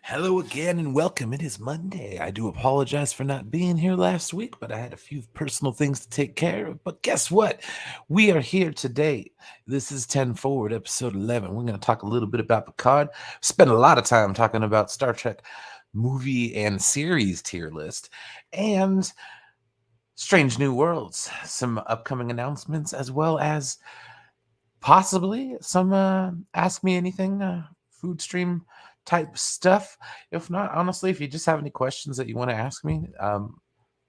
Hello again and welcome. It is Monday. I do apologize for not being here last week, but I had a few personal things to take care of. But guess what? We are here today. This is 10 Forward, episode 11. We're going to talk a little bit about Picard. Spend a lot of time talking about Star Trek movie and series tier list and Strange New Worlds, some upcoming announcements, as well as possibly some Ask Me Anything food stream type stuff. If not, honestly, if you just have any questions that you want to ask me,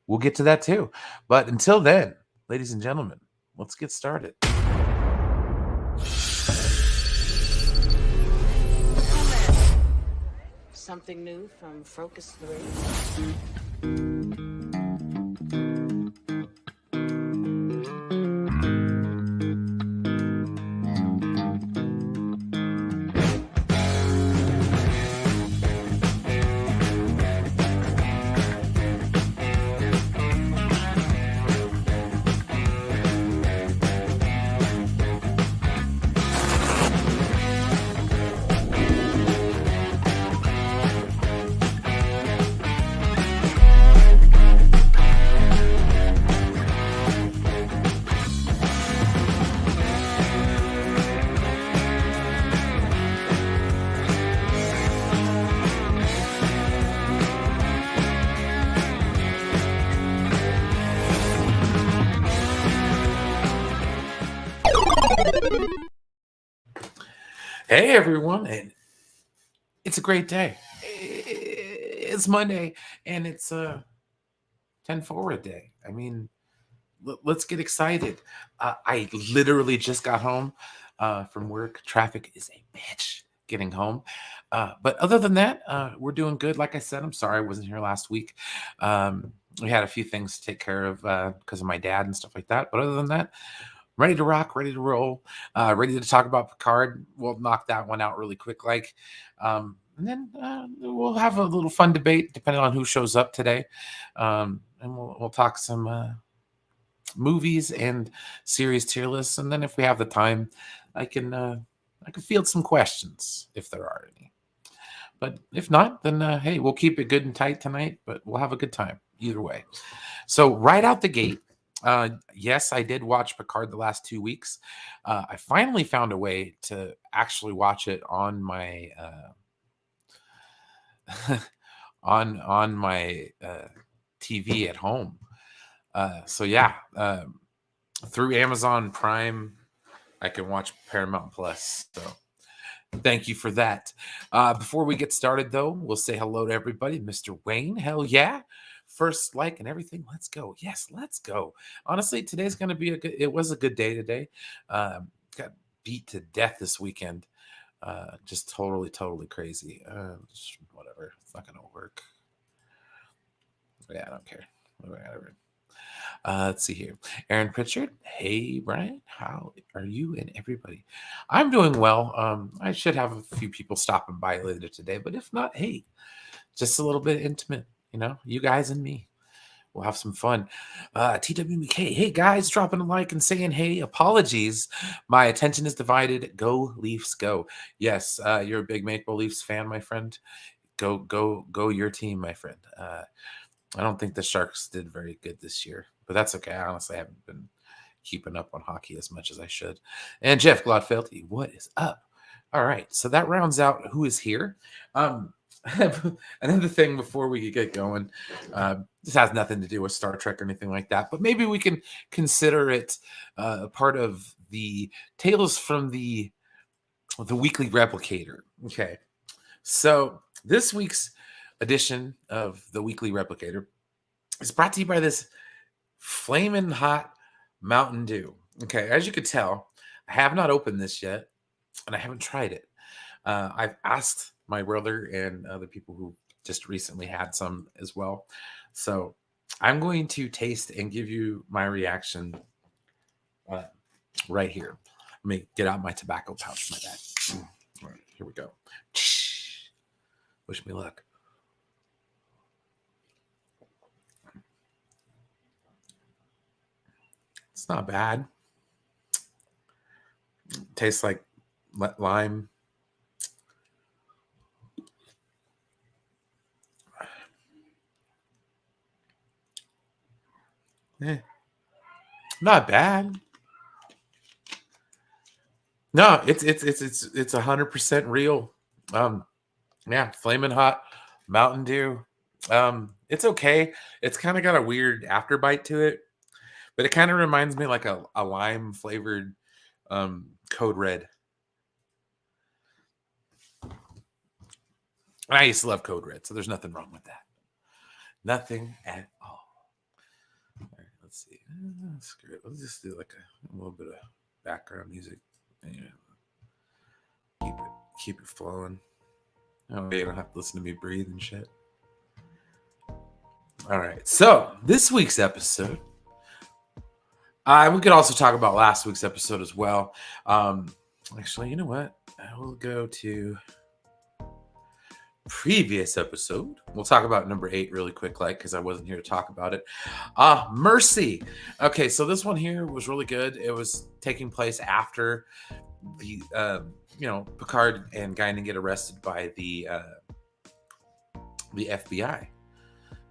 we'll get to that too. But until then, ladies and gentlemen, let's get started. Something new from Focus 3. Hey everyone, and it's a great day. It's Monday, and it's 10 Forward day. I mean, let's get excited. I literally just got home from work. Traffic is a bitch getting home. But other than that, we're doing good. Like I said, I'm sorry I wasn't here last week. We had a few things to take care of because of my dad and stuff like that. But other than that, ready to rock, ready to roll, ready to talk about Picard. We'll knock that one out really quick. And then we'll have a little fun debate depending on who shows up today. And we'll talk some movies and series tier lists. And then if we have the time, I can field some questions if there are any. But if not, then hey, we'll keep it good and tight tonight, but we'll have a good time either way. So right out the gate, yes, I did watch Picard the last 2 weeks. I finally found a way to actually watch it on my on my TV at home. Through Amazon Prime, I can watch Paramount Plus. So Thank you for that. Before we get started, though, we'll say hello to everybody. Mr. Wayne, hell yeah. First like and everything. Let's go. Yes, let's go. Honestly, today's going to be it was a good day today. Got beat to death this weekend. Just totally crazy. Whatever. It's not going to work. Yeah, I don't care. Whatever. Let's see here. Aaron Pritchard. Hey, Brian. How are you and everybody? I'm doing well. I should have a few people stopping by later today, but if not, hey, just a little bit intimate, you guys and me. We'll have some fun. TWMK. Hey, guys, dropping a like and saying, hey, apologies. My attention is divided. Go, Leafs, go. Yes, you're a big Maple Leafs fan, my friend. Go, your team, my friend. I don't think the Sharks did very good this year, but that's okay. I honestly haven't been keeping up on hockey as much as I should. And Jeff Glodfelty, what is up? All right, so that rounds out who is here. Another thing before we get going, this has nothing to do with Star Trek or anything like that, but maybe we can consider it a part of the Tales from the Weekly Replicator. Okay, so this week's edition of the Weekly Replicator is brought to you by this flaming hot Mountain Dew. Okay, as you could tell, I have not opened this yet, and I haven't tried it. I've asked my brother and other people who just recently had some as well. So I'm going to taste and give you my reaction right here. Let me get out my tobacco pouch, my bad. All right, here we go. Wish me luck. It's not bad. Tastes like lime. Not bad. No, it's 100% real. Yeah, flaming hot Mountain Dew. It's okay. It's kind of got a weird afterbite to it, but it kind of reminds me like a lime flavored Code Red. I used to love Code Red, so there's nothing wrong with that. Nothing at all. All right, let's see. Screw it. Let's just do like a little bit of background music. Keep it flowing. Oh, you don't have to listen to me breathe and shit. All right. So this week's episode, we could also talk about last week's episode as well. Actually, you know what? I will go to previous episode. We'll talk about number 8 really quick, because I wasn't here to talk about it. Mercy. Okay, so this one here was really good. It was taking place after the Picard and Guinan get arrested by the FBI.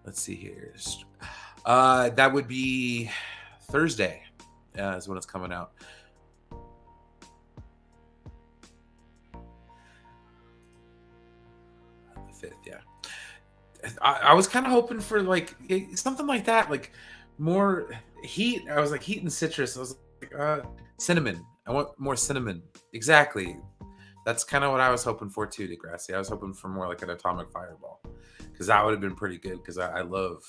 Let's see here. That would be Thursday is when it's coming out. The 5th, yeah. I was kind of hoping for something like that, like more heat. I was like heat and citrus. I was like cinnamon. I want more cinnamon. Exactly. That's kind of what I was hoping for too, Degrassi. I was hoping for more like an atomic fireball, because that would have been pretty good, because I love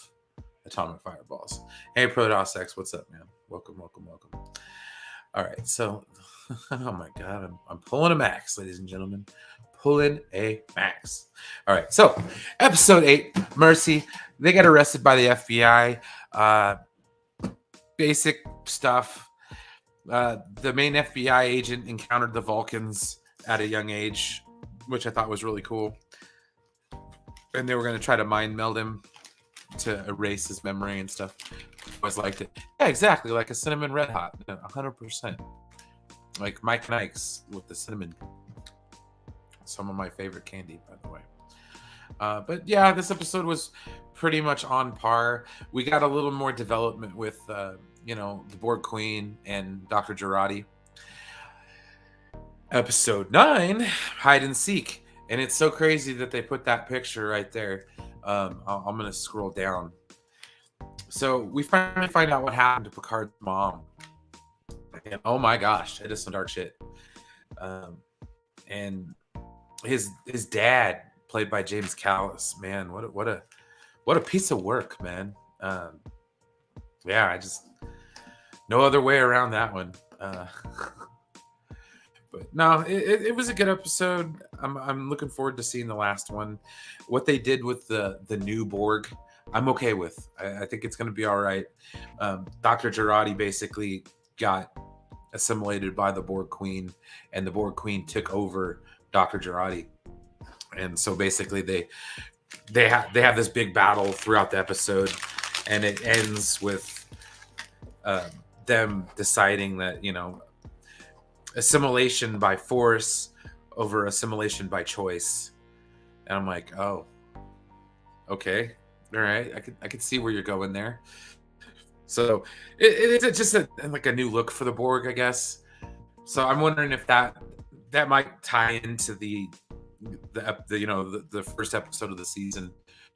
atomic fireballs. Hey, Protoss X, what's up, man? Welcome. All right, so, oh my God, I'm pulling a max, ladies and gentlemen. Pulling a max. All right, so episode 8, Mercy. They get arrested by the FBI. Basic stuff. The main FBI agent encountered the Vulcans at a young age, which I thought was really cool. And they were going to try to mind meld him to erase his memory and stuff. I always liked it. Yeah, exactly. Like a cinnamon red hot. 100%. Like Mike and Ike's with the cinnamon. Some of my favorite candy, by the way. But yeah, this episode was pretty much on par. We got a little more development with, the Borg Queen and Dr. Girardi. Episode 9, Hide and Seek. And it's so crazy that they put that picture right there. I'm going to scroll down. So we finally find out what happened to Picard's mom. And oh my gosh, it is some dark shit. And his dad, played by James Callis, man, what a piece of work, man. Yeah, I just no other way around that one. But no, it was a good episode. I'm looking forward to seeing the last one. What they did with the new Borg, I'm okay with. I think it's going to be all right. Dr. Girardi basically got assimilated by the Borg Queen, and the Borg Queen took over Dr. Girardi. And so basically they have this big battle throughout the episode, and it ends with them deciding that, assimilation by force over assimilation by choice. And I'm like, oh, okay, all right, I could see where you're going there. So it's just like a new look for the Borg, I guess. So I'm wondering if that might tie into the first episode of the season,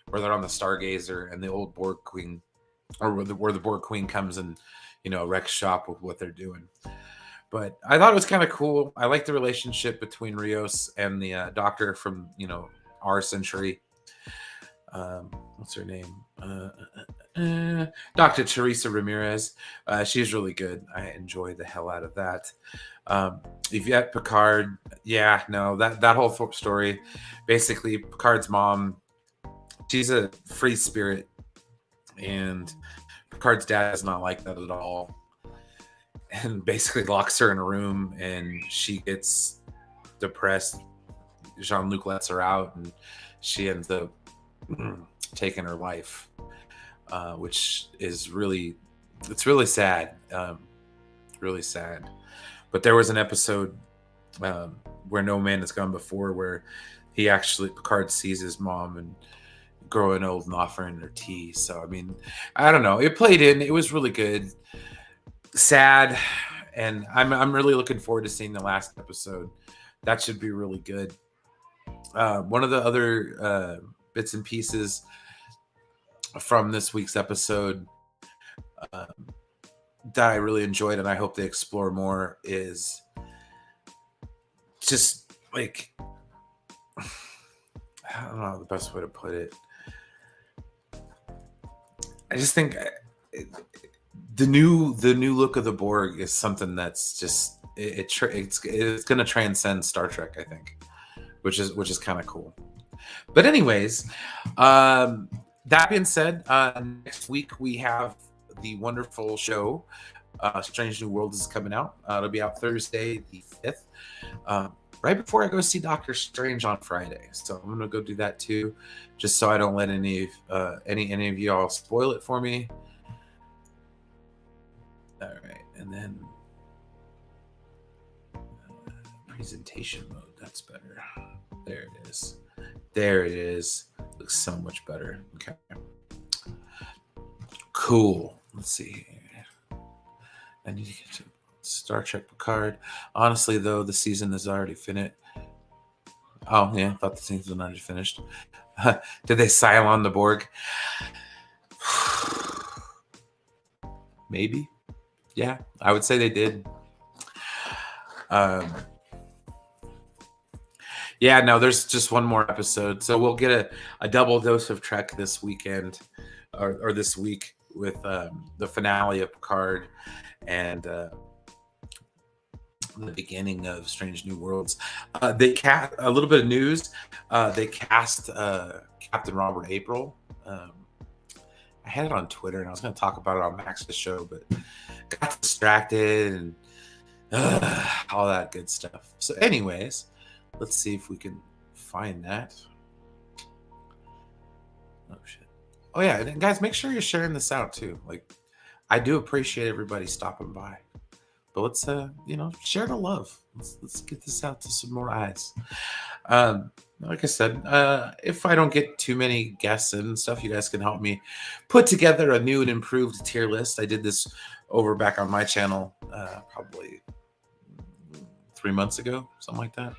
where they're on the Stargazer and the old Borg Queen, or where the Borg Queen comes and wrecks shop with what they're doing. But I thought it was kind of cool. I like the relationship between Rios and the doctor from our century. What's her name? Dr. Teresa Ramirez. She's really good. I enjoy the hell out of that. Yvette Picard. Yeah, no, that whole story. Basically, Picard's mom, she's a free spirit, and Picard's dad is not like that at all, and basically locks her in a room, and she gets depressed. Jean-Luc lets her out, and she ends up taking her life, which is really sad. Really sad. But there was an episode where No Man Has Gone Before, where Picard sees his mom and growing old and offering her tea. So I mean, I don't know. It played in. It was really good. Sad, and I'm really looking forward to seeing the last episode. That should be really good. One of the other bits and pieces from this week's episode that I really enjoyed, and I hope they explore more, is just like, I don't know the best way to put it. I just think the new look of the Borg is something that's just it's going to transcend Star Trek, I think, which is kind of cool. But anyways, that being said, next week we have the wonderful show Strange New Worlds is coming out. It'll be out Thursday the 5th, right before I go see Doctor Strange on Friday. So I'm gonna go do that too, just so I don't let any of y'all spoil it for me. All right, and then presentation mode. That's better. There it is. There it is. Looks so much better. Okay. Cool. Let's see here. I need to get to Star Trek Picard. Honestly, though, the season is already finished. Oh, yeah. I thought the season was already finished. Did they Cylon the Borg? Maybe. Yeah, I would say they did. Yeah, no, there's just one more episode. So we'll get a double dose of Trek this weekend, or this week, with the finale of Picard and the beginning of Strange New Worlds. They cast a little bit of news. They cast Captain Robert April. I had it on Twitter, and I was going to talk about it on Max's show, but got distracted and all that good stuff. So anyways, let's see if we can find that. Oh, shit. Oh, yeah. And guys, make sure you're sharing this out, too. Like, I do appreciate everybody stopping by. But let's, share the love. Let's get this out to some more eyes. Like I said, if I don't get too many guests and stuff, you guys can help me put together a new and improved tier list. I did this over back on my channel probably 3 months ago, something like that.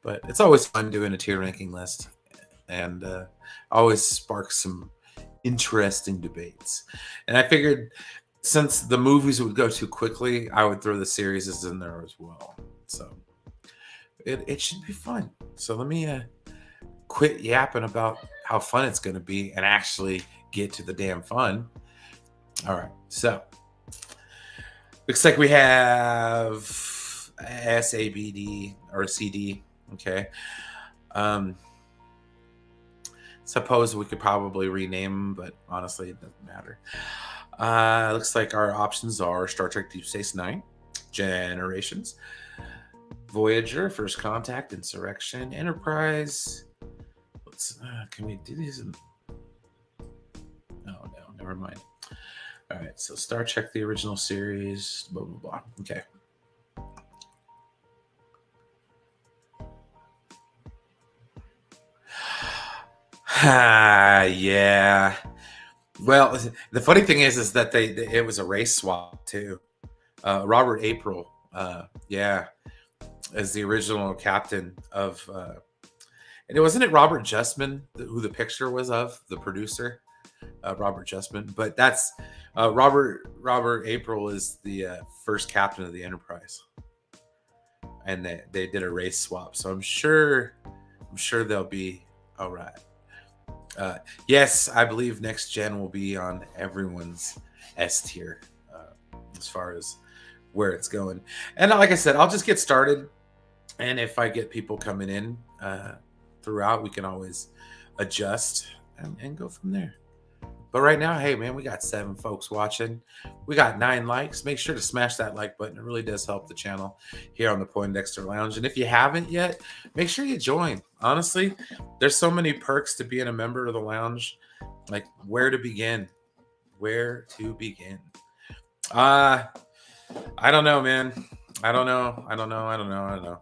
But it's always fun doing a tier ranking list, and always sparks some interesting debates. And I figured, since the movies would go too quickly, I would throw the series in there as well. So it should be fun. So let me quit yapping about how fun it's going to be and actually get to the damn fun. All right, so looks like we have SABD or CD. Okay. Suppose we could probably rename them, but honestly, it doesn't matter. Looks like our options are Star Trek Deep Space Nine, Generations, Voyager, First Contact, Insurrection, Enterprise. Let's can we do these? No, never mind. All right, so Star Trek, the original series, blah blah blah. Okay. Yeah. Well, the funny thing is that it was a race swap too. Robert April, yeah, as the original captain of, and wasn't it Robert Justman who the picture was of, the producer, Robert Justman? But that's Robert April is the first captain of the Enterprise, and they did a race swap. So I'm sure they'll be all right. Yes, I believe Next Gen will be on everyone's S tier as far as where it's going. And like I said, I'll just get started. And if I get people coming in throughout, we can always adjust and go from there. But right now, hey, man, we got 7 folks watching. We got 9 likes. Make sure to smash that like button. It really does help the channel here on the Poindexter Lounge. And if you haven't yet, make sure you join. Honestly, there's so many perks to being a member of the lounge. Like, where to begin? Where to begin? I don't know, man. I don't know.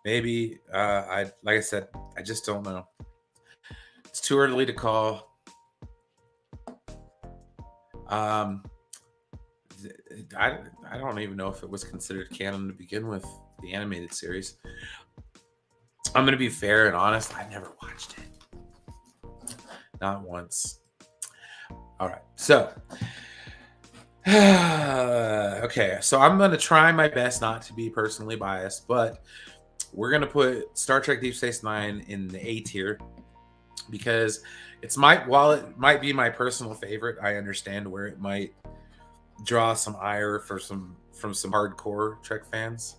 Maybe, like I said, I just don't know. It's too early to call. I don't even know if it was considered canon to begin with, the animated series. I'm going to be fair and honest. I never watched it. Not once. All right. So, okay. So I'm going to try my best not to be personally biased, but we're going to put Star Trek Deep Space Nine in the A tier because while it might be my personal favorite, I understand where it might draw some ire from some hardcore Trek fans.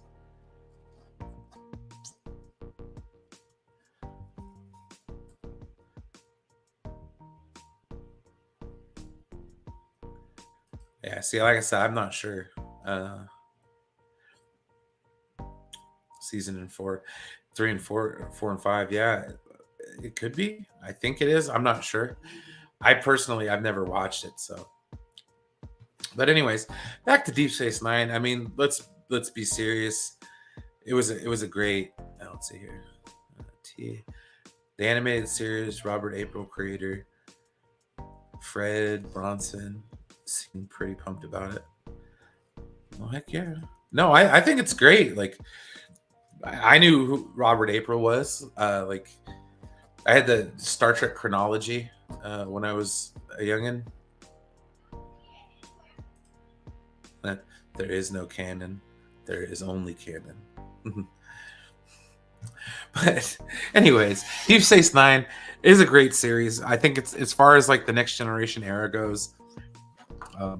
Yeah, see, like I said, I'm not sure. Season 4, 3 and 4 and 5, yeah, it could be. I think it is. I'm not sure. I've never watched it, so. But anyways, back to Deep Space Nine. I mean, let's be serious. It was a great. Let's see here. The animated series, Robert April creator, Fred Bronson seemed pretty pumped about it. Well, heck yeah. No, I think it's great. Like, I knew who Robert April was. Like, I had the Star Trek chronology when I was a youngin'. There is no canon. There is only canon. But anyways, Deep Space Nine is a great series. I think it's, as far as like the Next Generation era goes,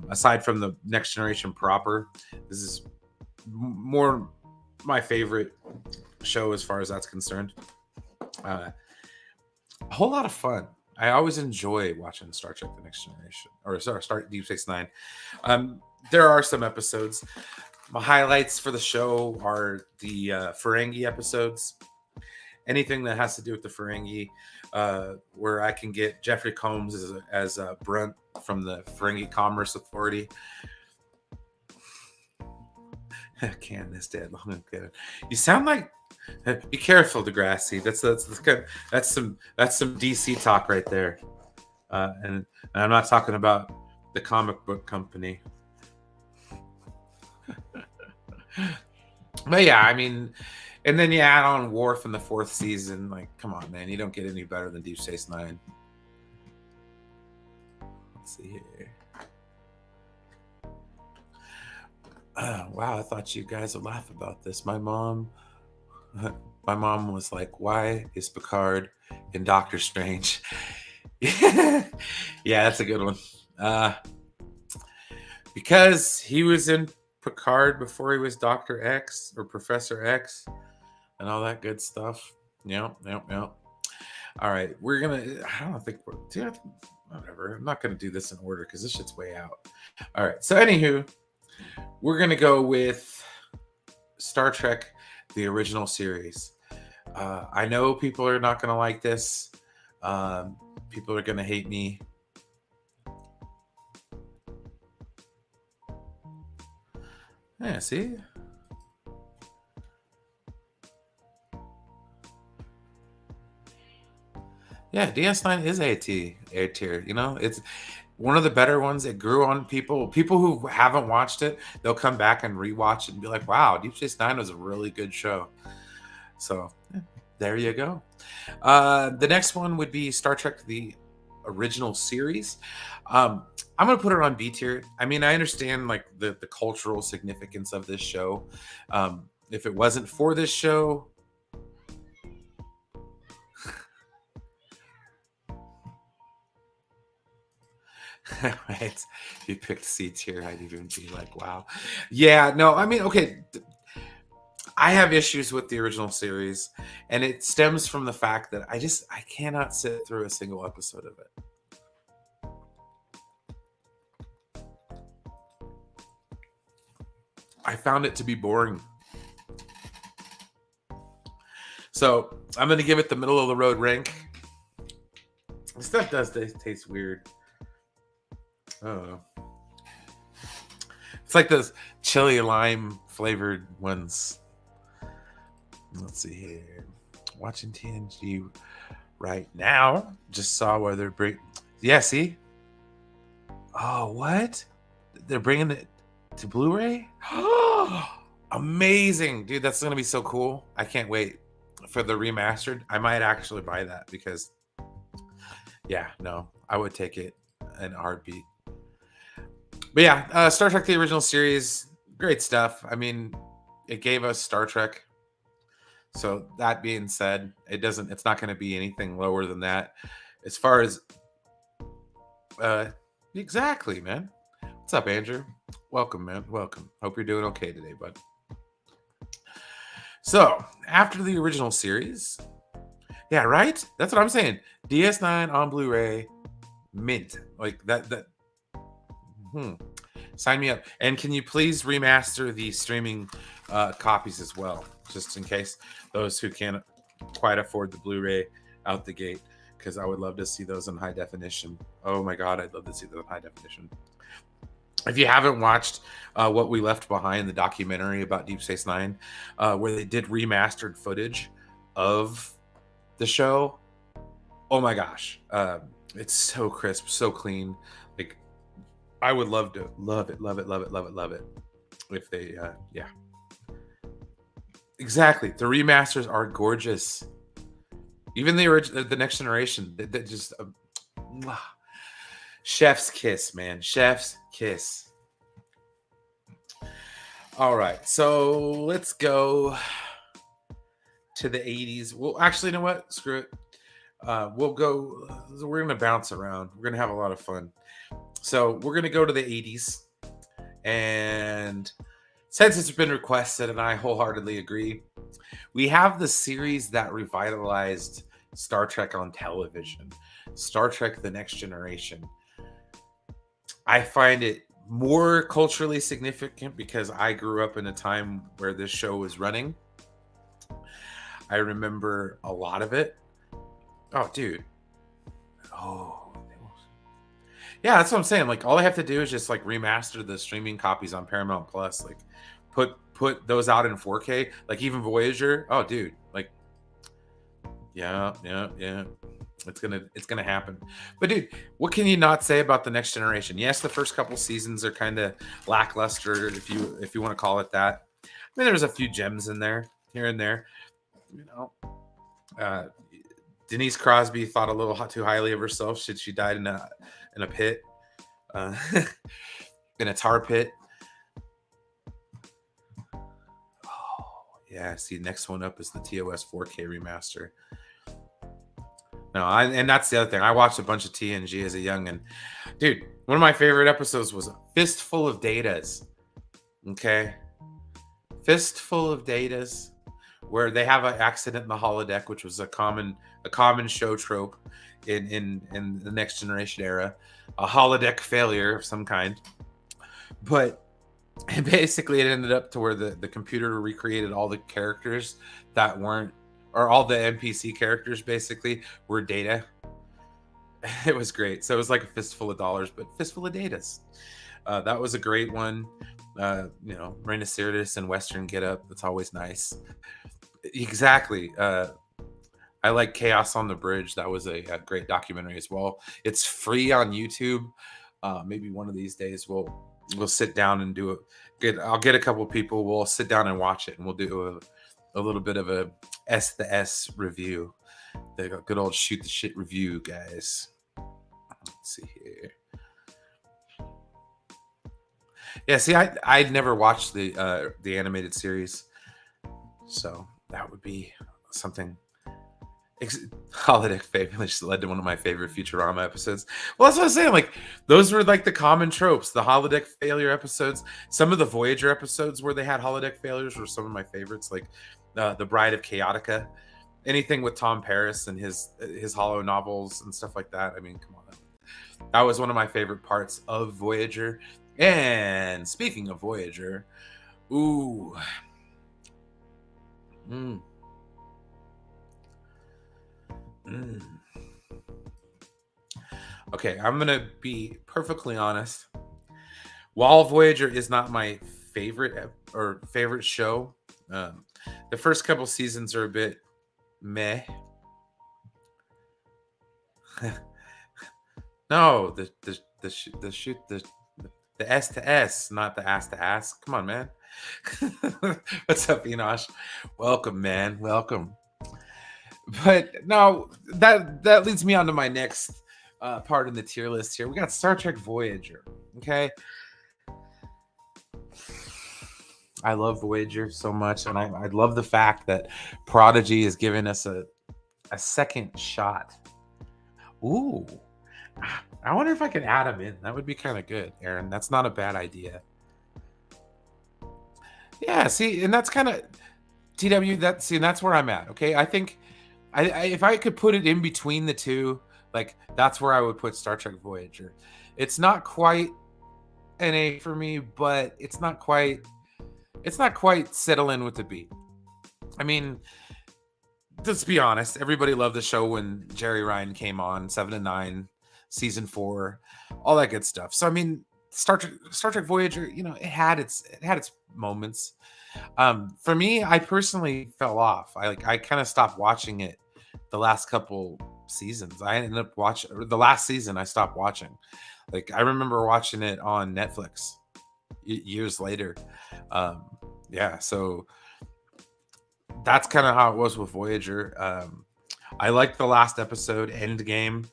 aside from the Next Generation proper, this is more my favorite show as far as that's concerned. A whole lot of fun. I always enjoy watching Star Trek: The Next Generation, or sorry, Deep Space Nine. There are some episodes. My highlights for the show are the Ferengi episodes. Anything that has to do with the Ferengi, where I can get Jeffrey Combs as Brunt from the Ferengi Commerce Authority. Can this dead long ago? You sound like. Be careful, Degrassi. That's some DC talk right there, and I'm not talking about the comic book company. But yeah, I mean, and then you add on Worf in the 4th season. Like, come on, man, you don't get any better than Deep Space Nine. Let's see here. Wow, I thought you guys would laugh about this. My mom my mom was like, "Why is Picard in Doctor Strange?" Yeah, that's a good one. Because he was in Picard before he was Dr. X or Professor X and all that good stuff. Yep. All right, I don't think whatever. I'm not gonna do this in order because this shit's way out. All right, so anywho, we're gonna go with Star Trek, the original series. I know people are not gonna like this. People are gonna hate me. Yeah, see? Yeah, DS9 is A tier. You know, it's one of the better ones. It grew on people. People who haven't watched it, they'll come back and rewatch it and be like, "Wow, Deep Space Nine was a really good show." So there you go. The next one would be Star Trek: The Original Series. I'm gonna put it on B tier. I mean, I understand like the cultural significance of this show. If it wasn't for this show, right? If you picked C tier, I'd even be like, wow. Yeah, no, I mean, okay. I have issues with the original series, and it stems from the fact that I cannot sit through a single episode of it. I found it to be boring. So I'm going to give it the middle of the road rank. This stuff does taste weird. I don't know. It's like those chili lime flavored ones. Let's see here. Watching TNG right now. Just saw where they're bringing. Yeah, see? Oh, what? They're bringing it to Blu-ray? Amazing. Dude, that's going to be so cool. I can't wait for the remastered. I might actually buy that because, yeah, no, I would take it in a heartbeat. But yeah, Star Trek, the original series, great stuff. I mean, it gave us Star Trek. So that being said, it's not going to be anything lower than that. As far as, exactly, man. What's up, Andrew? Welcome, man. Welcome. Hope you're doing okay today, bud. So, after the original series, yeah, right? That's what I'm saying. DS9 on Blu-ray, mint. Like that. Sign me up. And can you please remaster the streaming copies as well, just in case those who can't quite afford the Blu-ray out the gate, because I would love to see those in high definition. Oh my God, I'd love to see those in high definition. If you haven't watched What We Left Behind, the documentary about Deep Space Nine, where they did remastered footage of the show, oh my gosh, it's so crisp, so clean. Like, I would love it. If they, yeah, exactly. The remasters are gorgeous. Even the Next Generation, that just chef's kiss, man. Chef's kiss. All right, so let's go to the 80s. Well, actually, you know what? Screw it. We'll go. We're gonna bounce around. We're gonna have a lot of fun. So we're gonna go to the 80s, and since it's been requested, and I wholeheartedly agree, we have the series that revitalized Star Trek on television, Star Trek: The Next Generation. I find it more culturally significant because I grew up in a time where this show was running. I remember a lot of it. Oh, dude. Oh, yeah, that's what I'm saying. Like, all I have to do is just like remaster the streaming copies on Paramount Plus. Like, put those out in 4K. Like, even Voyager. Oh, dude. Like, yeah. It's gonna happen. But dude, what can you not say about the Next Generation? Yes, the first couple seasons are kind of lackluster, if you want to call it that. I mean, there's a few gems in there, here and there. You know, Denise Crosby thought a little too highly of herself. She died in a pit, in a tar pit. Oh Yeah, see, next one up is the TOS 4K remaster. No, and that's the other thing. I watched a bunch of TNG as a youngin'. Dude, one of my favorite episodes was Fistful of Datas. Okay? Fistful of Datas, where they have an accident in the holodeck, which was a common show trope in the Next Generation era. A holodeck failure of some kind. But basically it ended up to where the computer recreated all the characters that weren't, or all the NPC characters basically were data. It was great. So it was like a fistful of dollars, but fistful of datas. That was a great one. Reina Sirtis and Western Get Up. That's always nice. Exactly. I like Chaos on the Bridge. That was a great documentary as well. It's free on YouTube. Maybe one of these days we'll sit down and do it. I'll get a couple of people. We'll sit down and watch it, and we'll do a little bit of a S review. The good old shoot the shit review, guys. Let's see here. Yeah, see, I'd never watched the animated series, so that would be something. Holodeck failure just led to one of my favorite Futurama episodes. Well, that's what I was saying. Like, those were like the common tropes. The holodeck failure episodes. Some of the Voyager episodes where they had holodeck failures were some of my favorites. Like the Bride of Chaotica. Anything with Tom Paris and his holo novels and stuff like that. I mean, come on. That was one of my favorite parts of Voyager. And speaking of Voyager, ooh. Okay, I'm gonna be perfectly honest. While Voyager is not my favorite show, the first couple seasons are a bit meh. No, the S to S, not the ass to ass. Come on, man. What's up, Enosh? Welcome, man. Welcome. But no, that leads me on to my next part in the tier list here. We got Star Trek Voyager. Okay. I love Voyager so much, and I love the fact that Prodigy is giving us a second shot. Ooh. I wonder if I can add him in. That would be kind of good, Aaron. That's not a bad idea. Yeah, see, and that's kind of TW. That's where I'm at. Okay, I think if I could put it in between the two, like, that's where I would put Star Trek Voyager. It's not quite an A for me, but it's not quite settling with the B. I mean, let's be honest. Everybody loved the show when Jerry Ryan came on, 7 and 9, season 4, all that good stuff. So I mean, Star Trek Voyager, it had its moments. For me, I personally fell off. I kind of stopped watching it the last couple seasons. I ended up watching the last season. I stopped watching. Like, I remember watching it on Netflix years later. Yeah, so that's kind of how it was with Voyager. I liked the last episode, Endgame.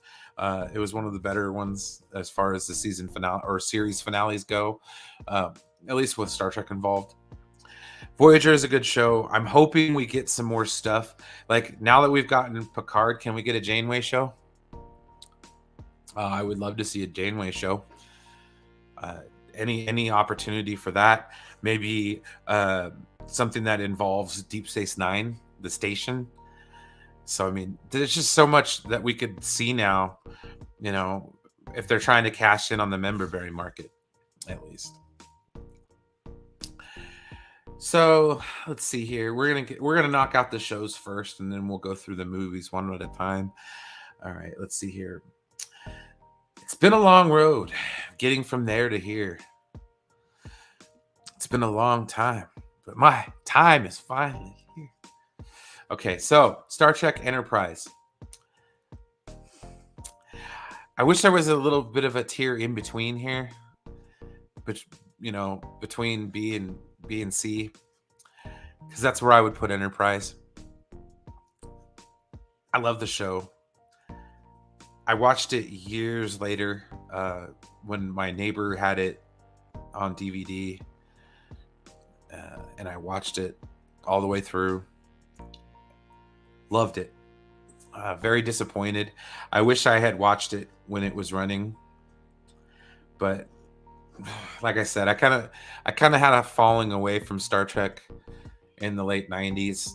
It was one of the better ones as far as the season finale or series finales go, at least with Star Trek involved. Voyager is a good show. I'm hoping we get some more stuff. Like, now that we've gotten Picard, can we get a Janeway show? I would love to see a Janeway show. Any opportunity for that? Maybe something that involves Deep Space Nine, the station. So I mean, there's just so much that we could see now. If they're trying to cash in on the member-berry market, at least. So let's see here. We're gonna knock out the shows first, and then we'll go through the movies one at a time. All right, let's see here. It's been a long road getting from there to here. It's been a long time, but my time is finally here. Okay, so Star Trek Enterprise. I wish there was a little bit of a tier in between here, but between B and C, because that's where I would put Enterprise. I love the show. I watched it years later when my neighbor had it on DVD, and I watched it all the way through. Loved it. Very disappointed. I wish I had watched it when it was running, but like I said, I kind of had a falling away from Star Trek in the late 90s.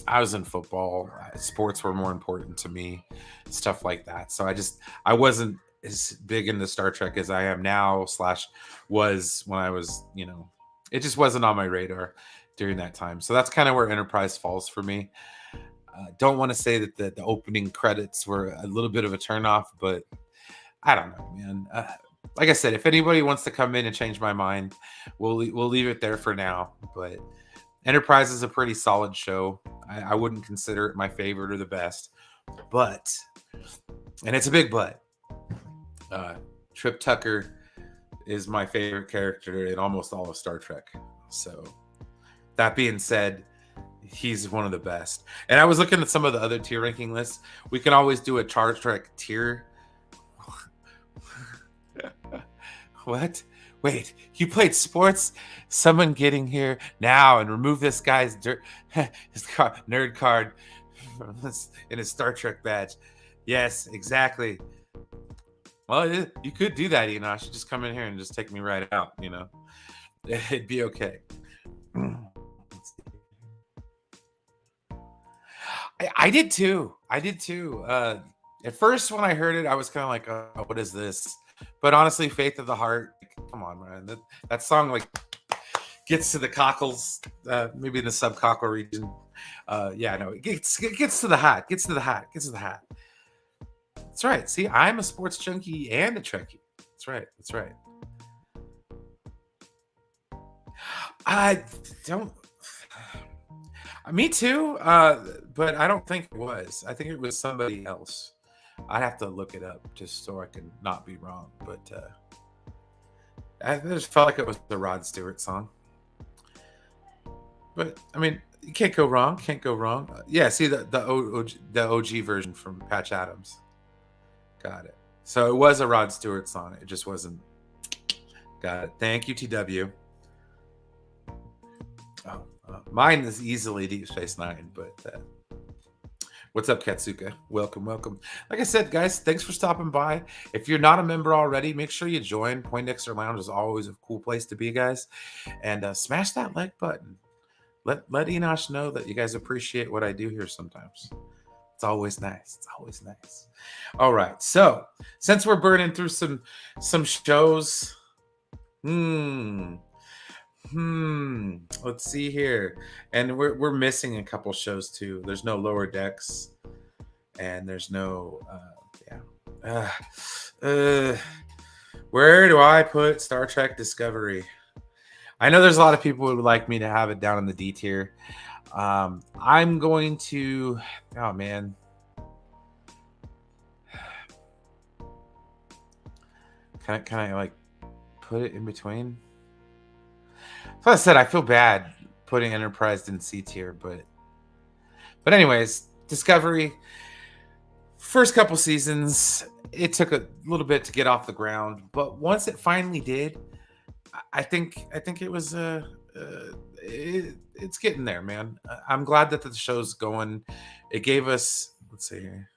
I was in football. Sports were more important to me, stuff like that. So I wasn't as big into Star Trek as I am now / was when I was, it just wasn't on my radar during that time. So that's kind of where Enterprise falls for me. Don't want to say that the opening credits were a little bit of a turnoff, but I don't know, man. Like I said, if anybody wants to come in and change my mind, we'll leave it there for now. But Enterprise is a pretty solid show. I wouldn't consider it my favorite or the best, but, and it's a big but, Trip Tucker is my favorite character in almost all of Star Trek. So that being said, he's one of the best. And I was looking at some of the other tier ranking lists. We can always do a Star Trek tier. What? Wait, you played sports? Someone getting here now and remove this guy's nerd card in his Star Trek badge. Yes, exactly. Well, you could do that, Enosh. You just come in here and just take me right out, It'd be okay. I did too. At first, when I heard it, I was kind of like, oh, what is this? But honestly, Faith of the Heart, come on, man. That song gets to the cockles, maybe in the subcockle region. It gets to the hat. Gets to the hat. That's right. See, I'm a sports junkie and a Trekkie. That's right. I don't. Me too, but I don't think it was. I think it was somebody else. I'd have to look it up just so I can not be wrong. But I just felt like it was the Rod Stewart song. But I mean, you can't go wrong. Yeah, see the OG version from Patch Adams. Got it. So it was a Rod Stewart song. It just wasn't. Got it. Thank you, TW. Oh, mine is easily Deep Space Nine, but what's up, Katsuka? Welcome. Like I said, guys, thanks for stopping by. If you're not a member already, make sure you join. Poindexter Lounge is always a cool place to be, guys. And smash that like button. Let Enosh know that you guys appreciate what I do here sometimes. It's always nice. All right. So since we're burning through some shows, let's see here. And we're missing a couple shows too. There's no Lower Decks, and there's no where do I put Star Trek Discovery? I know there's a lot of people who would like me to have it down in the D tier. I'm going to, oh man. Can I like put it in between? So I said, I feel bad putting Enterprise in C tier, but anyways, Discovery, first couple seasons, it took a little bit to get off the ground, but once it finally did, I think it was it's getting there, man. I'm glad that the show's going. It gave us, let's see here.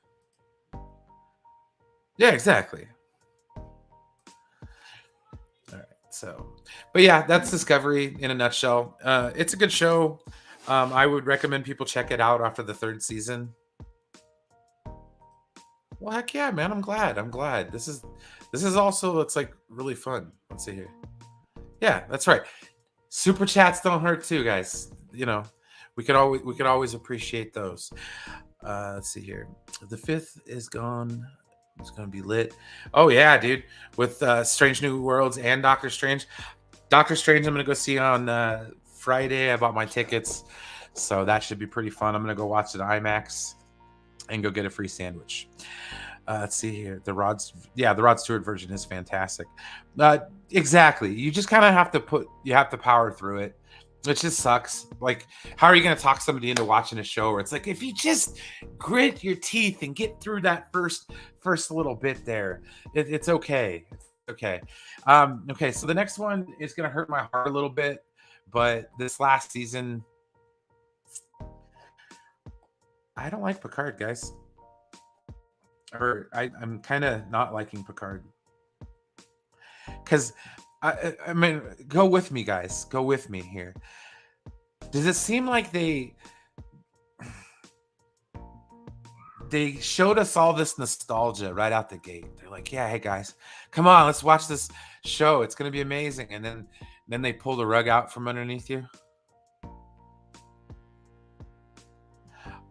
Yeah, exactly. All right, so, but yeah, that's Discovery in a nutshell. It's a good show. I would recommend people check it out after the third season. Well, heck yeah, man. I'm glad. This is also, it's like really fun. Let's see here. Yeah, that's right. Super chats don't hurt too, guys. We could always appreciate those. Let's see here. The 5th is gone. It's gonna be lit. Oh yeah, dude. With Strange New Worlds and Doctor Strange. Doctor Strange, I'm gonna go see on Friday. I bought my tickets, so that should be pretty fun. I'm gonna go watch it at IMAX and go get a free sandwich. Let's see here. The Rod Stewart version is fantastic. Exactly. You just kind of have to power through it. It just sucks. Like, how are you going to talk somebody into watching a show where it's like, if you just grit your teeth and get through that first little bit there, it's okay. Okay. Okay. So the next one is going to hurt my heart a little bit, but this last season, I don't like Picard, guys. Or I'm kind of not liking Picard. Because, I mean, go with me, guys. Go with me here. Does it seem like they showed us all this nostalgia right out the gate? They're like, yeah, hey guys, come on, let's watch this show. It's gonna be amazing. And then they pull the rug out from underneath you.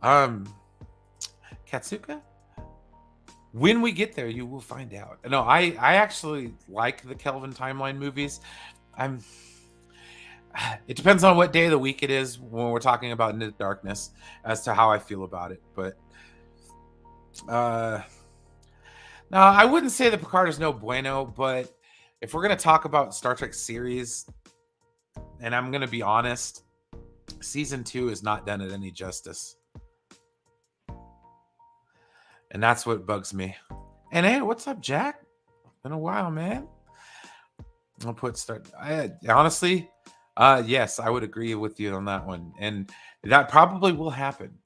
Katsuka, when we get there, you will find out. No, I actually like the Kelvin timeline movies. I'm. It depends on what day of the week it is when we're talking about Into the Darkness as to how I feel about it. But uh no, I wouldn't say that Picard is no bueno, but if we're gonna talk about Star Trek series, and I'm gonna be honest, season 2 has not done it any justice. And that's what bugs me. And hey, what's up, Jack? Been a while, man. I'll put start. Honestly, yes, I would agree with you on that one, and that probably will happen.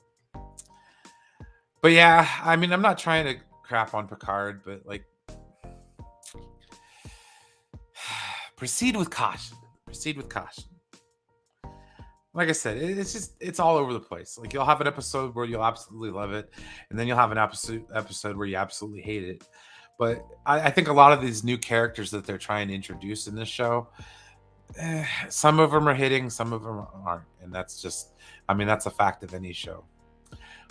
But yeah, I mean, I'm not trying to crap on Picard, but like, proceed with caution. Proceed with caution. Like I said, it's all over the place. Like you'll have an episode where you'll absolutely love it, and then you'll have an episode where you absolutely hate it. But I think a lot of these new characters that they're trying to introduce in this show, some of them are hitting, some of them aren't, and that's just, I mean, that's a fact of any show.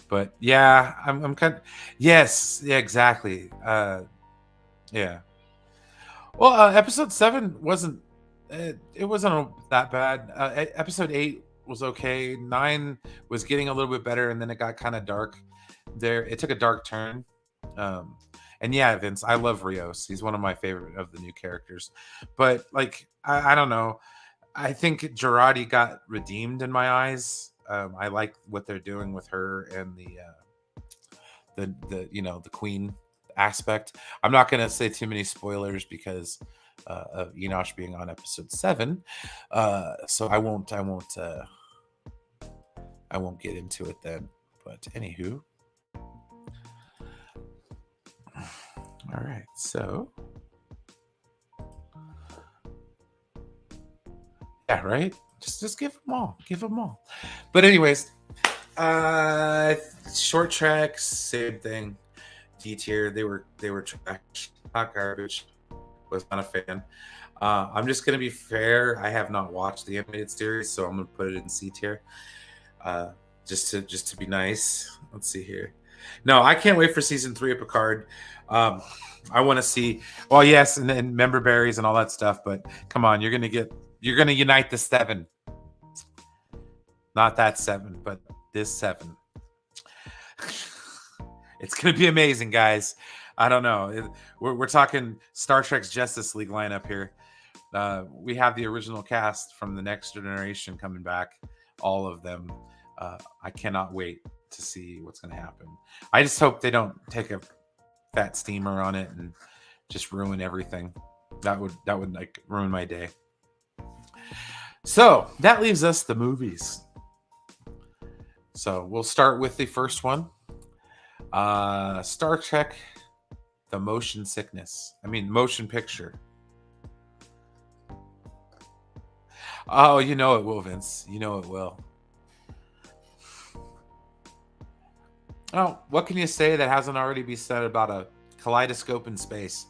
But yeah, I'm kind of, yes, yeah, exactly. Yeah. Well, episode 7 wasn't, it wasn't that bad. Episode 8 was okay. 9 was getting a little bit better, and then it got kind of dark. There, it took a dark turn. And yeah, Vince, I love Rios. He's one of my favorite of the new characters. But like, I don't know. I think Girardi got redeemed in my eyes. I like what they're doing with her and the the queen aspect. I'm not gonna say too many spoilers because of Enosh being on episode 7. So I won't get into it then. But anywho. All right, so yeah, right. Just give them all. Give them all. But anyways, short tracks, same thing. D tier, they were trash, not garbage. Was not a fan. I'm just gonna be fair. I have not watched the animated series, so I'm gonna put it in C tier. Just to be nice. Let's see here. No, I can't wait for season 3 of Picard. I want to see. Well, yes, and member berries and all that stuff. But come on, you're gonna unite the 7. Not that 7, but this 7. It's gonna be amazing, guys. I don't know. We're talking Star Trek's Justice League lineup here. We have the original cast from the Next Generation coming back, all of them. I cannot wait to see what's going to happen. I just hope they don't take a fat steamer on it and just ruin everything. That would like ruin my day. So that leaves us the movies. So we'll start with the first one. Star Trek, the motion picture. Oh, you know it will, Vince. You know it will. Oh, what can you say that hasn't already been said about a kaleidoscope in space?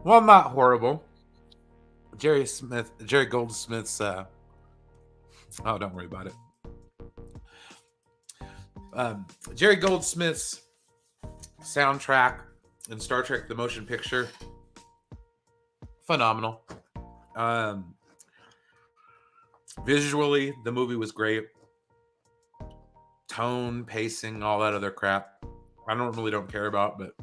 Well, not horrible. Jerry Goldsmith's. Oh, don't worry about it. Jerry Goldsmith's soundtrack in Star Trek: The Motion Picture, phenomenal. Visually, the movie was great. Tone, pacing, all that other crap. I don't care about, but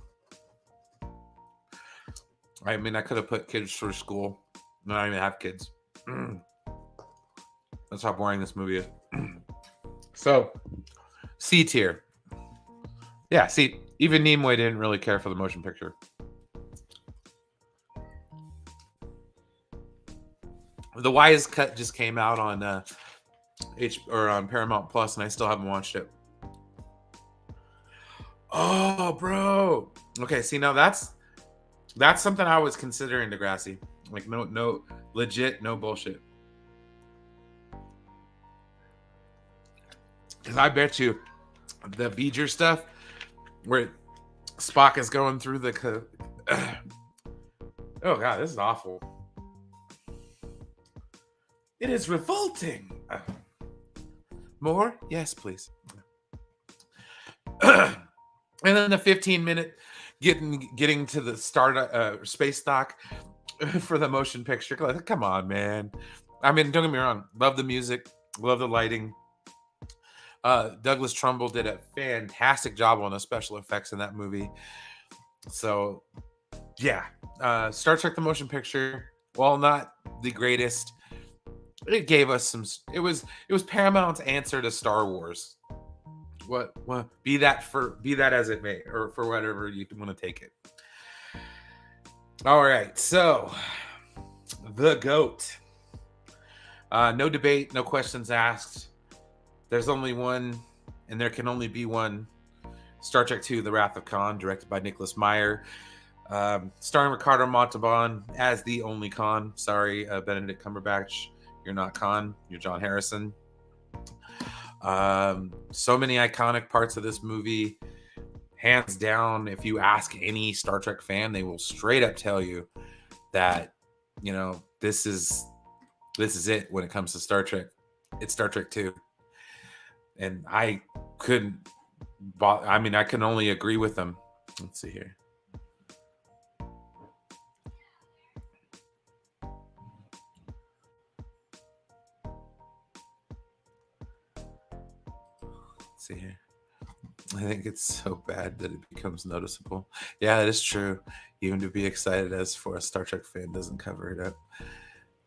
I mean, I could have put kids through school. I don't even have kids. That's how boring this movie is. So, C tier. Yeah, see, even Nimoy didn't really care for the motion picture. The Wise Cut just came out on on Paramount Plus, and I still haven't watched it. Oh, bro. Okay, see, now that's something I was considering, Degrassi. Like, no, legit, no bullshit. Because I bet you the Voyager stuff, where Spock is going through the... oh, God, this is awful. It is revolting. More? Yes, please. And then the 15-minute getting to the space dock for the motion picture. Come on, man. I mean, don't get me wrong. Love the music. Love the lighting. Douglas Trumbull did a fantastic job on the special effects in that movie. So, yeah. Star Trek the Motion Picture, while not the greatest, it gave us some... It was Paramount's answer to Star Wars. What be that as it may, or for whatever you want to take it. All right, so the GOAT. No debate, no questions asked. There's only one, and there can only be one. Star Trek II: The Wrath of Khan, directed by Nicholas Meyer, starring Ricardo Montalban as the only Khan. Sorry, Benedict Cumberbatch, you're not Khan. You're John Harrison. So many iconic parts of this movie. Hands down, if you ask any Star Trek fan, they will straight up tell you that, you know, this is it when it comes to Star Trek. It's Star Trek 2. And I can only agree with them. Let's see here. See here. I think it's so bad that it becomes noticeable. Yeah, it is true. Even to be excited as for a Star Trek fan doesn't cover it up.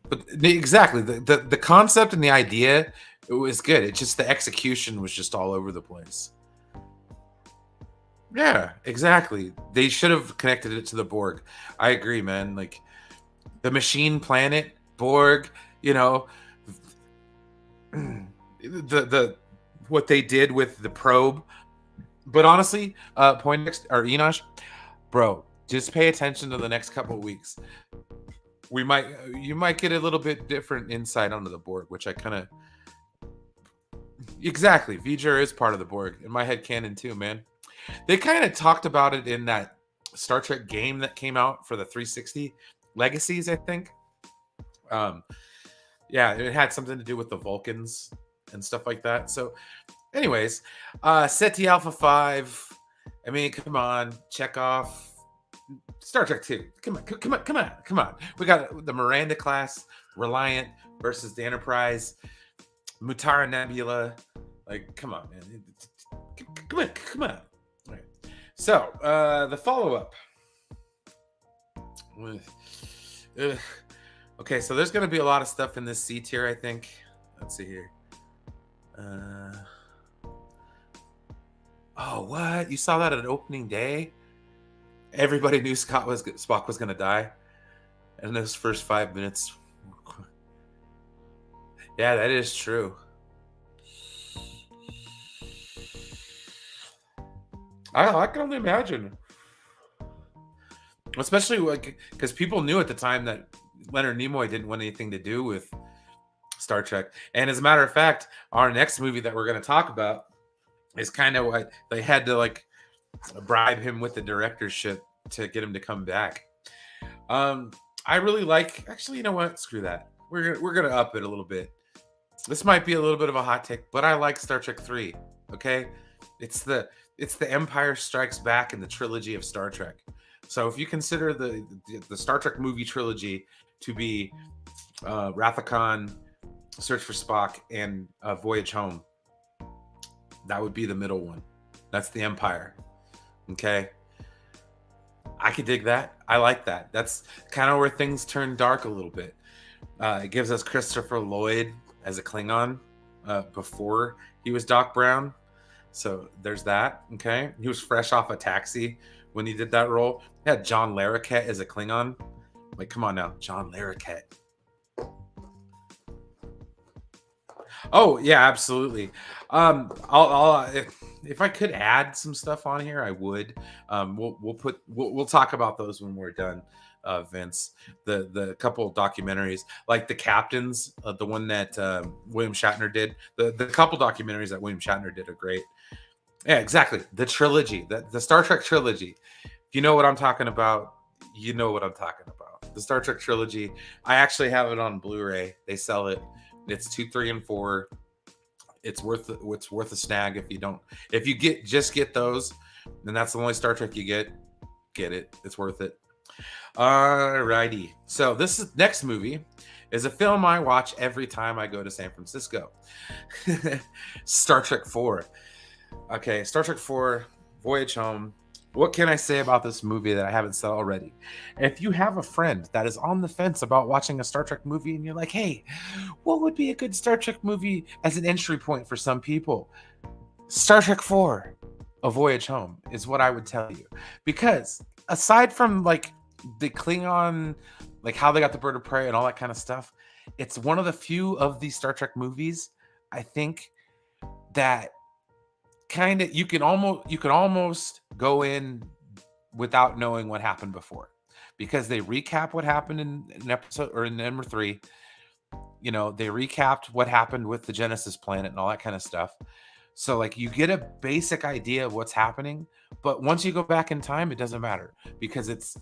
But exactly, the concept and the idea, it was good. It's just the execution was just all over the place. Yeah, exactly. They should have connected it to the Borg. I agree, man. Like the machine planet, Borg, you know, the what they did with the probe. But honestly, Enosh, bro, just pay attention to the next couple of weeks. You might get a little bit different insight onto the Borg, which I kind of... Exactly. Voyager is part of the Borg. In my head canon too, man. They kind of talked about it in that Star Trek game that came out for the 360, Legacies, I think. Yeah, it had something to do with the Vulcans and stuff like that. So anyways, SETI Alpha 5. I mean, come on, check off Star Trek 2. Come on. We got the Miranda class, Reliant versus the Enterprise, Mutara Nebula. Like, come on, man. Come on. All right. So, the follow-up. Okay, so there's going to be a lot of stuff in this C tier, I think. Let's see here. Oh, what? You saw that at opening day? Everybody knew Spock was going to die. And those first 5 minutes. Yeah, that is true. I can only imagine. Especially because people knew at the time that Leonard Nimoy didn't want anything to do with Star Trek. And as a matter of fact, our next movie that we're going to talk about is kind of what they had to bribe him with the directorship to get him to come back. I really like... Actually, you know what? Screw that. We're going to up it a little bit. This might be a little bit of a hot take, but I like Star Trek 3. Okay? It's the Empire Strikes Back in the trilogy of Star Trek. So if you consider the Star Trek movie trilogy to be Wrath of Khan, Search for Spock, and Voyage Home, that would be the middle one. That's the Empire. Okay? I could dig that. I like that. That's kind of where things turn dark a little bit. It gives us Christopher Lloyd as a Klingon before he was Doc Brown. So there's that. Okay? He was fresh off a Taxi when he did that role. He had John Larroquette as a Klingon. Like, come on now. John Larroquette. Oh yeah, absolutely. If I could add some stuff on here, I would. We'll talk about those when we're done. Vince, the couple of documentaries, like the Captains, the one that William Shatner did. The couple documentaries that William Shatner did are great. Yeah, exactly. The trilogy, the Star Trek trilogy. If you know what I'm talking about, you know what I'm talking about. The Star Trek trilogy. I actually have it on Blu-ray. They sell it. It's 2, 3, and 4. It's worth a snag if you don't. If you get those, then that's the only Star Trek you get. Get it. It's worth it. Alrighty. So next movie is a film I watch every time I go to San Francisco. Star Trek 4. Okay, Star Trek 4, Voyage Home. What can I say about this movie that I haven't said already? If you have a friend that is on the fence about watching a Star Trek movie and you're like, hey, what would be a good Star Trek movie as an entry point for some people? Star Trek 4, A Voyage Home is what I would tell you. Because aside from like the Klingon, like how they got the bird of prey and all that kind of stuff, it's one of the few of these Star Trek movies, I think, that kind of you can almost go in without knowing what happened before, because they recap what happened in episode or in number 3. You know, they recapped what happened with the Genesis planet and all that kind of stuff. So like you get a basic idea of what's happening, but once you go back in time, it doesn't matter because it's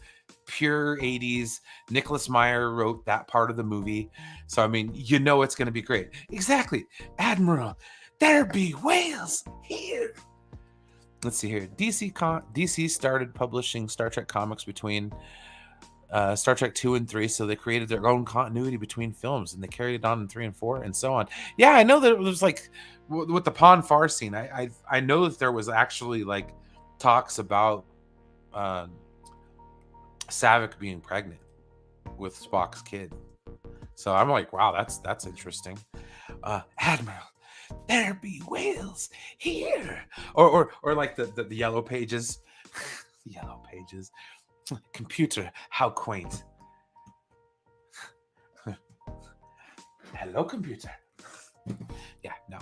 pure 80s. Nicholas Meyer wrote that part of the movie. So I mean, you know it's going to be great. Exactly. Admiral, there be whales here. Let's see here. DC started publishing Star Trek comics between Star Trek 2 and 3, so they created their own continuity between films, and they carried it on in 3 and 4, and so on. Yeah, I know that it was like with the Pon Farr scene. I know that there was actually like talks about Saavik being pregnant with Spock's kid. So I'm like, wow, that's interesting. Admiral, there be whales here, or like the yellow pages, the yellow pages. Computer, how quaint. Hello, computer. Yeah, no.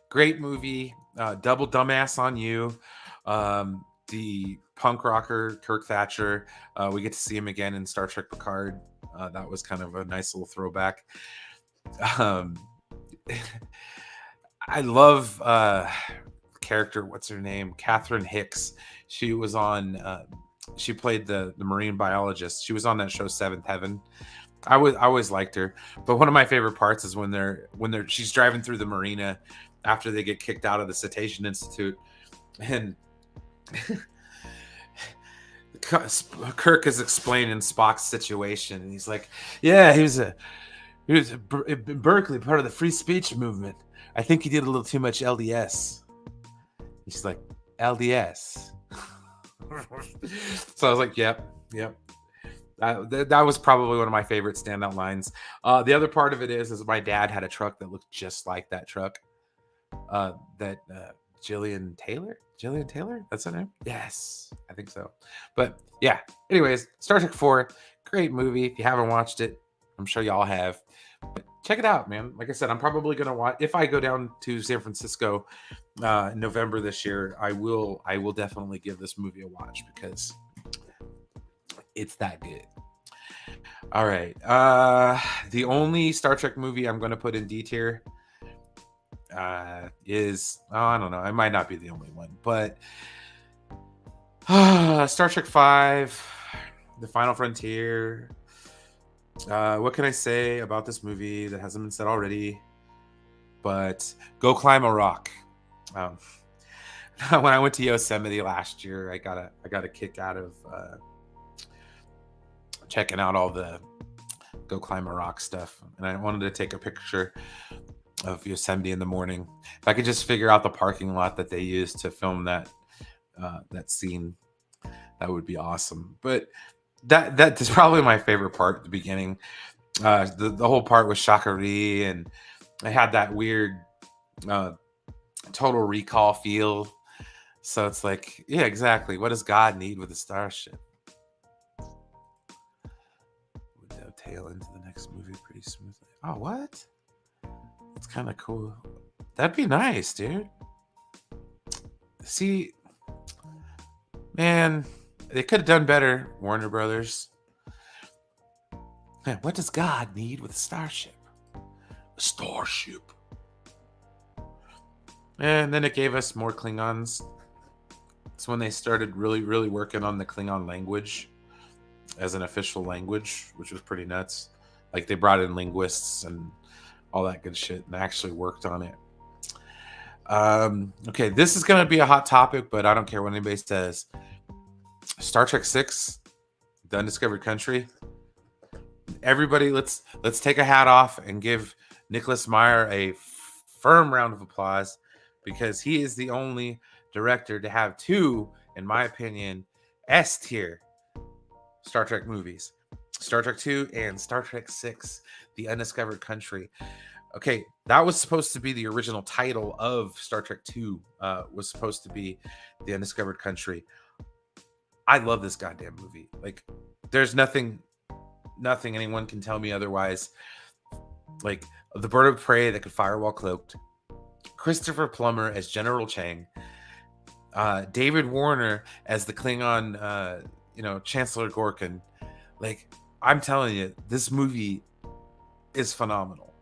Great movie. Double dumbass on you. The punk rocker Kirk Thatcher. We get to see him again in Star Trek Picard. That was kind of a nice little throwback. I love character. What's her name? Catherine Hicks. She was on. She played the marine biologist. She was on that show Seventh Heaven. I always liked her. But one of my favorite parts is when she's driving through the marina after they get kicked out of the Cetacean Institute, and Kirk is explaining Spock's situation, and he's like, "Yeah, he was in Berkeley, part of the free speech movement. I think he did a little too much LDS." He's like, "LDS." So I was like, "Yep." That was probably one of my favorite standout lines. The other part of it is my dad had a truck that looked just like that truck. That Jillian Taylor, that's her name. Yes, I think so. But yeah. Anyways, Star Trek 4, great movie. If you haven't watched it, I'm sure y'all have. But check it out, man. Like I said, I'm probably gonna watch if I go down to San Francisco in November this year. I will definitely give this movie a watch because it's that good. All right. The only Star Trek movie I'm going to put in D tier is, I don't know, it might not be the only one, but Star Trek 5, The Final Frontier. What can I say about this movie that hasn't been said already? But go climb a rock. When I went to Yosemite last year, I got a kick out of checking out all the go climb a rock stuff, and I wanted to take a picture of Yosemite in the morning. If I could just figure out the parking lot that they used to film that scene, that would be awesome. But that is probably my favorite part at the beginning. The whole part with Shakari, and I had that weird Total Recall feel. So it's like, yeah, exactly. What does God need with a starship? Would dovetail into the next movie pretty smoothly. Oh, what? It's kind of cool. That'd be nice, dude. See, man, they could have done better, Warner Brothers. Man, what does God need with a starship? A starship. And then it gave us more Klingons. It's when they started really, really working on the Klingon language as an official language, which was pretty nuts. Like they brought in linguists and all that good shit and actually worked on it. Okay, this is going to be a hot topic, but I don't care what anybody says. Star Trek 6, The Undiscovered Country. Everybody, let's take a hat off and give Nicholas Meyer a firm round of applause, because he is the only director to have two, in my opinion, S tier Star Trek movies. Star Trek 2 and Star Trek 6, The Undiscovered Country. Okay, that was supposed to be the original title of Star Trek 2, was supposed to be The Undiscovered Country. I love this goddamn movie. Like, there's nothing anyone can tell me otherwise. Like, the bird of prey that could fire while cloaked, Christopher Plummer as General Chang, David Warner as the Klingon, Chancellor Gorkin. Like, I'm telling you, this movie is phenomenal.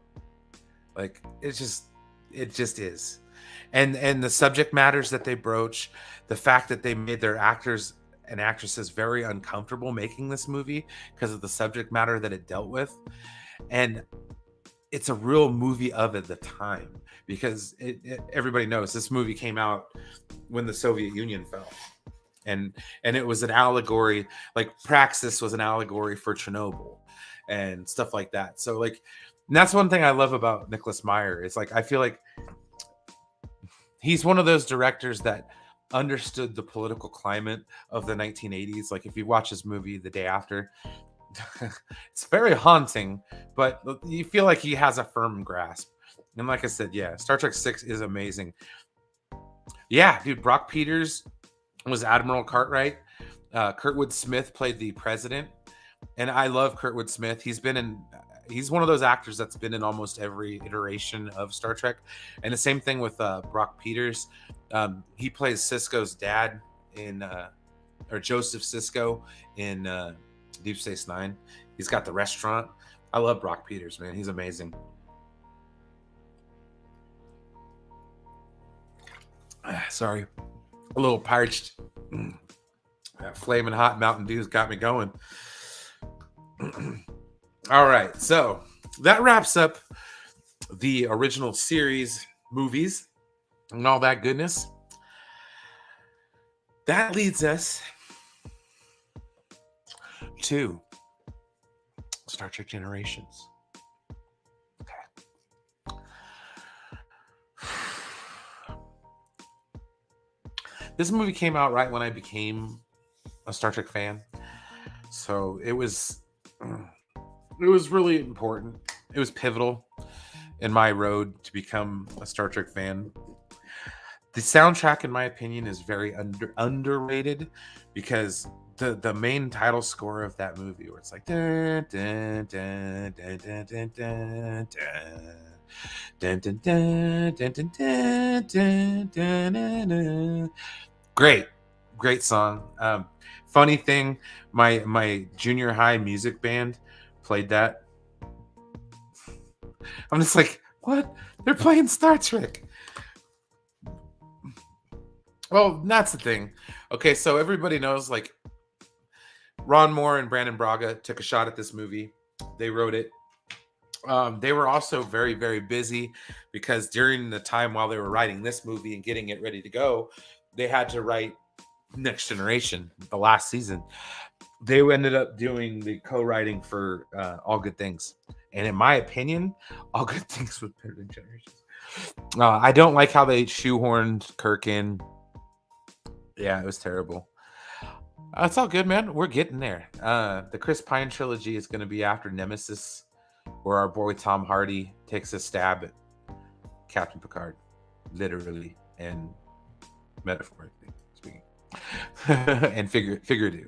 Like, it just is. And the subject matters that they broach, the fact that they made their actors and actresses very uncomfortable making this movie because of the subject matter that it dealt with. And it's a real movie of at the time, because everybody knows this movie came out when the Soviet Union fell. And it was an allegory, like Praxis was an allegory for Chernobyl and stuff like that. So like, and that's one thing I love about Nicholas Meyer. Is like, I feel like he's one of those directors that understood the political climate of the 1980s. Like if you watch his movie The Day After, it's very haunting, but you feel like he has a firm grasp. And like I said, yeah, Star Trek 6 is amazing. Yeah, dude, Brock Peters was Admiral Cartwright. Kurtwood Smith played the president. And I love Kurtwood Smith. He's one of those actors that's been in almost every iteration of Star Trek. And the same thing with Brock Peters. He plays Sisko's dad or Joseph Sisko in Deep Space Nine. He's got the restaurant. I love Brock Peters, man. He's amazing. Sorry, a little parched. That flaming hot Mountain Dew's got me going. All right, so that wraps up the original series movies and all that goodness. That leads us to Star Trek Generations. Okay. This movie came out right when I became a Star Trek fan. So it was really important. It was pivotal in my road to become a Star Trek fan. The soundtrack, in my opinion, is very underrated, because the main title score of that movie, where it's like dun, dun, dun, dun, dun, dun, dun, dun, dun, dun, dun, dun, dun, dun, dun, dun, dun. Great song. Funny thing, my junior high music band played that. I'm just like, what? They're playing Star Trek. Well, that's the thing. Okay, so everybody knows, like, Ron Moore and Brandon Braga took a shot at this movie. They wrote it. They were also very, very busy, because during the time while they were writing this movie and getting it ready to go, they had to write Next Generation, the last season. They ended up doing the co-writing for All Good Things. And in my opinion, All Good Things was better than Generations. I don't like how they shoehorned Kirk in. Yeah, it was terrible. It's all good, man. We're getting there. The Chris Pine trilogy is going to be after Nemesis, where our boy Tom Hardy takes a stab at Captain Picard, literally and metaphorically speaking, and figuratively.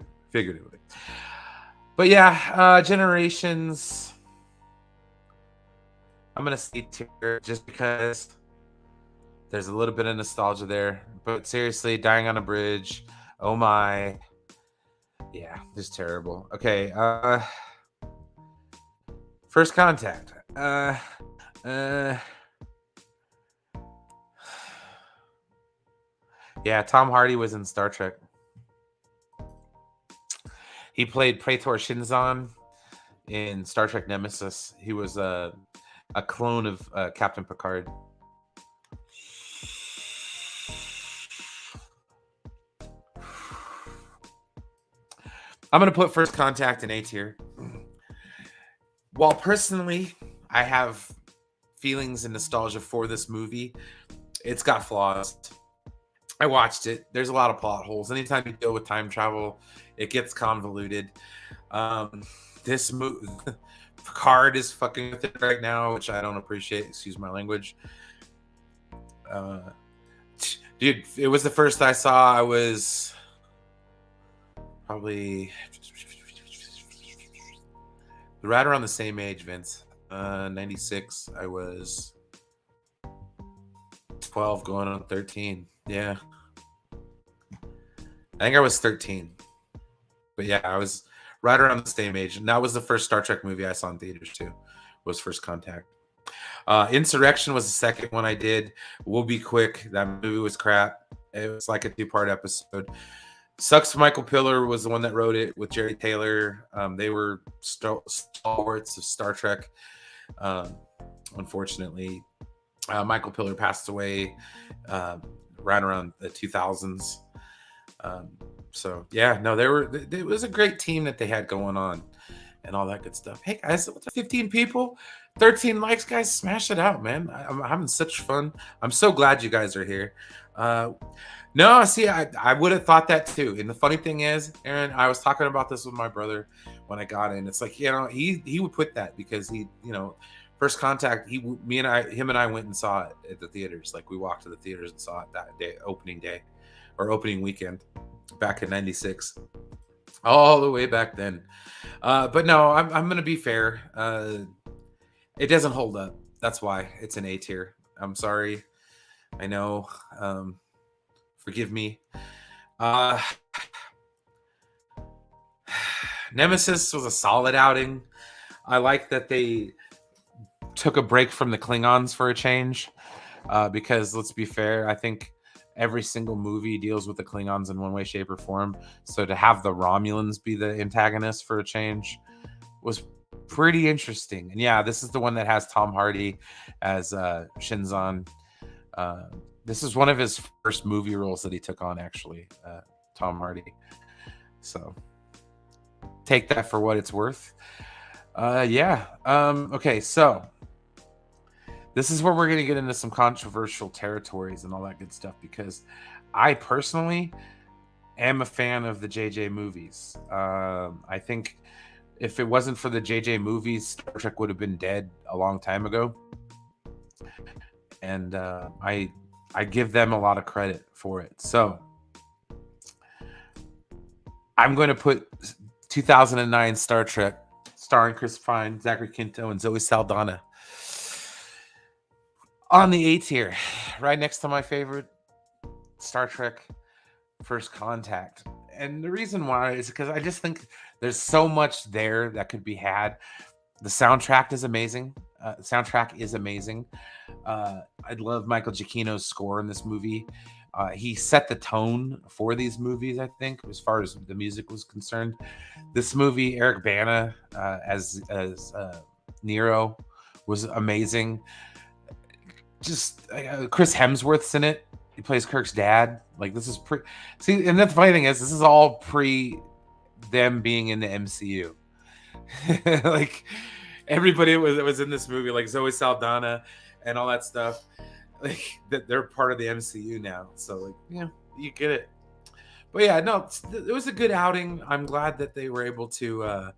But yeah, Generations. I'm gonna see tier just because there's a little bit of nostalgia there. But seriously, Dying on a Bridge, oh my, yeah, just terrible. Okay, First Contact. Uh, yeah, Tom Hardy was in Star Trek. He played Praetor Shinzon in Star Trek Nemesis. He was a clone of Captain Picard. I'm going to put First Contact in A tier. While personally, I have feelings and nostalgia for this movie, it's got flaws. I watched it. There's a lot of plot holes. Anytime you deal with time travel, it gets convoluted. This movie, Picard is fucking with it right now, which I don't appreciate. Excuse my language. Dude, it was the first I saw. I was probably right around the same age, Vince. 96. I was 12 going on 13. Yeah. I think I was 13. But yeah, I was right around the same age. And that was the first Star Trek movie I saw in theaters too. Was First Contact. Insurrection was the second one I did. We'll be quick. That movie was crap. It was like a 2-part episode. Sucks Michael Piller was the one that wrote it with Jerry Taylor. They were stalwarts of Star Trek. Unfortunately, Michael Piller passed away right around the 2000s. So yeah, no, it was a great team that they had going on and all that good stuff. Hey guys, 15 people, 13 likes, guys, smash it out, man. I'm having such fun. I'm so glad you guys are here. No, see, I would have thought that too. And the funny thing is, Aaron, I was talking about this with my brother when I got in. It's like, he would put that because he, First Contact, him and I went and saw it at the theaters. Like we walked to the theaters and saw it that day, opening weekend back in 96. All the way back then. But no, I'm going to be fair. It doesn't hold up. That's why it's an A tier. I'm sorry. I know. Forgive me. Nemesis was a solid outing. I like that they took a break from the Klingons for a change. Because let's be fair, I think every single movie deals with the Klingons in one way, shape, or form. So to have the Romulans be the antagonists for a change was pretty interesting. And yeah, this is the one that has Tom Hardy as Shinzon. This is one of his first movie roles that he took on, actually, Tom Hardy. So take that for what it's worth. Okay, so this is where we're going to get into some controversial territories and all that good stuff, because I personally am a fan of the JJ movies. I think if it wasn't for the JJ movies, Star Trek would have been dead a long time ago. And I give them a lot of credit for it. So I'm going to put 2009 Star Trek, starring Chris Pine, Zachary Quinto, and Zoe Saldana, on the A tier, right next to my favorite Star Trek, First Contact. And the reason why is because I just think there's so much there that could be had. The soundtrack is amazing. I love Michael Giacchino's score in this movie. He set the tone for these movies, I think, as far as the music was concerned. This movie, Eric Bana as Nero was amazing. Just Chris Hemsworth's in it. He plays Kirk's dad. Like, this is see, and the funny thing is, this is all pre them being in the MCU. Like, everybody that was in this movie, like Zoe Saldana and all that stuff, like that they're part of the MCU now. So, like, yeah, you get it. But yeah, no, it was a good outing. I'm glad that they were able to,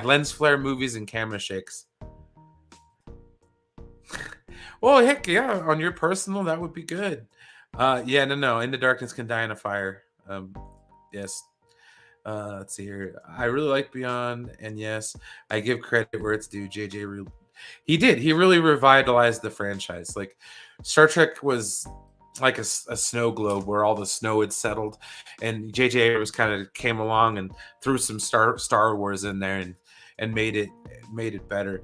lens flare movies and camera shakes. Well, heck yeah, on your personal, that would be good. No. In the Darkness Can Die in a Fire. Yes. Let's see here. I really like Beyond, and yes, I give credit where it's due. He did. He really revitalized the franchise. Like Star Trek was like a snow globe where all the snow had settled, and J.J. Abrams kind of came along and threw some Star Wars in there and made it better.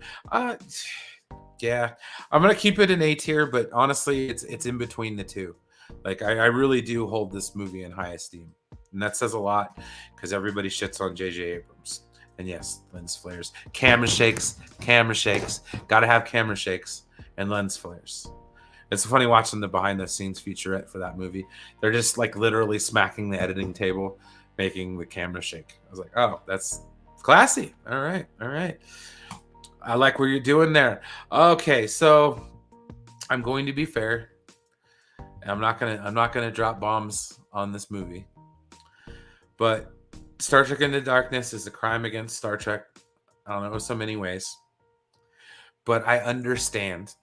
Yeah, I'm gonna keep it in A tier, but honestly, it's in between the two. Like I really do hold this movie in high esteem, and that says a lot because everybody shits on J.J. Abrams. And yes, lens flares, camera shakes, gotta have camera shakes and lens flares. It's funny watching the behind the scenes featurette for that movie. They're just like literally smacking the editing table, making the camera shake. I was like, oh, that's classy. All right. I like what you're doing there. Okay, so I'm going to be fair. I'm not gonna drop bombs on this movie. But Star Trek Into Darkness is a crime against Star Trek. I don't know, so many ways. But I understand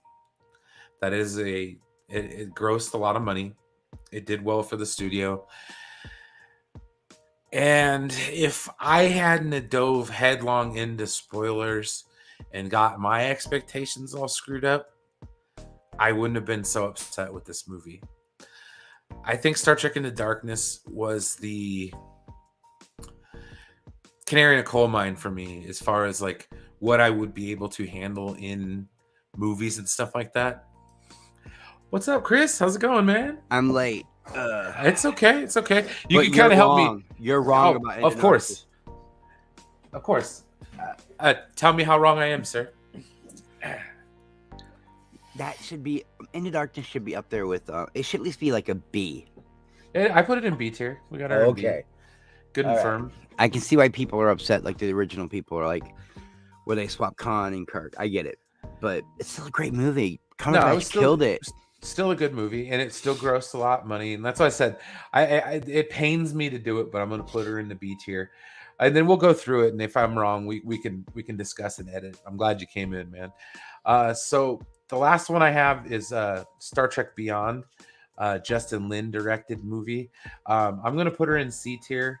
that it grossed a lot of money. It did well for the studio. And if I hadn't dove headlong into spoilers and got my expectations all screwed up, I wouldn't have been so upset with this movie. I think Star Trek Into Darkness was the canary in a coal mine for me as far as like what I would be able to handle in movies and stuff like that. What's up, Chris? How's it going, man? I'm late. It's okay. You But can kind of help wrong. me. You're wrong Oh, about of course. Tell me how wrong I am, sir. That should be Into Darkness should be up there with it should at least be like a B. I put it in B tier. We got our Okay. B. Good and firm. I can see why people are upset, like the original people are like where they swap Khan and Kirk. I get it. But it's still a great movie. Cumberbatch killed it. Still a good movie, and it still grossed a lot of money. And that's why I said it pains me to do it, but I'm going to put her in the B tier. And then we'll go through it, and if I'm wrong, we can discuss and edit. I'm glad you came in, man. So the last one I have is Star Trek Beyond, Justin Lin directed movie. I'm going to put her in C tier.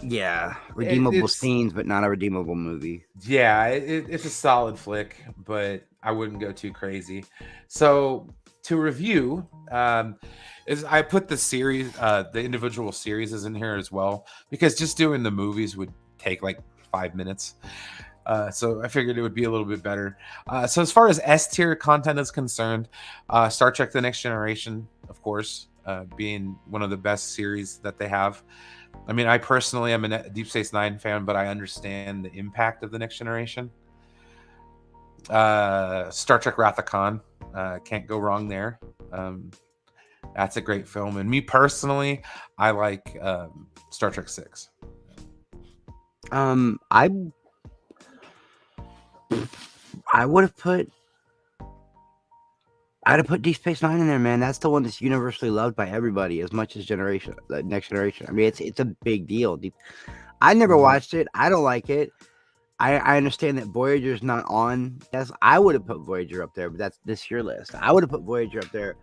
Yeah, redeemable scenes, but not a redeemable movie. Yeah, it's a solid flick, but I wouldn't go too crazy. So to review, is I put the series, the individual series is in here as well, because just doing the movies would take like 5 minutes. So I figured it would be a little bit better. So as far as S tier content is concerned, Star Trek The Next Generation, of course, being one of the best series that they have. I mean, I personally am a Deep Space Nine fan, but I understand the impact of The Next Generation. Star Trek Wrath of Khan, can't go wrong there. That's a great film. And me personally, I like Star Trek 6. I would have put Deep Space Nine in there, man. That's the one that's universally loved by everybody as much as Next Generation. I mean, it's a big deal. I never watched it. I don't like it. I understand that Voyager's not on. I would have put Voyager up there, but that's this year list. I would have put Voyager up there,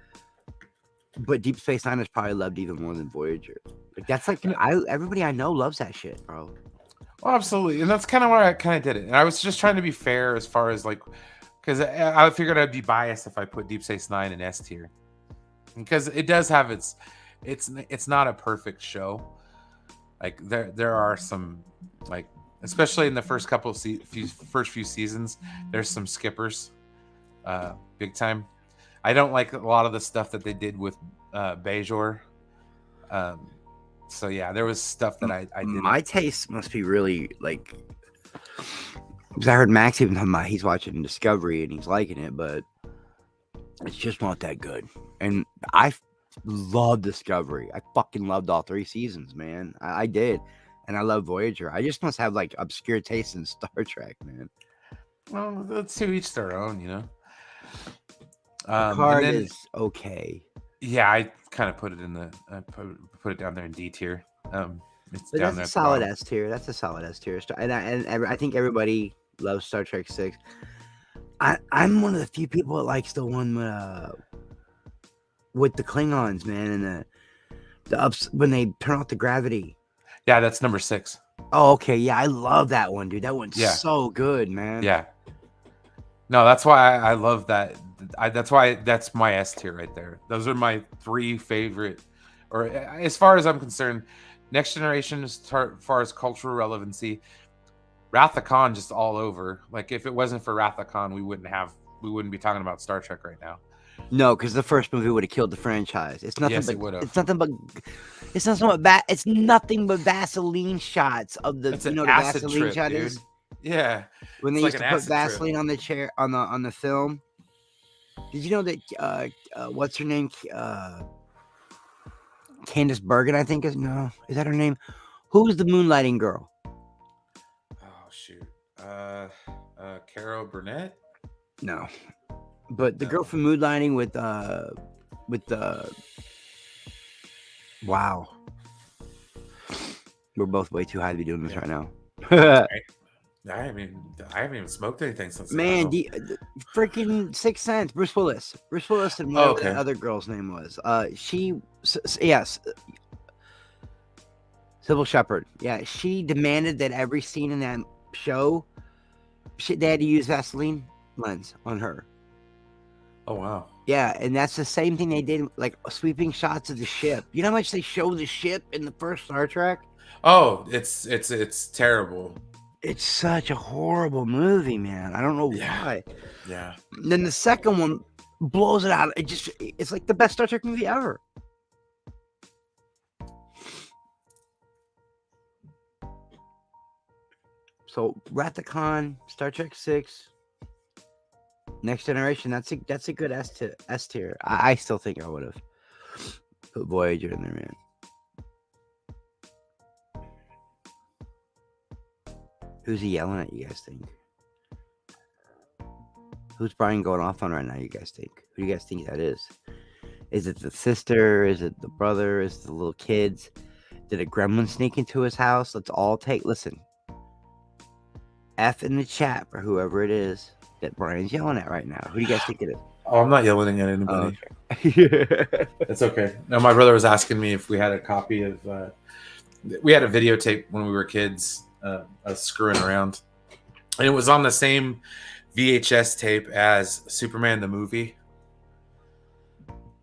but Deep Space Nine is probably loved even more than Voyager. Like that's like everybody I know loves that shit, bro. Well, absolutely, and that's kind of where I kind of did it. And I was just trying to be fair as far as like, because I figured I'd be biased if I put Deep Space Nine in S tier, because it does have it's not a perfect show. Like there are some like. Especially in the first couple of first few seasons, there's some skippers, big time. I don't like a lot of the stuff that they did with Bajor. So yeah, there was stuff that I didn't. My taste must be really like, because I heard Max even talking about he's watching Discovery and he's liking it, but it's just not that good. And I love Discovery. I fucking loved all 3 seasons, man. I did. And I love Voyager. I just must have like obscure taste in Star Trek, man. Well, that's to each their own, you know. Picard is okay. Yeah, I kind of put it in put it down there in D tier. It's down there. That's a solid S tier. That's a solid S tier. And I think everybody loves Star Trek 6. I'm one of the few people that likes the one with the Klingons, man, and the ups when they turn off the gravity. Yeah, that's number 6. Oh, okay. Yeah, I love that one, dude. That one's so good, man. Yeah. No, that's why I love that. That's why that's my S tier right there. Those are my three favorite, or as far as I'm concerned, Next Generation as far as cultural relevancy, Wrath of Khan just all over. Like if it wasn't for Wrath of Khan, we wouldn't be talking about Star Trek right now. No, because the first movie would have killed the franchise. It's nothing Yes, but it would have. it's nothing but Vaseline shots of the It's an the acid Vaseline trip, shot dude. is Yeah, when they it's like used an to put acid trip. Vaseline on the chair on the film. Did you know that what's her name? Candace Bergen, I think is that her name? Who was the moonlighting girl? Oh shoot, Carol Burnett. No, but the No. girl from Moonlighting with wow, we're both way too high to be doing this Yeah. right now. I haven't even smoked anything since. Man, the freaking Sixth Sense. Bruce Willis and whatever that other girl's name was. Yes, Sybil Shepherd. Yeah, she demanded that every scene in that show, they had to use Vaseline lens on her. Oh wow. Yeah, and that's the same thing they did, like sweeping shots of the ship. You know how much they show the ship in the first Star Trek? Oh, it's terrible. It's such a horrible movie, man. I don't know why. Yeah. And then the second one blows it out. It's like the best Star Trek movie ever. So Wrath of Khan, Star Trek 6, Next Generation. That's a good S tier. I still think I would have put Voyager in there, man. Who's he yelling at, you guys think? Who's Brian going off on right now, you guys think? Who do you guys think that is? Is it the sister? Is it the brother? Is it the little kids? Did a gremlin sneak into his house? Let's all listen. F in the chat for whoever it is that Brian's yelling at right now. Who do you guys think it is? Oh, I'm not yelling at anybody. Oh, okay. It's okay. No, my brother was asking me if we had a copy of. We had a videotape when we were kids, us screwing around, and it was on the same VHS tape as Superman the movie.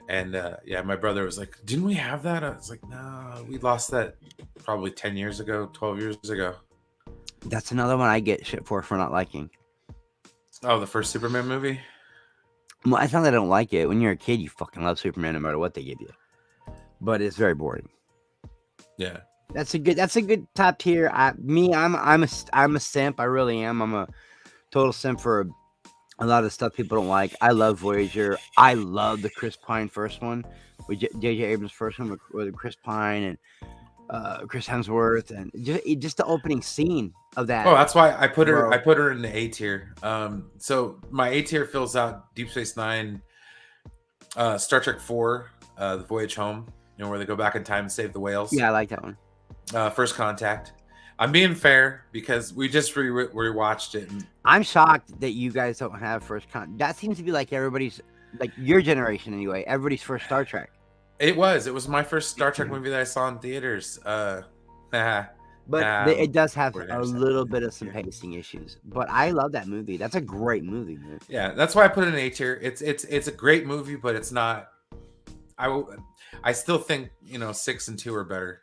And yeah, my brother was like, "Didn't we have that?" I was like, "No, we lost that probably 10 years ago, 12 years ago." That's another one I get shit for not liking. Oh, the first Superman movie? Well, it's not that I don't like it. When you're a kid, you fucking love Superman no matter what they give you. But it's very boring. Yeah. That's a good top tier. I'm a simp. I really am. I'm a total simp for a lot of stuff people don't like. I love Voyager. I love the Chris Pine first one, with J.J. Abrams' first one with Chris Pine and Chris Hemsworth, and just the opening scene of that. Oh, that's why I put her in the A tier. So my A tier fills out Deep Space Nine, Star Trek 4, The Voyage Home, where they go back in time and save the whales. Yeah, I like that one. First Contact. I'm being fair because we just rewatched it. And I'm shocked that you guys don't have First Contact. That seems to be like everybody's, like your generation anyway, everybody's first Star Trek. It was my first Star Trek movie that I saw in theaters. But it does have a little bit of some pacing issues. But I love that movie. That's a great movie, man. Yeah, that's why I put it in A tier. It's a great movie, but it's not. I still think 6 and 2 are better.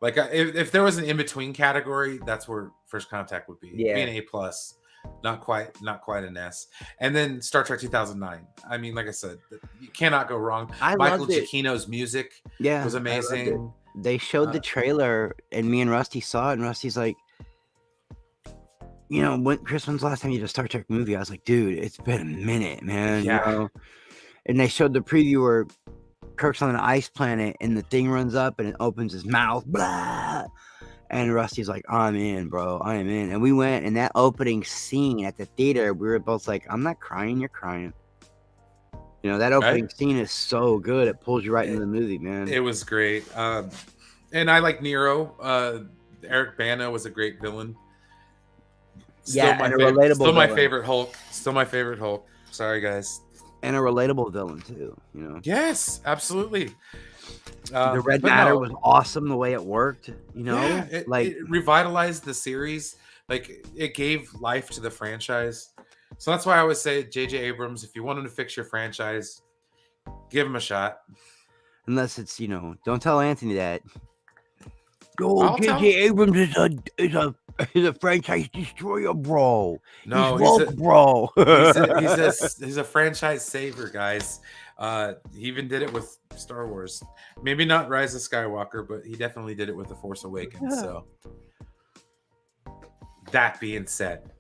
Like if there was an in between category, that's where First Contact would be. Yeah, be an A plus, not quite an S. And then Star Trek 2009. I mean, like I said, you cannot go wrong. Michael Giacchino's music, was amazing. They showed the trailer, and me and Rusty saw it, and Rusty's like, when Chris, when's the last time you did a Star Trek movie? I was like, dude, it's been a minute, man. Yeah. And they showed the preview where Kirk's on an ice planet, and the thing runs up, and it opens his mouth, blah. And Rusty's like, I'm in, bro. I am in. And we went, and that opening scene at the theater, we were both like, I'm not crying, you're crying. That opening scene is so good. It pulls you right into the movie, man. It was great. And I like Nero. Eric Bana was a great villain. Still my favorite Hulk. Still my favorite Hulk. Sorry, guys. And a relatable villain, too. Yes, absolutely. The Red Matter was awesome the way it worked. Yeah, it revitalized the series. Like, it gave life to the franchise. So that's why I always say, J.J. Abrams, if you want him to fix your franchise, give him a shot. Unless it's, don't tell Anthony that. Yo, I'll J.J. tell. Abrams is a franchise destroyer, bro. No, he's woke, bro. he's a franchise saver, guys. He even did it with Star Wars. Maybe not Rise of Skywalker, but he definitely did it with The Force Awakens. So that being said,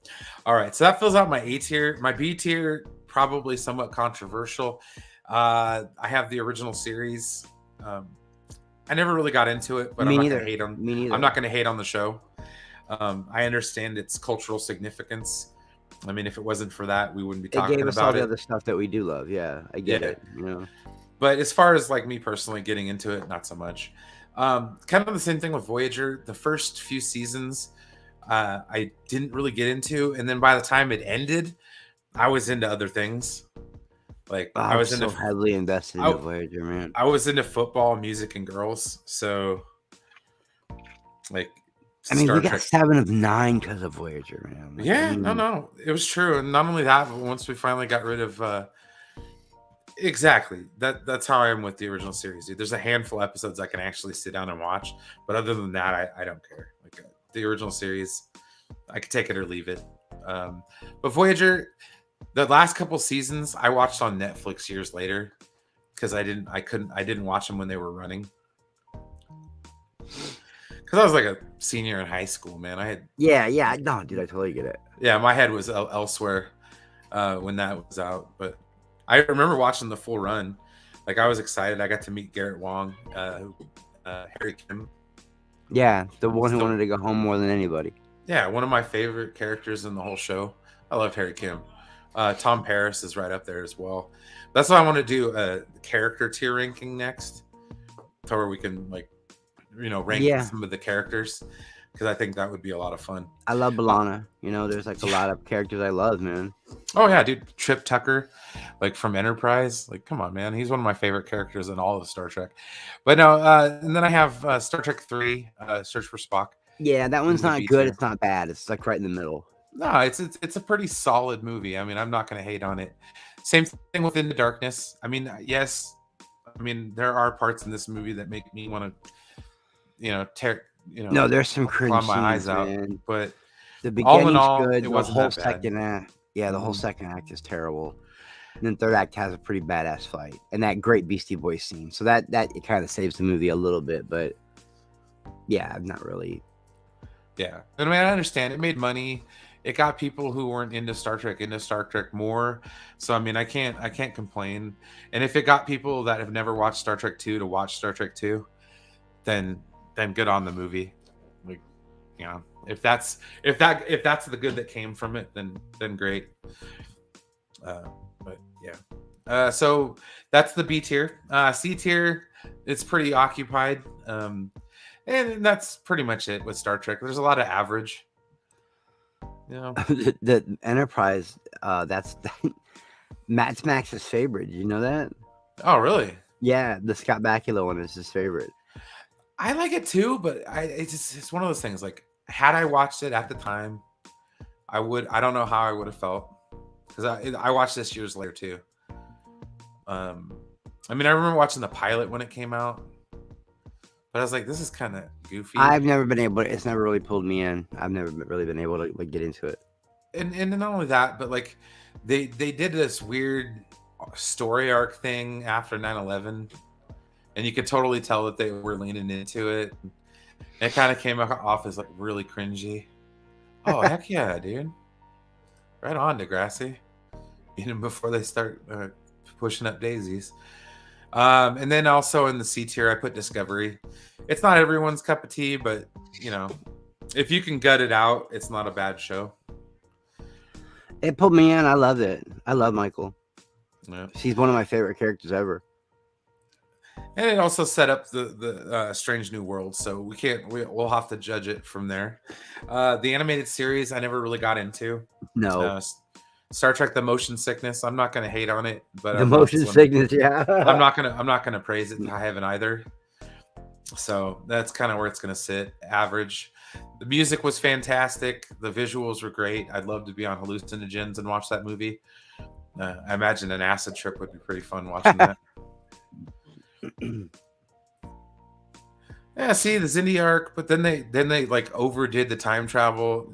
all right. So that fills out my A tier. My B tier, probably somewhat controversial. I have the original series. I never really got into it, but I'm not going to hate on. Me neither. I'm not going to hate on the show. I understand its cultural significance. I mean, if it wasn't for that, we wouldn't be talking It gave us about all the it. other stuff that we do love. Yeah, I get it. But as far as like me personally getting into it, not so much. Kind of the same thing with Voyager. The first few seasons, I didn't really get into, and then by the time it ended, I was into other things. Like I was so heavily invested in Voyager, man. I was into football, music, and girls. So, like, we got 7 of 9 because of Voyager, man. No, it was true. And not only that, but once we finally got rid of, exactly that's how I am with the original series, dude. There's a handful of episodes I can actually sit down and watch, but other than that, I don't care. Like the original series, I could take it or leave it. But Voyager. The last couple seasons I watched on Netflix years later because I didn't watch them when they were running. Because I was like a senior in high school, man. No, dude, I totally get it. Yeah, my head was elsewhere when that was out. But I remember watching the full run. Like I was excited. I got to meet Garrett Wong, Harry Kim. Yeah, the one who wanted to go home more than anybody. Yeah, one of my favorite characters in the whole show. I loved Harry Kim. Tom Paris is right up there as well. That's why I want to do a character tier ranking next, to where we can rank some of the characters, because I think that would be a lot of fun. I love B'Elanna. There's like a lot of characters I love, man. Oh yeah, dude, Trip Tucker, like from Enterprise. Like, come on, man, he's one of my favorite characters in all of Star Trek. But no, and then I have Star Trek 3, Search for Spock. Yeah, that one's not good. It's not bad. It's like right in the middle. No, it's a pretty solid movie. I mean, I'm not going to hate on it. Same thing with In the Darkness. I mean, yes. I mean, there are parts in this movie that make me want to, tear. No, there's some cringe on my scenes, eyes out. Man. But the beginning's all, good. it wasn't the whole that bad. second act, the whole second act is terrible. And then third act has a pretty badass fight and that great Beastie Boys scene. So that it kind of saves the movie a little bit, but yeah, not really. Yeah, I mean, I understand it made money. It got people who weren't into Star Trek more. So I mean, I can't complain. And if it got people that have never watched Star Trek 2 to watch Star Trek 2, then good on the movie. Like, if that's the good that came from it, then great. But yeah. So that's the B tier. C tier, it's pretty occupied. And that's pretty much it with Star Trek. There's a lot of average. The Enterprise, that's Matt's Max's favorite. Did you know that? Oh, really? Yeah, the Scott Bakula one is his favorite. I like it too, but it's one of those things. Like, had I watched it at the time, I don't know how I would have felt, because I watched this years later too. I mean, I remember watching the pilot when it came out, but I was like, this is kind of goofy. I've never been able. It's never really pulled me in. I've never really been able to get into it. And not only that, but like they did this weird story arc thing after 9/11, and you could totally tell that they were leaning into it. It kind of came off as like really cringy. Oh heck yeah, dude! Right on, Degrassi. Even before they start pushing up daisies. And then also in the C tier, I put Discovery. It's not everyone's cup of tea, but if you can gut it out, it's not a bad show. It pulled me in. I loved it. I love Michael. Yeah. She's one of my favorite characters ever. And it also set up the Strange New World, so we'll have to judge it from there. The animated series I never really got into. No. Star Trek: The Motion Sickness. I'm not going to hate on it, but the motion sickness, yeah. I'm not gonna praise it to heaven either. So that's kind of where it's going to sit. Average. The music was fantastic. The visuals were great. I'd love to be on hallucinogens and watch that movie. I imagine an acid trip would be pretty fun watching that. Yeah, see the Zindi arc, but then they like overdid the time travel.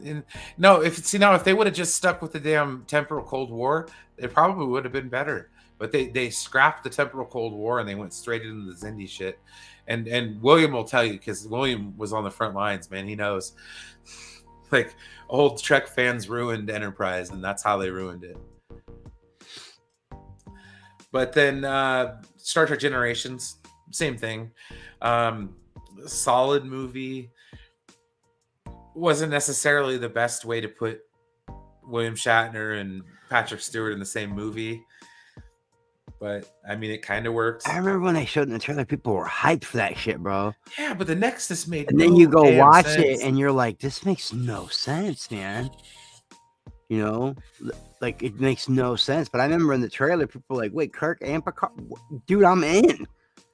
No, if they would have just stuck with the damn temporal Cold War, it probably would have been better. But they scrapped the temporal Cold War and they went straight into the Zindi shit. And William will tell you, because William was on the front lines, man. He knows. Like, old Trek fans ruined Enterprise, and that's how they ruined it. But then Star Trek Generations, same thing. Solid movie. Wasn't necessarily the best way to put William Shatner and Patrick Stewart in the same movie. But, I mean, it kind of works. I remember when they showed in the trailer, people were hyped for that shit, bro. Yeah, but the Nexus made and then no you go watch sense. it, and you're like, this makes no sense, man. You know? Like, it makes no sense. But I remember in the trailer, people were like, wait, Kirk and Picard? Dude, I'm in.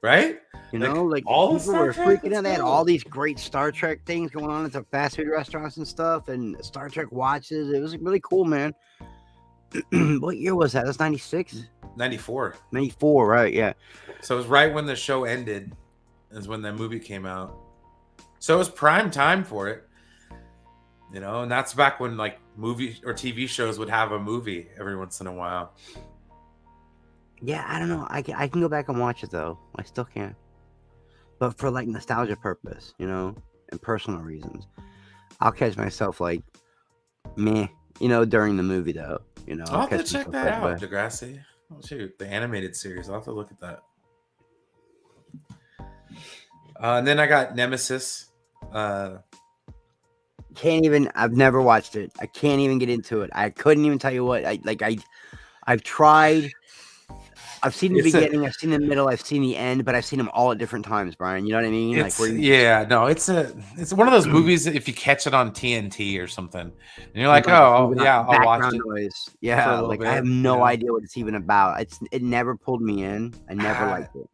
Right? You know, like all people were freaking out. They had all these great Star Trek things going on at the fast food restaurants and stuff, and Star Trek watches. It was really cool, man. What year was that? That's 96? 94. 94, right? Yeah. So it was right when the show ended, is when that movie came out. So it was prime time for it. You know, and that's back when like movie or TV shows would have a movie every once in a while. Yeah, I don't know. I can go back and watch it though. I still can. But for like nostalgia purpose, you know, and personal reasons, I'll catch myself like, meh, you know, during the movie though. You know, I'll have to check that out, Degrassi. Oh shoot, the animated series. I'll have to look at that. And then I got Nemesis. Can't even. I've never watched it. I can't even get into it. I couldn't even tell you what. I've tried. I've seen the beginning, I've seen the middle, I've seen the end, but I've seen them all at different times, Brian. You know what I mean? It's one of those movies that if you catch it on TNT or something, and you're like, I'll watch it. Noise. Yeah, like I have no idea what it's even about. It never pulled me in. I never liked it.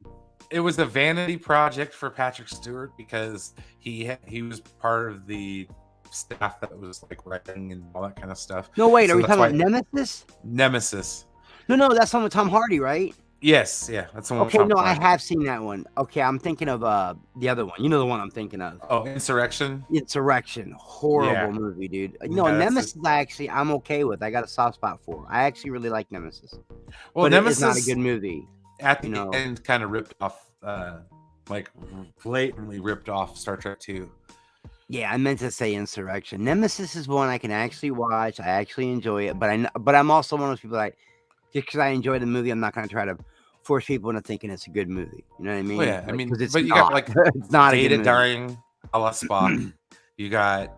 It was a vanity project for Patrick Stewart because he was part of the staff that was like writing and all that kind of stuff. No, wait, are we talking about Nemesis? Nemesis. No, that's one with Tom Hardy, right? Yes, yeah, that's the one. Okay, no, I have seen that one. Okay, I'm thinking of the other one. You know the one I'm thinking of. Oh, Insurrection. Horrible movie, dude. No, yeah, Nemesis. I'm okay with. I got a soft spot for. I actually really like Nemesis. Well, but Nemesis is not a good movie. At the end, kind of ripped off, like blatantly ripped off Star Trek 2. Yeah, I meant to say Insurrection. Nemesis is one I can actually watch. I actually enjoy it, but I'm also one of those people that. Just because I enjoy the movie, I'm not going to try to force people into thinking it's a good movie. You know what I mean? Well, yeah, I mean, it's but you not. got like it's not Data dying a la Spock. You got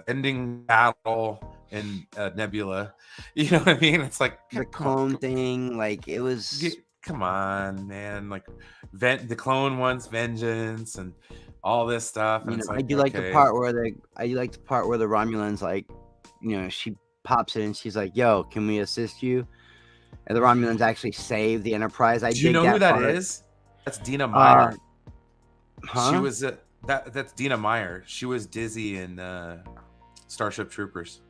ending battle in Nebula. You know what I mean? It's like the clone thing. Like it was. Come on, man! Like the clone wants vengeance and all this stuff. And I do like the part where the Romulans like, she pops in and she's like, yo, can we assist you? And the Romulans actually save the Enterprise. Do you know who that is? That's Dina Meyer. She was that's Dina Meyer. She was Dizzy in Starship Troopers.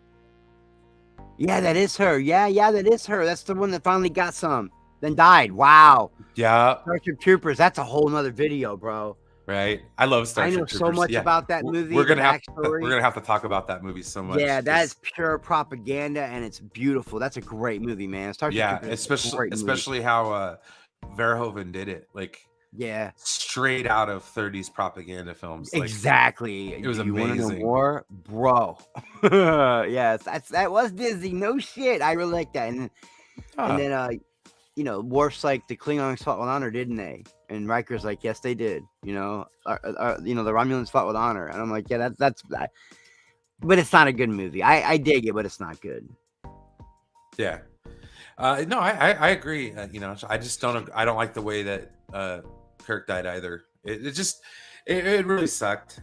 Yeah, that is her. Yeah, that is her. That's the one that finally got some, then died. Wow. Yeah. Starship Troopers. That's a whole nother video, bro. Right, I love Starship Troopers. I know so much about that movie. We're gonna have to talk about that movie so much. Yeah, that's pure propaganda, and it's beautiful. That's a great movie, man. Starship Troopers, especially how Verhoeven did it. Like, yeah, straight out of 30s propaganda films. Like, exactly. It was amazing. You want to know more, bro? Yes, that was Disney. No shit, I really like that. And then Worf's like, the Klingons fought with honor, didn't they? And Riker's like, yes, they did. The Romulans fought with honor, and I'm like, yeah, that's that. But it's not a good movie. I dig it, but it's not good. Yeah, no, I agree. I just don't. I don't like the way that Kirk died either. It really sucked.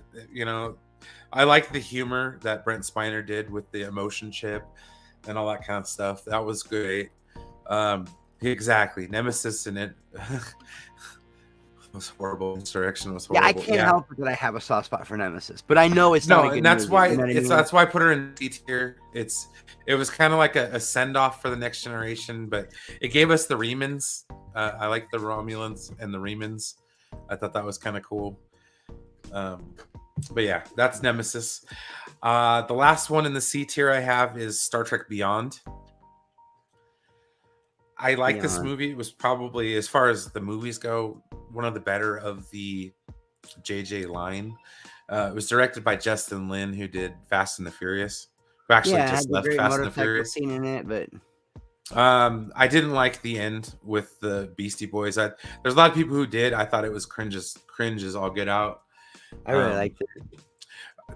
I like the humor that Brent Spiner did with the emotion chip and all that kind of stuff. That was great. Exactly, Nemesis in it. was horrible. Insurrection was Yeah, I horrible. can't help it that I have a soft spot for Nemesis, but I know it's not a No, good and that's movie. why You know what I mean? that's why I put her in D tier. It was kind of like a send off for the next generation, but it gave us the Remans. I like the Romulans and the Remans. I thought that was kind of cool. But yeah, that's Nemesis. The last one in the C tier I have is Star Trek Beyond. I like this movie. It was probably, as far as the movies go, one of the better of the JJ line. It was directed by Justin Lin, who did Fast and the Furious. Who actually Yeah, it just had the left great Fast and the motorcycle Furious. scene in it, but I didn't like the end with the Beastie Boys. There's a lot of people who did. I thought it was cringe as all get out. I really liked it.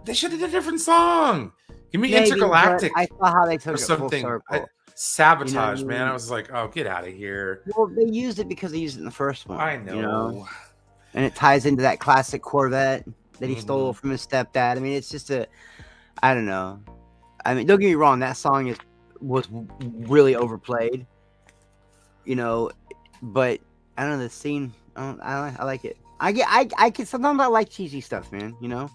They should have did a different song. Give me Maybe, Intergalactic but I saw how they took or it full something. circle. Sabotage, You know what I man. mean? I was like, oh, get out of here. Well, they used it because they used it in the first one. I know. You know? And it ties into that classic Corvette that he stole from his stepdad. I mean, it's just I don't know. I mean, don't get me wrong. That song was really overplayed, you know, but I don't know, the scene. I like it. I can sometimes I like cheesy stuff, man. You know,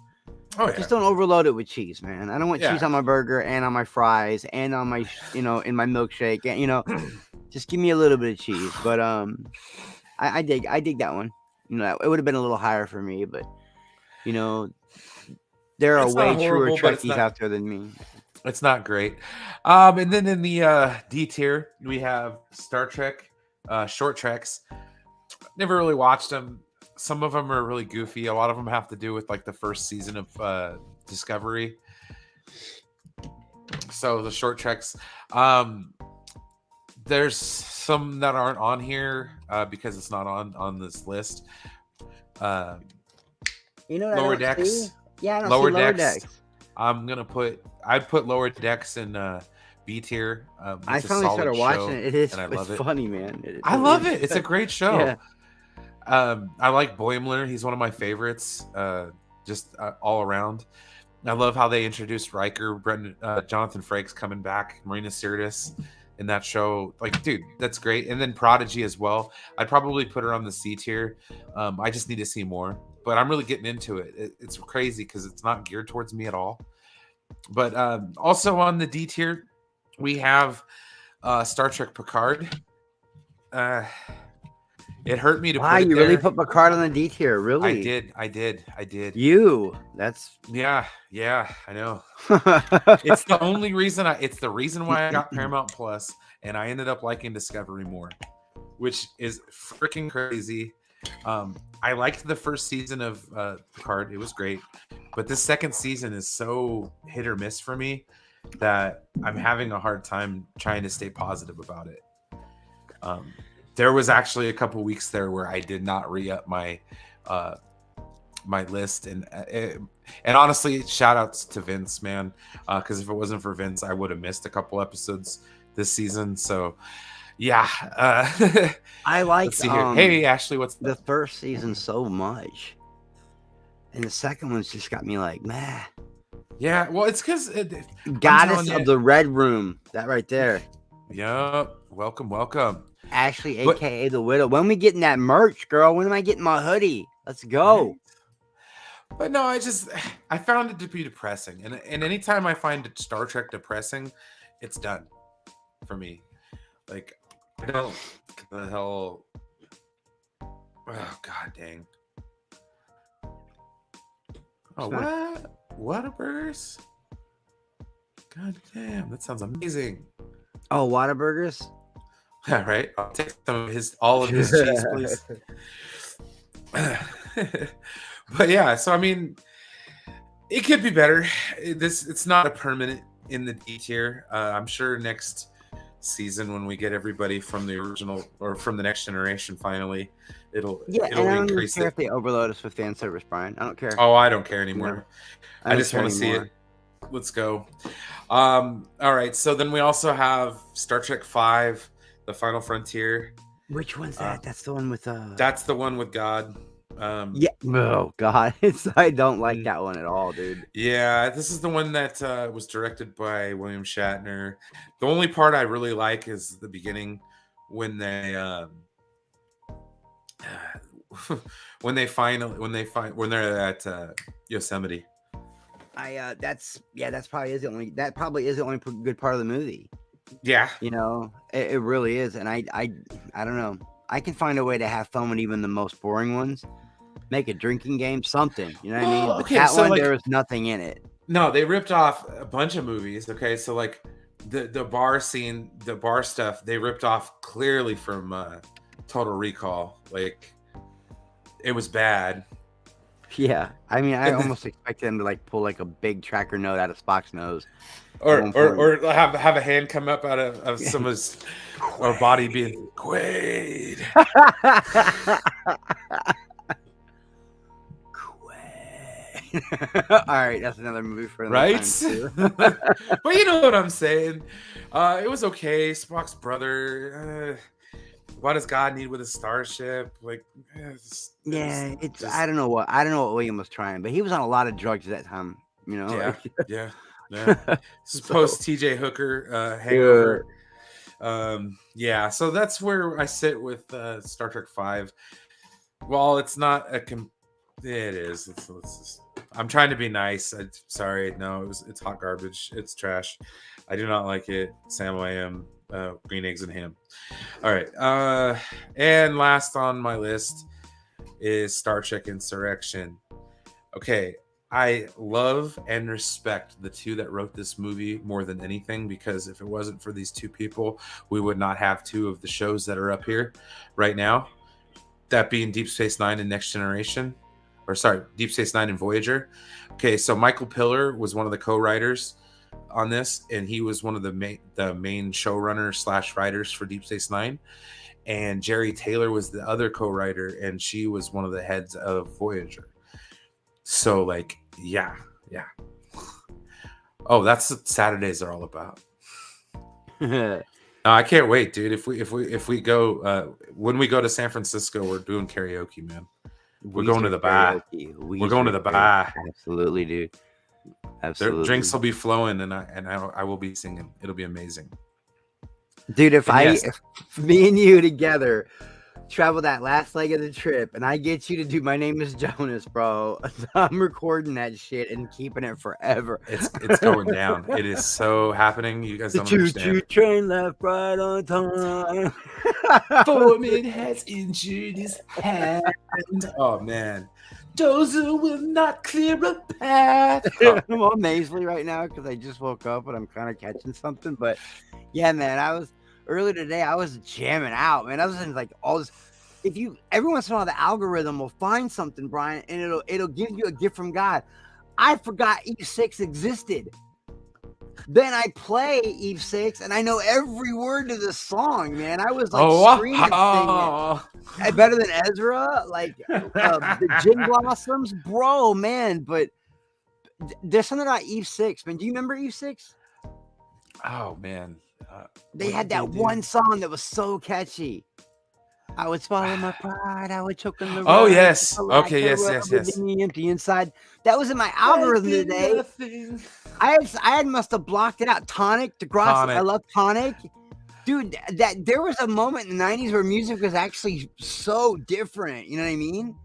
just don't overload it with cheese, man. I don't want cheese on my burger and on my fries and on my in my milkshake. And just give me a little bit of cheese. But I dig that one. You know, it would have been a little higher for me, but there are way truer Trekkies out there than me. It's not great. And then in the D tier, we have Star Trek short treks. Never really watched them. Some of them are really goofy. A lot of them have to do with like the first season of Discovery. So the short treks. There's some that aren't on here because it's not on this list. Lower Decks. Yeah, I don't see Lower Decks. I'd put Lower Decks in B tier. I finally started watching it. It's funny, man. I love it. It's a great show. Yeah. I like Boimler. He's one of my favorites. Just all around. I love how they introduced Riker, Jonathan Frakes coming back, Marina Sirtis in that show. Like, dude, that's great. And then Prodigy as well. I'd probably put her on the C tier. I just need to see more. But I'm really getting into it. It's crazy because it's not geared towards me at all. But also on the D tier, we have Star Trek Picard. It hurt me to put it you there. Really put Picard on the D tier? Really? I did. That's yeah. I know. It's the only reason. It's the reason why I got Paramount Plus, and I ended up liking Discovery more, which is freaking crazy. I liked the first season of Picard. It was great, but this second season is so hit or miss for me that I'm having a hard time trying to stay positive about it. There was actually a couple weeks there where I did not re-up my my list, and honestly, shout outs to Vince, man, because if it wasn't for Vince, I would have missed a couple episodes this season. So yeah, I like. Hey Ashley, what's the first season so much, and the second one's just got me like, meh. Yeah, well, it's because Goddess of the Red Room, that right there. Yep, welcome. Ashley, aka the Widow. When we getting that merch, girl? When am I getting my hoodie? Let's go. But no, I found it to be depressing, and anytime I find Star Trek depressing, it's done for me. Like, I don't. The hell. Oh god dang. Oh what a burgers. God damn, that sounds amazing. Oh, Whataburgers. All right, I'll take all of his cheese, please. But yeah, so I mean, it could be better. It's not a permanent in the D tier. I'm sure next season, when we get everybody from the original or from the next generation, finally, it'll increase. I don't care if they overload us with fan service, Brian. I don't care. Oh, I don't care anymore. I just want to see it. Let's go. All right, so then we also have Star Trek V. The Final Frontier. Which one's that? That's the one with That's the one with God. Yeah. Oh God, I don't like that one at all, dude. Yeah, this is the one that was directed by William Shatner. The only part I really like is the beginning when they when they're at Yosemite. That's probably is the only good part of the movie. Yeah. You know, it really is. And I don't know. I can find a way to have fun with even the most boring ones. Make a drinking game, something. You know what I mean? But Okay, that so one, like, there was nothing in it. no, they ripped off a bunch of movies. Okay, so like the bar scene, the bar stuff, they ripped off clearly from Total Recall. Like, it was bad. Yeah, I mean, I And then- almost expected them to like pull like a big tracker note out of Spock's nose. or one point. or have a hand come up out of someone's or body being Quaid. All right, that's another movie for another Right? time, too. But you know what I'm saying. It was okay. Spock's brother. What does God need with a starship? Like, I don't know what William was trying, but he was on a lot of drugs at that time. You know. Yeah. Post TJ Hooker hangover. Yeah. So that's where I sit with Star Trek V. Well, it's not it is. Let's I'm trying to be nice. Sorry. No, it's hot garbage. It's trash. I do not like it. Sam I am. Green eggs and ham. All right. And last on my list is Star Trek Insurrection. Okay. I love and respect the two that wrote this movie more than anything, because if it wasn't for these two people, we would not have two of the shows that are up here right now. That being Deep Space Nine and Next Generation. Deep Space Nine and Voyager. Okay, so Michael Piller was one of the co-writers on this, and he was one of the main showrunners / writers for Deep Space Nine. And Jerry Taylor was the other co-writer, and she was one of the heads of Voyager. So, like, yeah. Oh, that's what Saturdays are all about. I can't wait, dude. If we go when we go to San Francisco, we're doing karaoke, man. We're going to the bar. We're going to the bar. Absolutely, dude. Absolutely. Drinks will be flowing, and I will be singing. It'll be amazing, dude. If me and you together travel that last leg of the trip, and I get you to do My Name Is Jonas, bro, I'm recording that shit and keeping it forever. It's going down. It is so happening. You guys don't the understand. Choo-choo train left right on time. Foreman has injured his hand. Oh man, Dozer will not clear a path. Oh. I'm all nasally right now because I just woke up and I'm kind of catching something. But yeah, man, earlier today I was jamming out, man. I was in like all this. Every once in a while the algorithm will find something, Brian, and it'll give you a gift from God. I forgot Eve 6 existed. Then I play Eve 6 and I know every word to the song, man. I was like screaming, singing. Better than Ezra, like the Gin Blossoms, bro, man. But there's something about Eve 6, man. Do you remember Eve 6? Oh man, they had that one song that was so catchy. I would swallow my pride. I would choke on the. Oh yes. Okay. Yes. Empty inside. That was in my algorithm today. I must have blocked it out. Tonic, DeGrasse. I love Tonic, dude. That there was a moment in the '90s where music was actually so different. You know what I mean?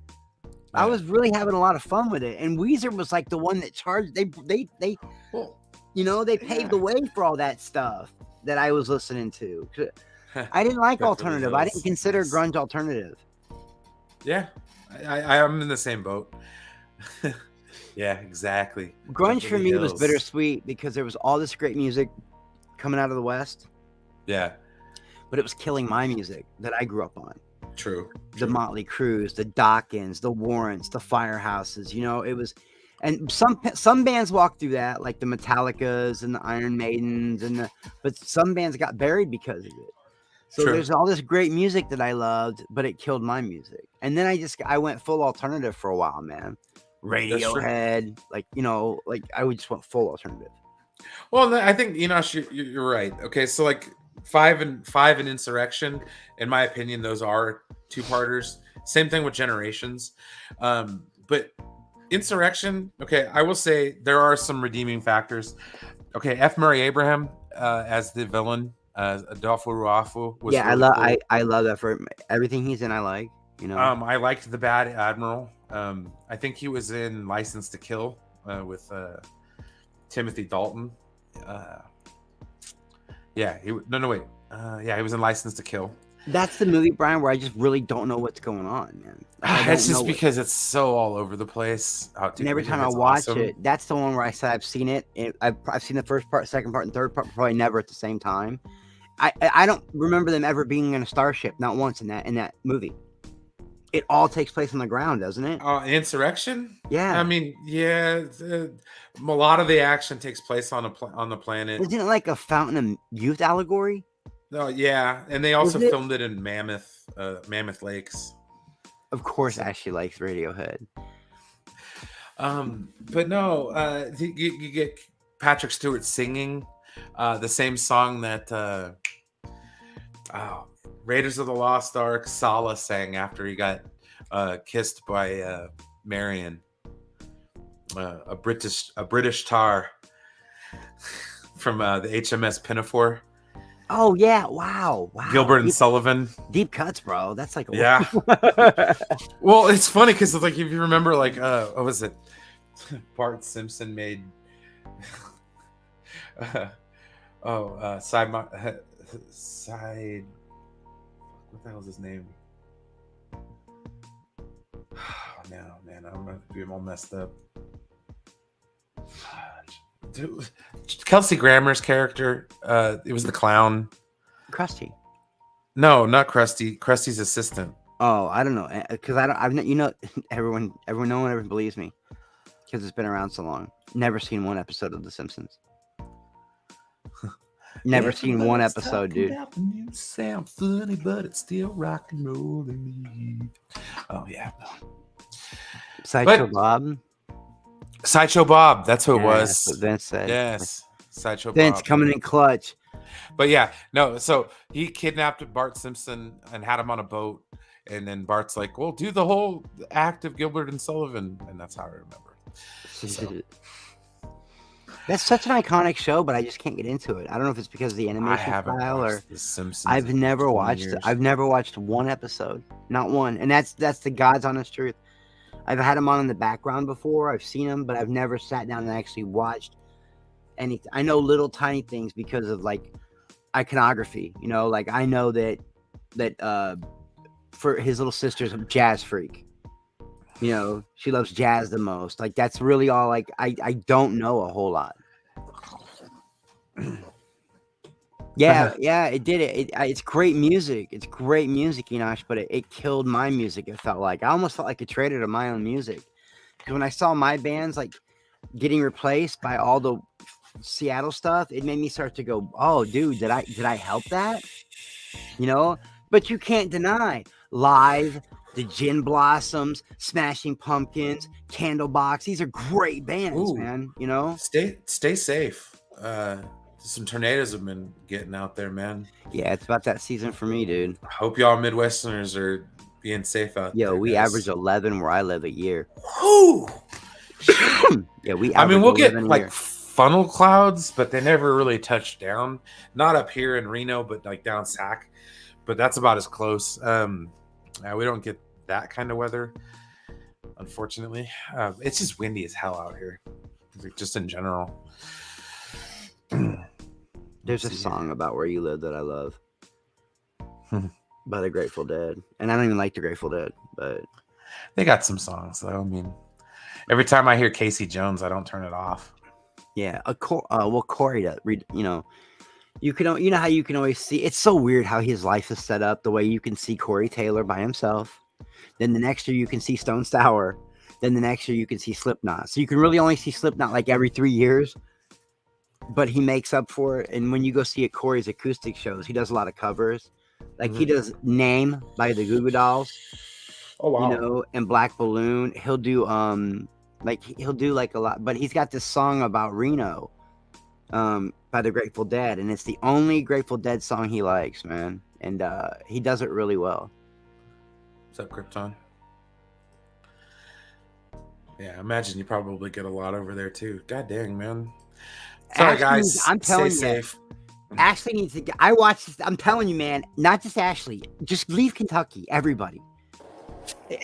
Yeah. I was really having a lot of fun with it. And Weezer was like the one that charged. They paved the way for all that stuff that I was listening to. I didn't like alternative. I didn't consider grunge alternative. Yeah, I am in the same boat. Yeah, exactly. Grunge for me was bittersweet because there was all this great music coming out of the West. Yeah. But it was killing my music that I grew up on. True. The Motley Crues, the Dawkins, the Warrants, the Firehouses. You know, it was... And some bands walked through that, like the Metallicas and the Iron Maidens, but some bands got buried because of it. So there's all this great music that I loved, but it killed my music. And then I went full alternative for a while, man. Radiohead, I would just went full alternative. Well, I think you're right. Okay, so like five and Insurrection, in my opinion, those are two-parters. Same thing with Generations, but Insurrection. Okay, I will say there are some redeeming factors. Okay, F. Murray Abraham as the villain. Adolfo Ruafu was I love that for everything he's in. I like. You know, I liked the Bad Admiral. I think he was in License to Kill with Timothy Dalton. Yeah, he was in License to Kill. that's the movie, Brian, where I just really don't know what's going on, man. Like, I It's don't just know because it's so all over the place. Oh, dude, and every time I Radiohead's watch awesome. it, that's the one where I said I've seen it. I've seen the first part, second part, and third part, probably never at the same time. I don't remember them ever being in a starship, not once in that movie. It all takes place on the ground, doesn't it? Insurrection. Yeah. I mean, yeah, a lot of the action takes place on the planet. Isn't it like a Fountain of Youth allegory? Oh yeah, and they also Is it? filmed it in Mammoth Lakes. Of course, Ashley likes Radiohead. But no, you get Patrick Stewart singing the same song that Raiders of the Lost Ark Sala sang after he got kissed by Marion, a British tar from the HMS Pinafore. Oh yeah! Wow! Gilbert and deep, Sullivan. Deep cuts, bro. That's like Yeah. Well, it's funny because like if you remember, like what was it? Bart Simpson made. Side. What the hell is his name? Oh, no, man, I'm gonna be all messed up. Dude, Kelsey Grammer's character. It was the clown. Krusty. No, not Krusty. Krusty's assistant. Oh, I don't know, because I don't. I've you know, everyone, no one ever believes me because it's been around so long. Never seen one episode of The Simpsons. Never seen one episode, dude. The news sound funny, but it's still rock and roll to me. Oh yeah. Sideshow Bob. Sideshow Bob. That's who it was. That's what Vince said. Yes, Sideshow Vince Bob. coming in clutch. But yeah, no. So he kidnapped Bart Simpson and had him on a boat, and then Bart's like, "Well, do the whole act of Gilbert and Sullivan," and that's how I remember. So. That's such an iconic show, but I just can't get into it. I don't know if it's because of the animation style or The Simpsons. I've never watched it. I've never watched one episode, not one, and that's the God's honest truth. I've had them on in the background before. I've seen them, but I've never sat down and actually watched anything. I know little tiny things because of like iconography. You know, like I know that for his little sister's a jazz freak. You know, she loves jazz the most. Like that's really all. Like I don't know a whole lot. Yeah, it did it. It's great music. It's great music, Enosh, but it killed my music. It felt like I almost felt like a traitor to my own music because when I saw my bands like getting replaced by all the Seattle stuff, it made me start to go, "Oh, dude, did I help that?" You know, but you can't deny Live. The Gin Blossoms, Smashing Pumpkins, Candlebox. These are great bands, man. You know? Stay safe. Some tornadoes have been getting out there, man. Yeah, it's about that season for me, dude. I hope y'all Midwesterners are being safe out there. Yo, we average 11 where I live a year. Woo! Yeah, we. I mean, we'll get like funnel clouds, but they never really touch down. Not up here in Reno, but like down Sac. But that's about as close. We don't get that kind of weather, unfortunately. It's just windy as hell out here, just in general. There's a song about where you live that I love by the Grateful Dead, and I don't even like the Grateful Dead, but they got some songs though. I mean, every time I hear Casey Jones, I don't turn it off. Yeah, well, Corey does. You know, you know how you can always see. It's so weird how his life is set up. The way you can see Corey Taylor by himself, then the next year you can see Stone Sour, then the next year you can see Slipknot. So you can really only see Slipknot like every 3 years. But he makes up for it. And when you go see Corey's acoustic shows, he does a lot of covers. Like he does Name by the Goo Goo Dolls. Oh wow. You know, and Black Balloon. He'll do like a lot, but he's got this song about Reno by the Grateful Dead, and it's the only Grateful Dead song he likes, man. And he does it really well. What's up, Krypton? Yeah, I imagine you probably get a lot over there too. God dang, man. Sorry, guys. I'm telling you, safe. Ashley needs to get. I watched this. I'm telling you, man. Not just Ashley. Just leave Kentucky. Everybody.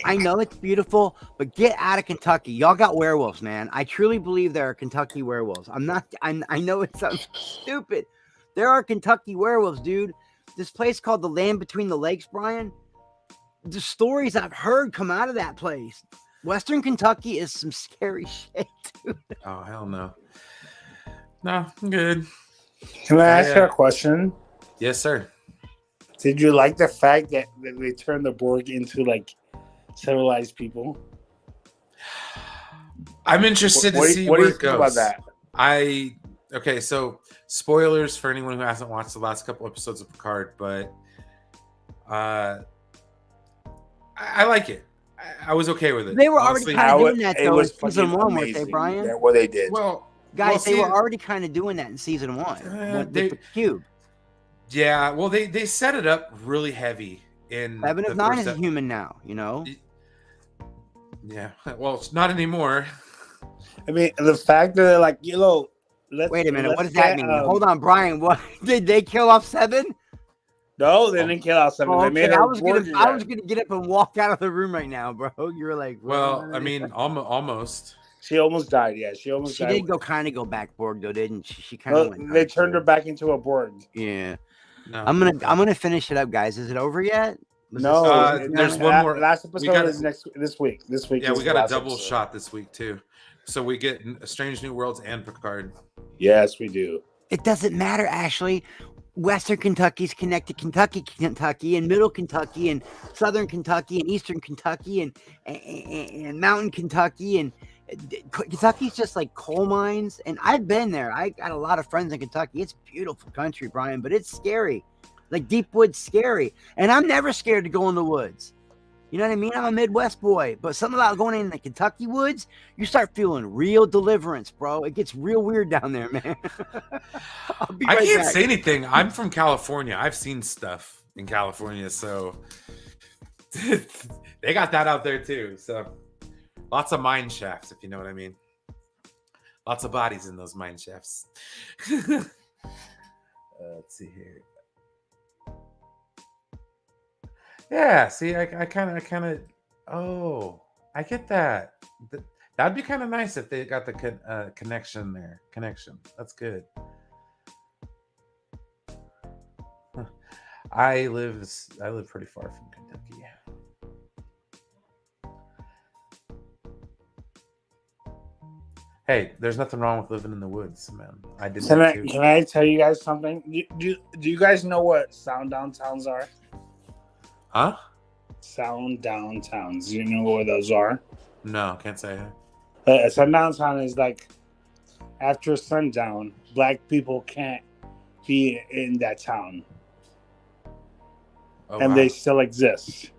I know it's beautiful, but get out of Kentucky. Y'all got werewolves, man. I truly believe there are Kentucky werewolves. I know it sounds stupid. There are Kentucky werewolves, dude. This place called the Land Between the Lakes, Brian. The stories I've heard come out of that place. Western Kentucky is some scary shit, dude. Oh, hell no. No, I'm good. Can I ask you a question? Yes, sir. Did you like the fact that they turned the Borg into like civilized people? I'm interested to see where it goes. About that? Okay, so spoilers for anyone who hasn't watched the last couple episodes of Picard, but I like it. I was okay with it. They were Honestly, already kind of doing that though in season 1, weren't they, Brian? What they did. Guys, they were already kind of doing that in season 1 with the cube. Yeah, well, they set it up really heavy in 7 of 9 is a human now, you know. Yeah, well, it's not anymore. I mean, the fact that they're like, wait a minute, what does that mean? Hold on, Brian. What did they kill off 7? No, they didn't kill off 7. Oh, they okay. made I was gonna get up and walk out of the room right now, bro. You were like, well, I mean, almost. She almost died. Yeah, she died. She did go back Borg though, didn't she? She kind of went. They turned her back into a Borg. Yeah. No. I'm gonna finish it up, guys. Is it over yet? There's one more. Last episode is this week. This week. Yeah, we got a double shot this week too. So we get Strange New Worlds and Picard. Yes, we do. It doesn't matter, Ashley. Western Kentucky's connected Kentucky, and Middle Kentucky, and Southern Kentucky, and Eastern Kentucky, and Mountain Kentucky, and Kentucky's just like coal mines. And I've been there. I got a lot of friends in Kentucky. It's beautiful country, Brian, but it's scary. Like deep woods, scary. And I'm never scared to go in the woods. You know what I mean? I'm a Midwest boy, but something about going in the Kentucky woods, you start feeling real deliverance, bro. It gets real weird down there, man. I can't say anything. I'm from California. I've seen stuff in California, so they got that out there too. So lots of mine shafts, if you know what I mean. Lots of bodies in those mine shafts. Let's see here. Yeah, see, I kind of. Oh, I get that. That'd be kind of nice if they got the connection there. Connection. That's good. Huh. I live pretty far from Kentucky. Hey, there's nothing wrong with living in the woods, man. I did that too. Can I tell you guys something? Do you guys know what sound downtowns are? Huh? Sound downtowns. Do you know where those are? No, can't say. Sound downtown is like after sundown, black people can't be in that town. Oh, and wow. They still exist.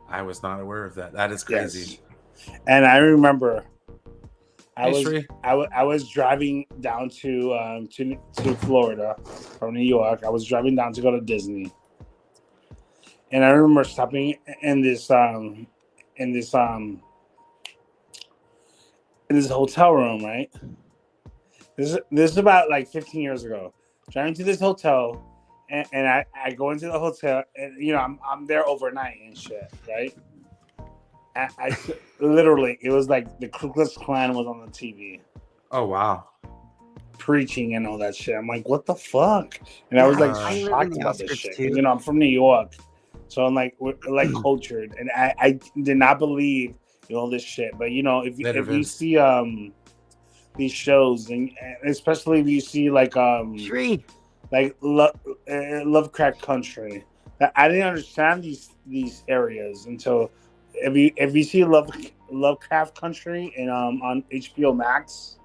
I was not aware of that. That is crazy. Yes. And I remember I Hey, was driving down to Florida from New York. I was driving down to go to Disney. And I remember stopping in this hotel room, right? This is about like 15 years ago. Driving to this hotel, and I go into the hotel, and I'm there overnight and shit, right? I literally, it was like the Ku Klux Klan was on the TV. Oh wow. Preaching and all that shit. I'm like, what the fuck? And I was like shocked about this shit. Too. I'm from New York. So I'm like, we're like cultured, and I did not believe this shit. But if you see these shows, and especially if you see like Lovecraft Country, I didn't understand these areas until if you see Lovecraft Country and on HBO Max,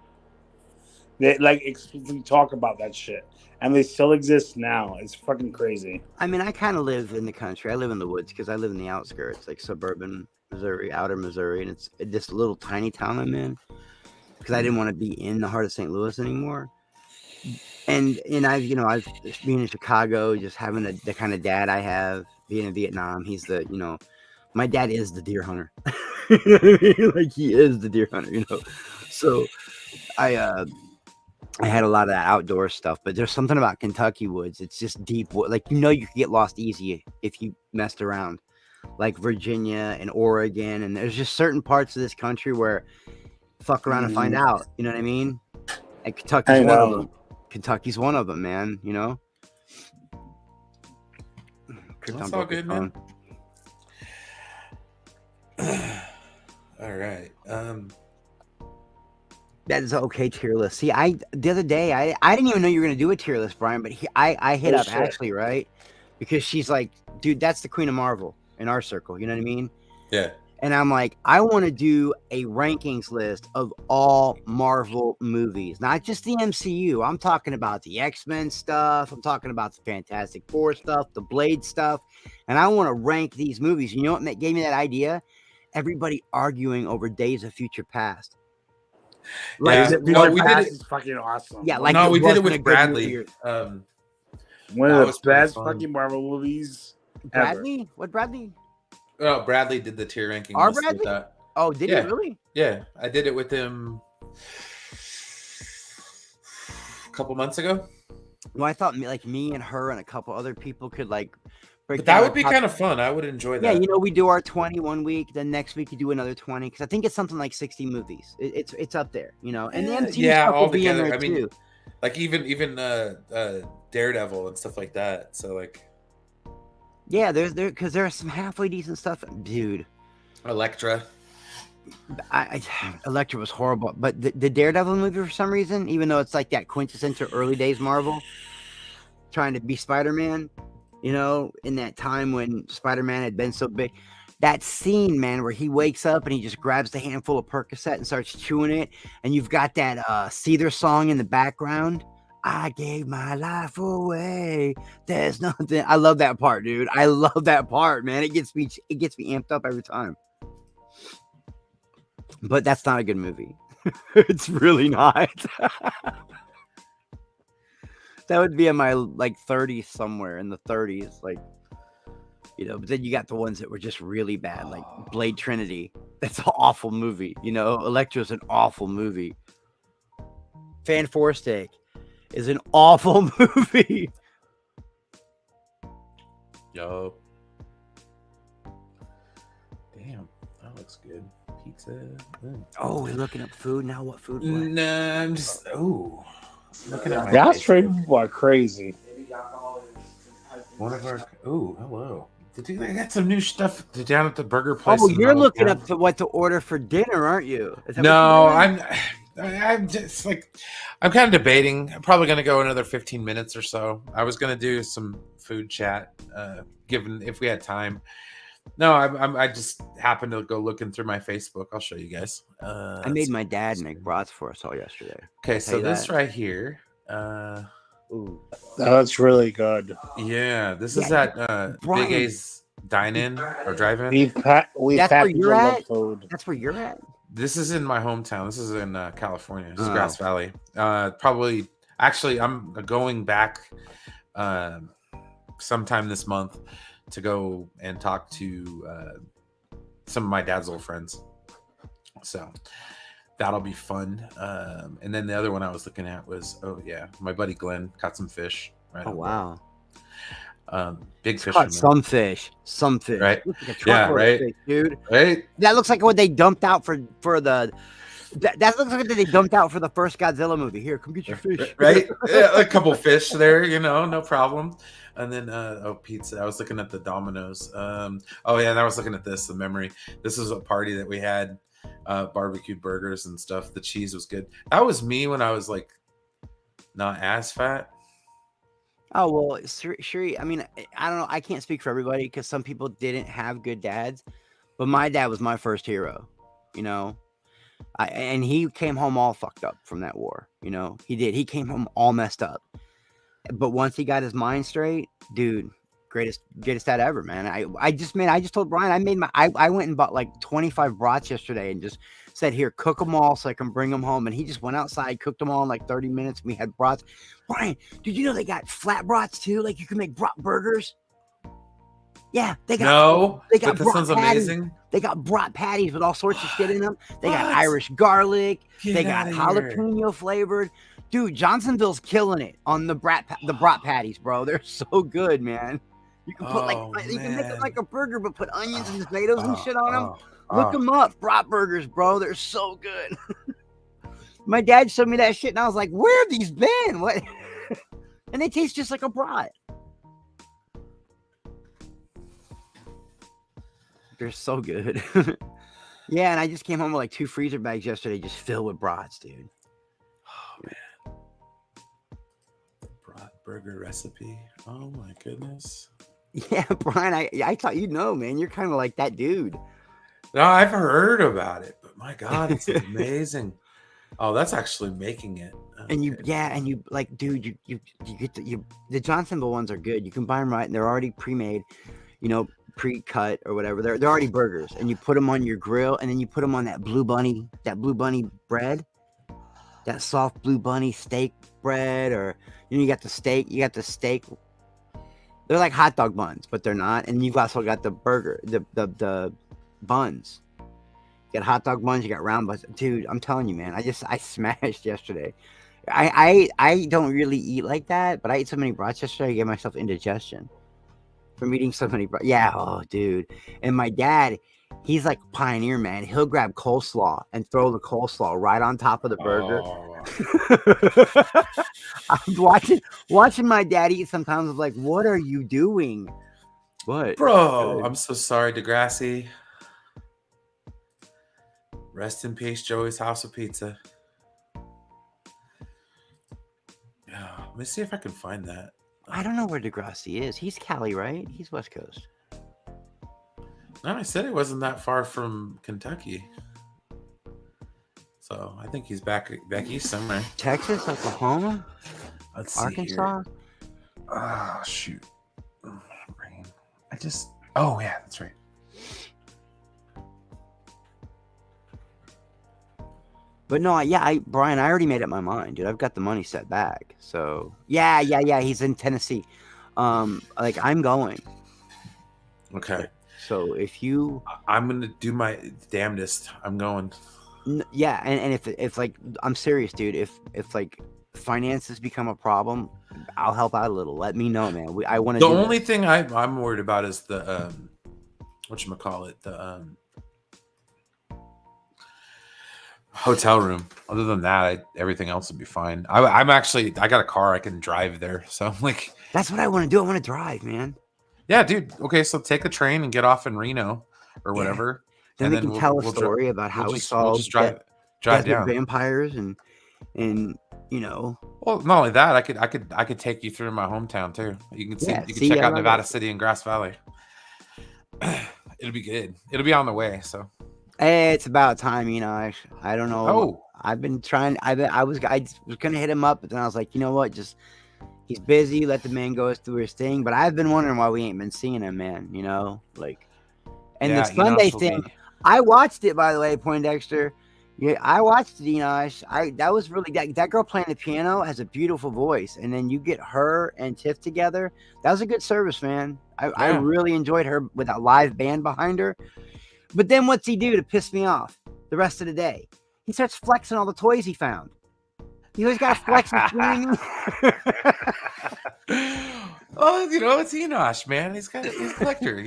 they like explicitly talk about that shit. And they still exist now. It's fucking crazy. I mean, I kind of live in the country. I live in the woods because I live in the outskirts, like suburban Missouri, outer Missouri. And it's this little tiny town I'm in because I didn't want to be in the heart of St. Louis anymore. And I've been in Chicago, just having the kind of dad I have, being in Vietnam. He's my dad is the deer hunter. Like he is the deer hunter, So I had a lot of that outdoor stuff, but there's something about Kentucky woods. It's just deep wood. Like, you could get lost easy if you messed around. like Virginia and Oregon, and there's just certain parts of this country where fuck around and find out. You know what I mean? And Kentucky's one of them. Kentucky's one of them, man. You know. That's all good, man. All right. That is an okay tier list. See, the other day I didn't even know you were gonna do a tier list, Brian. But I hit up Ashley, right? Because she's like, dude, that's the Queen of Marvel in our circle. You know what I mean? Yeah. And I'm like, I want to do a rankings list of all Marvel movies, not just the MCU. I'm talking about the X-Men stuff. I'm talking about the Fantastic Four stuff, the Blade stuff. And I want to rank these movies. You know what gave me that idea? Everybody arguing over Days of Future Past. Like, no, we did it. It's fucking awesome. Yeah, like no, we did it with Bradley. One of the best fucking Marvel movies Bradley? ever. What Bradley? Oh, Bradley did the tier ranking. Our Bradley? Oh, did he really? Yeah, I did it with him a couple months ago. Well, I thought like me and her and a couple other people could like break. But that would be kind of fun. I would enjoy that. Yeah, you know, we do our 20 one week, then next week you do another 20 because I think it's something like 60 movies. It's up there, you know. And the MCU stuff will be in there too. Like even Daredevil and stuff like that. So like. Yeah, because there's some halfway decent stuff, dude. Elektra. Elektra was horrible, but the Daredevil movie for some reason, even though it's like that quintessential early days Marvel, trying to be Spider-Man, you know, in that time when Spider-Man had been so big, that scene, man, where he wakes up and he just grabs the handful of Percocet and starts chewing it, and you've got that Seether song in the background. I gave my life away. There's nothing. I love that part, dude. I love that part, man. It gets me amped up every time. But that's not a good movie. It's really not. That would be in my like 30s somewhere in the 30s, like, you know. But then you got the ones that were just really bad, like Blade Trinity. That's an awful movie, you know. Elektra's an awful movie. Fan Four Stick is an awful movie. Yup. Damn, that looks good. Pizza. Oh, we're looking up food now. What food? Nah, I'm just looking at my. That's straight people are crazy. One of our. Oh, hello. They got some new stuff down at the burger place. Oh, you're looking up to what to order for dinner, aren't you? No, I'm just like, I'm kind of debating. I'm probably going to go another 15 minutes or so. I was going to do some food chat, given if we had time. No, I just happened to go looking through my Facebook. I'll show you guys. I made my dad make brats for us all yesterday. Okay, so this right here. Ooh, that's really good. Yeah, this is at Big A's Dine-In or Drive-In. That's where you're at? That's where you're at? This is in my hometown. This is in California. This is Grass Valley. Probably, actually, I'm going back sometime this month to go and talk to some of my dad's old friends. So that'll be fun. And then the other one I was looking at was, my buddy Glenn caught some fish. Right. Oh, wow. Big fish. Some fish. Right. Like right. Fish, dude. Right. That looks like what they dumped out for the. That looks like what they dumped out for the first Godzilla movie. Here, come get your fish. Right. Yeah, a couple fish there, no problem. And then pizza. I was looking at the Domino's. And I was looking at the memory. This is a party that we had. Barbecued burgers and stuff. The cheese was good. That was me when I was like not as fat. Oh, well, sure. I mean, I don't know. I can't speak for everybody because some people didn't have good dads, but my dad was my first hero, you know. And he came home all fucked up from that war, you know. He did. He came home all messed up. But once he got his mind straight, dude, greatest dad ever, man. I just told Brian, I went and bought like 25 brats yesterday and just said, here, cook them all so I can bring them home. And he just went outside, cooked them all in like 30 minutes. And we had brats. Brian, did you know they got flat brats too? Like you can make brat burgers. Yeah, they got that sounds amazing. They got brat patties with all sorts of shit in them. They got Irish garlic. They got jalapeno flavored. Dude, Johnsonville's killing it on the brat patties, bro. They're so good, man. You can put you can make it like a burger, but put onions and tomatoes and shit on them. Oh, Look them up, brat burgers, bro. They're so good. My dad showed me that shit, and I was like, "Where have these been? What?" And they taste just like a brat. They're so good. Yeah, and I just came home with like 2 freezer bags yesterday, just filled with brats, dude. Oh man, brat burger recipe. Oh my goodness. Yeah, Brian, I thought you'd know, man. You're kind of like that dude. No, I've heard about it, but my God, it's amazing. Oh, that's actually making it. Okay. And you like, dude, you get the Johnsonville ones are good. You can buy them right, and they're already pre-made, pre-cut or whatever. They're already burgers, and you put them on your grill, and then you put them on that Blue Bunny bread, that soft Blue Bunny steak bread, or you got the steak. They're like hot dog buns, but they're not. And you've also got the burger, the buns. You got hot dog buns, you got round buns. Dude, I'm telling you, man, I smashed yesterday. I don't really eat like that, but I ate so many brats yesterday, I gave myself indigestion from eating so many brats. Yeah, oh, dude. And my dad, he's like a pioneer, man. He'll grab coleslaw and throw the coleslaw right on top of the burger. Oh. I'm watching my dad eat sometimes. I'm like, what are you doing? What? Bro, I'm so sorry, Degrassi. Rest in peace, Joey's House of Pizza. Yeah, let me see if I can find that. I don't know where Degrassi is. He's Cali, right? He's West Coast. No, I said it wasn't that far from Kentucky. So I think he's back east somewhere. Texas, Oklahoma, Let's see Arkansas. Oh, shoot. Rain. Oh, yeah, that's right. But no, Brian, I already made up my mind, dude. I've got the money set back. So yeah. He's in Tennessee. I'm going. Okay. So if you, I'm gonna do my damnedest. I'm going. Yeah, and if like, I'm serious, dude. If like finances become a problem, I'll help out a little. Let me know, man. I want to. The only thing I'm worried about is the whatchamacallit, the hotel room. Other than that, everything else would be fine. I got a car. I can drive there. So I'm like, that's what I want to do. I want to drive, man. Yeah, dude. Okay, so take the train and get off in Reno or whatever. Then we can tell a story about how we saw we'll just drive down vampires and Well, not only that, I could take you through my hometown too. You can check out Nevada City and Grass Valley. It'll be good. It'll be on the way. So it's about time, I don't know. Oh, I've been trying. I was gonna hit him up, but then I was like, you know what? Just he's busy. Let the man go through his thing. But I've been wondering why we ain't been seeing him, man. And the Sunday thing. I watched it, by the way, Poindexter. Yeah, I watched it. That was really that girl playing the piano has a beautiful voice, and then you get her and Tiff together. That was a good service, man. I really enjoyed her with a live band behind her. But then what's he do to piss me off the rest of the day? He starts flexing all the toys he found. He always got to flex his screen. Oh, it's Enosh, man. He's a collector,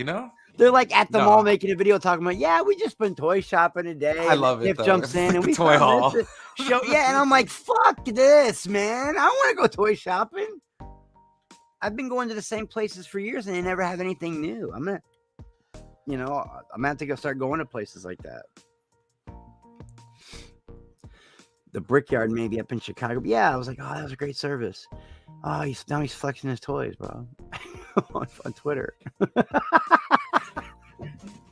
They're like at the mall making a video talking about, we just been toy shopping today. I love it. Tiff jumps in and we toy haul. Show, and I'm like, fuck this, man. I want to go toy shopping. I've been going to the same places for years and they never have anything new. I'm gonna have to go start going to places like that. The Brickyard maybe up in Chicago. But yeah, I was like, oh, that was a great service. Oh, he's flexing his toys, bro, on Twitter.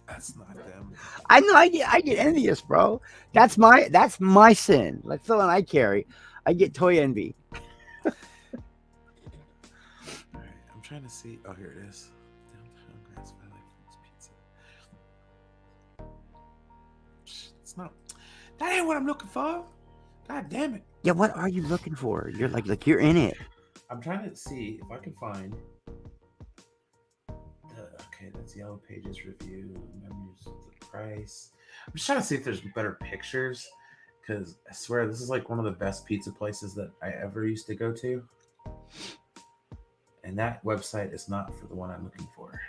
That's not them. I know. I get envious, bro. That's my sin. That's the one I carry. I get toy envy. All right, I'm trying to see. Oh, here it is. Downtown Grass Valley Pizza. It's not. That ain't what I'm looking for. God damn it. Yeah, what are you looking for? You're like you're in it. I'm trying to see if I can find. Okay, that's Yellow Pages review. Memories of the price. I'm just trying to see if there's better pictures, because I swear this is like one of the best pizza places that I ever used to go to. and that website is not for the one I'm looking for.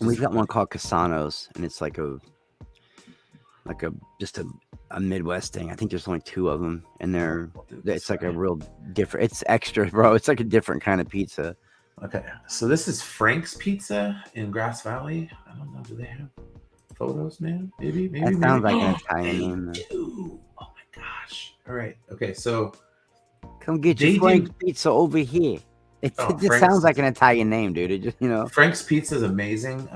We've got one called Casanos, and it's like a just a Midwest thing. I think there's only 2 of them, and it's like a real different. It's extra, bro. It's like a different kind of pizza. Okay, so this is Frank's Pizza in Grass Valley. I don't know. Do they have photos, man? Maybe. That sounds like an Italian name. Oh my gosh! All right. Okay, so come get your Frank's Pizza over here. It just sounds like an Italian name, dude. It just Frank's Pizza is amazing.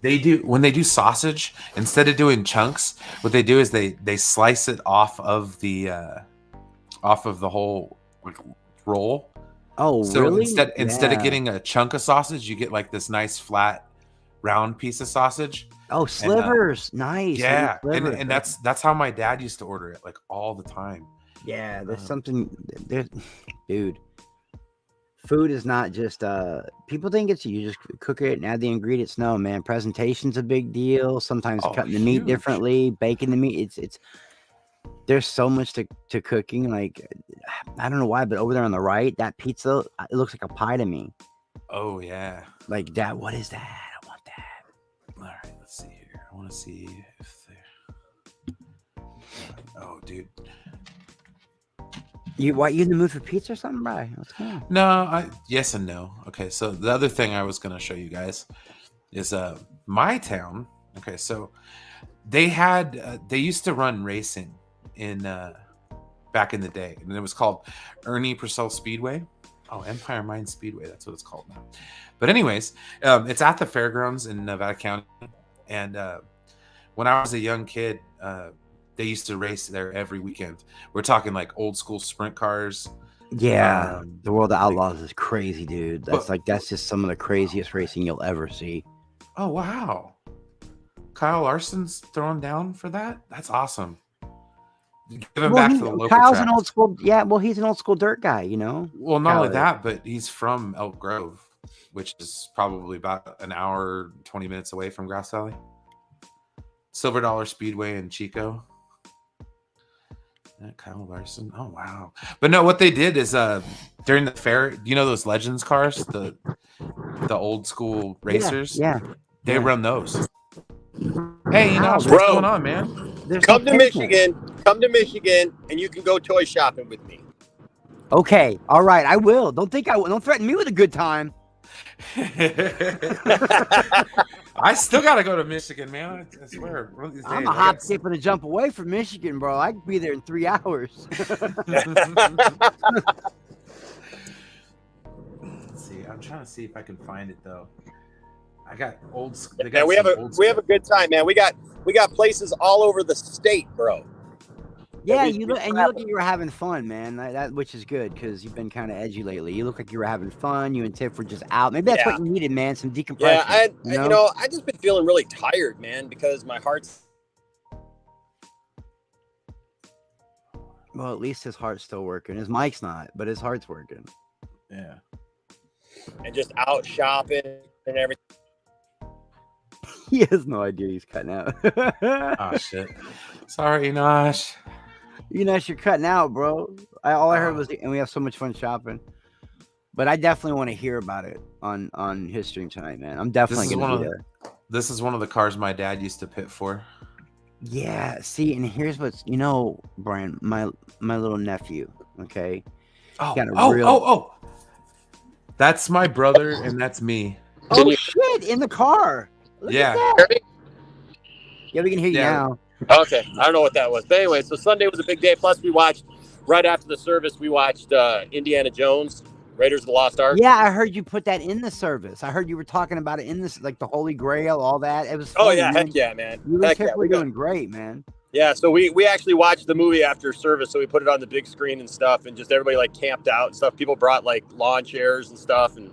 When they do sausage, instead of doing chunks, what they do is they slice it off of the whole like roll. Oh, so really? Instead of getting a chunk of sausage, you get like this nice flat round piece of sausage. Oh, slivers. Nice. Yeah. Slivers. And that's how my dad used to order it, like all the time. Yeah, there's something there, dude. Food is not just people think it's you just cook it and add the ingredients. No, man, presentation's a big deal. Sometimes cutting the meat differently, baking the meat. It's there's so much to cooking. Like I don't know why, but over there on the right, that pizza, it looks like a pie to me. Oh yeah. Like that. What is that? I want that. All right, let's see here. I want to see if they're. Oh, dude. You in the mood for pizza or something, bro? What's going on? No, yes and no. Okay, so the other thing I was gonna show you guys is my town. Okay, so they used to run racing in back in the day, and it was called Ernie Purcell Speedway. Oh, Empire Mine Speedway, that's what it's called now. But anyways, it's at the fairgrounds in Nevada County, and when I was a young kid, they used to race there every weekend. We're talking like old school sprint cars. Yeah, the World of Outlaws is crazy, dude. That's just some of the craziest racing you'll ever see. Oh wow, Kyle Larson's throwing down for that. That's awesome. Give him back to the local Kyle's tracks. an old school. Yeah, well, he's an old school dirt guy, you know. Well, not only that, but he's from Elk Grove, which is probably about an hour, 20 minutes away from Grass Valley. Silver Dollar Speedway in Chico. Kyle Larson. Oh wow! But no, what they did is during the fair, you know those Legends cars, the old school racers. Yeah. They run those. Hey, you know what's going on, man? Come to Michigan, and you can go toy shopping with me. Okay, all right, I will. Don't threaten me with a good time. I still gotta go to Michigan, man. I swear. I'm a hop, skip, and a jump away from Michigan, bro. I could be there in 3 hours. Let's see. I'm trying to see if I can find it though. I got old. Yeah, we have a good time, man. We got places all over the state, bro. Yeah, you look like you were having fun, man. That which is good because you've been kind of edgy lately. You look like you were having fun. You and Tiff were just out. Maybe that's what you needed, man. Some decompression. Yeah, I just been feeling really tired, man, because my heart's. Well, at least his heart's still working. His mic's not, but his heart's working. Yeah. And just out shopping and everything. He has no idea he's cutting out. Oh shit! Sorry, Nosh. You're cutting out, bro. All I heard was, and we have so much fun shopping. But I definitely want to hear about it on his stream tonight, man. I'm definitely gonna be there. This is one of the cars my dad used to pit for. Yeah. See, and here's what's Brian, my little nephew. Okay. Oh. That's my brother, and that's me. Oh shit! In the car. Look at that. Yeah, we can hear you now. Okay, I don't know what that was, but anyway, so Sunday was a big day. Plus, we watched right after the service. We watched Indiana Jones, Raiders of the Lost Ark. Yeah, I heard you put that in the service. I heard you were talking about it in this, like the Holy Grail, all that. It was. Funny, man. Heck yeah, man. You were doing great, man. Yeah, so we actually watched the movie after service, so we put it on the big screen and stuff, and just everybody like camped out and stuff. People brought like lawn chairs and stuff, and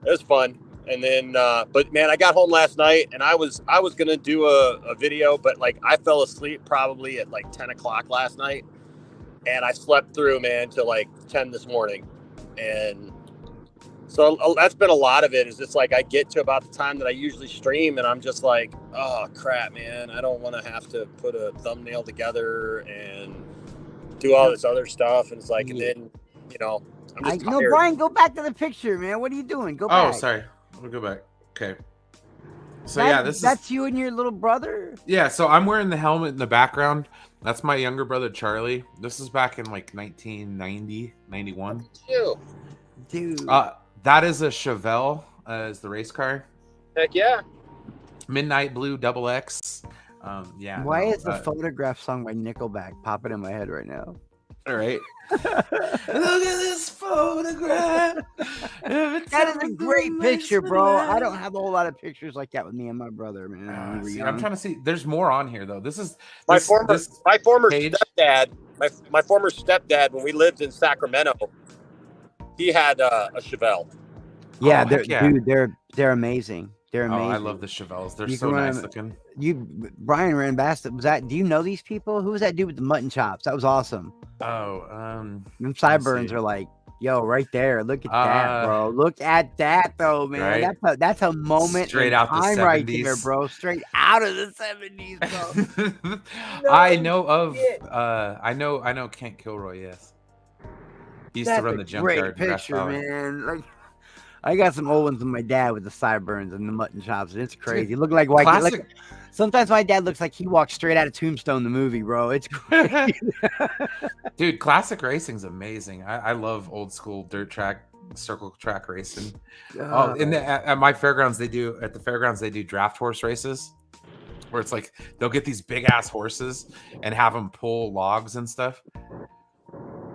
it was fun. And then, but man, I got home last night and I was gonna do a video, but like I fell asleep probably at like 10 o'clock last night, and I slept through, man, till like 10 this morning. And so that's been a lot of it. Is just like I get to about the time that I usually stream, and I'm just like, oh crap, man, I don't want to have to put a thumbnail together and do all this other stuff. And it's like, and then I'm just No, tired. Brian, go back to the picture, man. What are you doing? Go Oh, back. sorry. Let me go back. Okay. So yeah, That's you and your little brother. Yeah, so I'm wearing the helmet in the background. That's my younger brother Charlie. This is back in like 1990, 91. You. Dude. That is a Chevelle as the race car. Heck yeah. Midnight Blue Double X. Yeah. Why is the Photograph song by Nickelback popping in my head right now? All right. Look at this photograph. That is a great picture, bro. I don't have a whole lot of pictures like that with me and my brother, man. I'm trying to see. There's more on here though. This is my former page. stepdad. My former stepdad, when we lived in Sacramento, he had a Chevelle. Yeah, dude, they're amazing. They're amazing. Oh, I love the Chevelles. They're so nice looking. Brian ran past. Do you know these people? Who was that dude with the mutton chops? That was awesome. Oh, them sideburns are like, yo, right there. Look at that, bro. Look at that, though, man. Right? That's a moment straight out the 70s, right there, bro. Straight out of the 70s, bro. I know Kent Kilroy. Yes, he used to run the junkyard. Great picture, man. Like, I got some old ones with my dad with the sideburns and the mutton chops. It's crazy. Dude, look like white. Like, sometimes my dad looks like he walked straight out of Tombstone, the movie, bro. It's crazy. Dude, classic racing's amazing. I love old school dirt track, circle track racing. At my fairgrounds, they do draft horse races, where it's like they'll get these big ass horses and have them pull logs and stuff.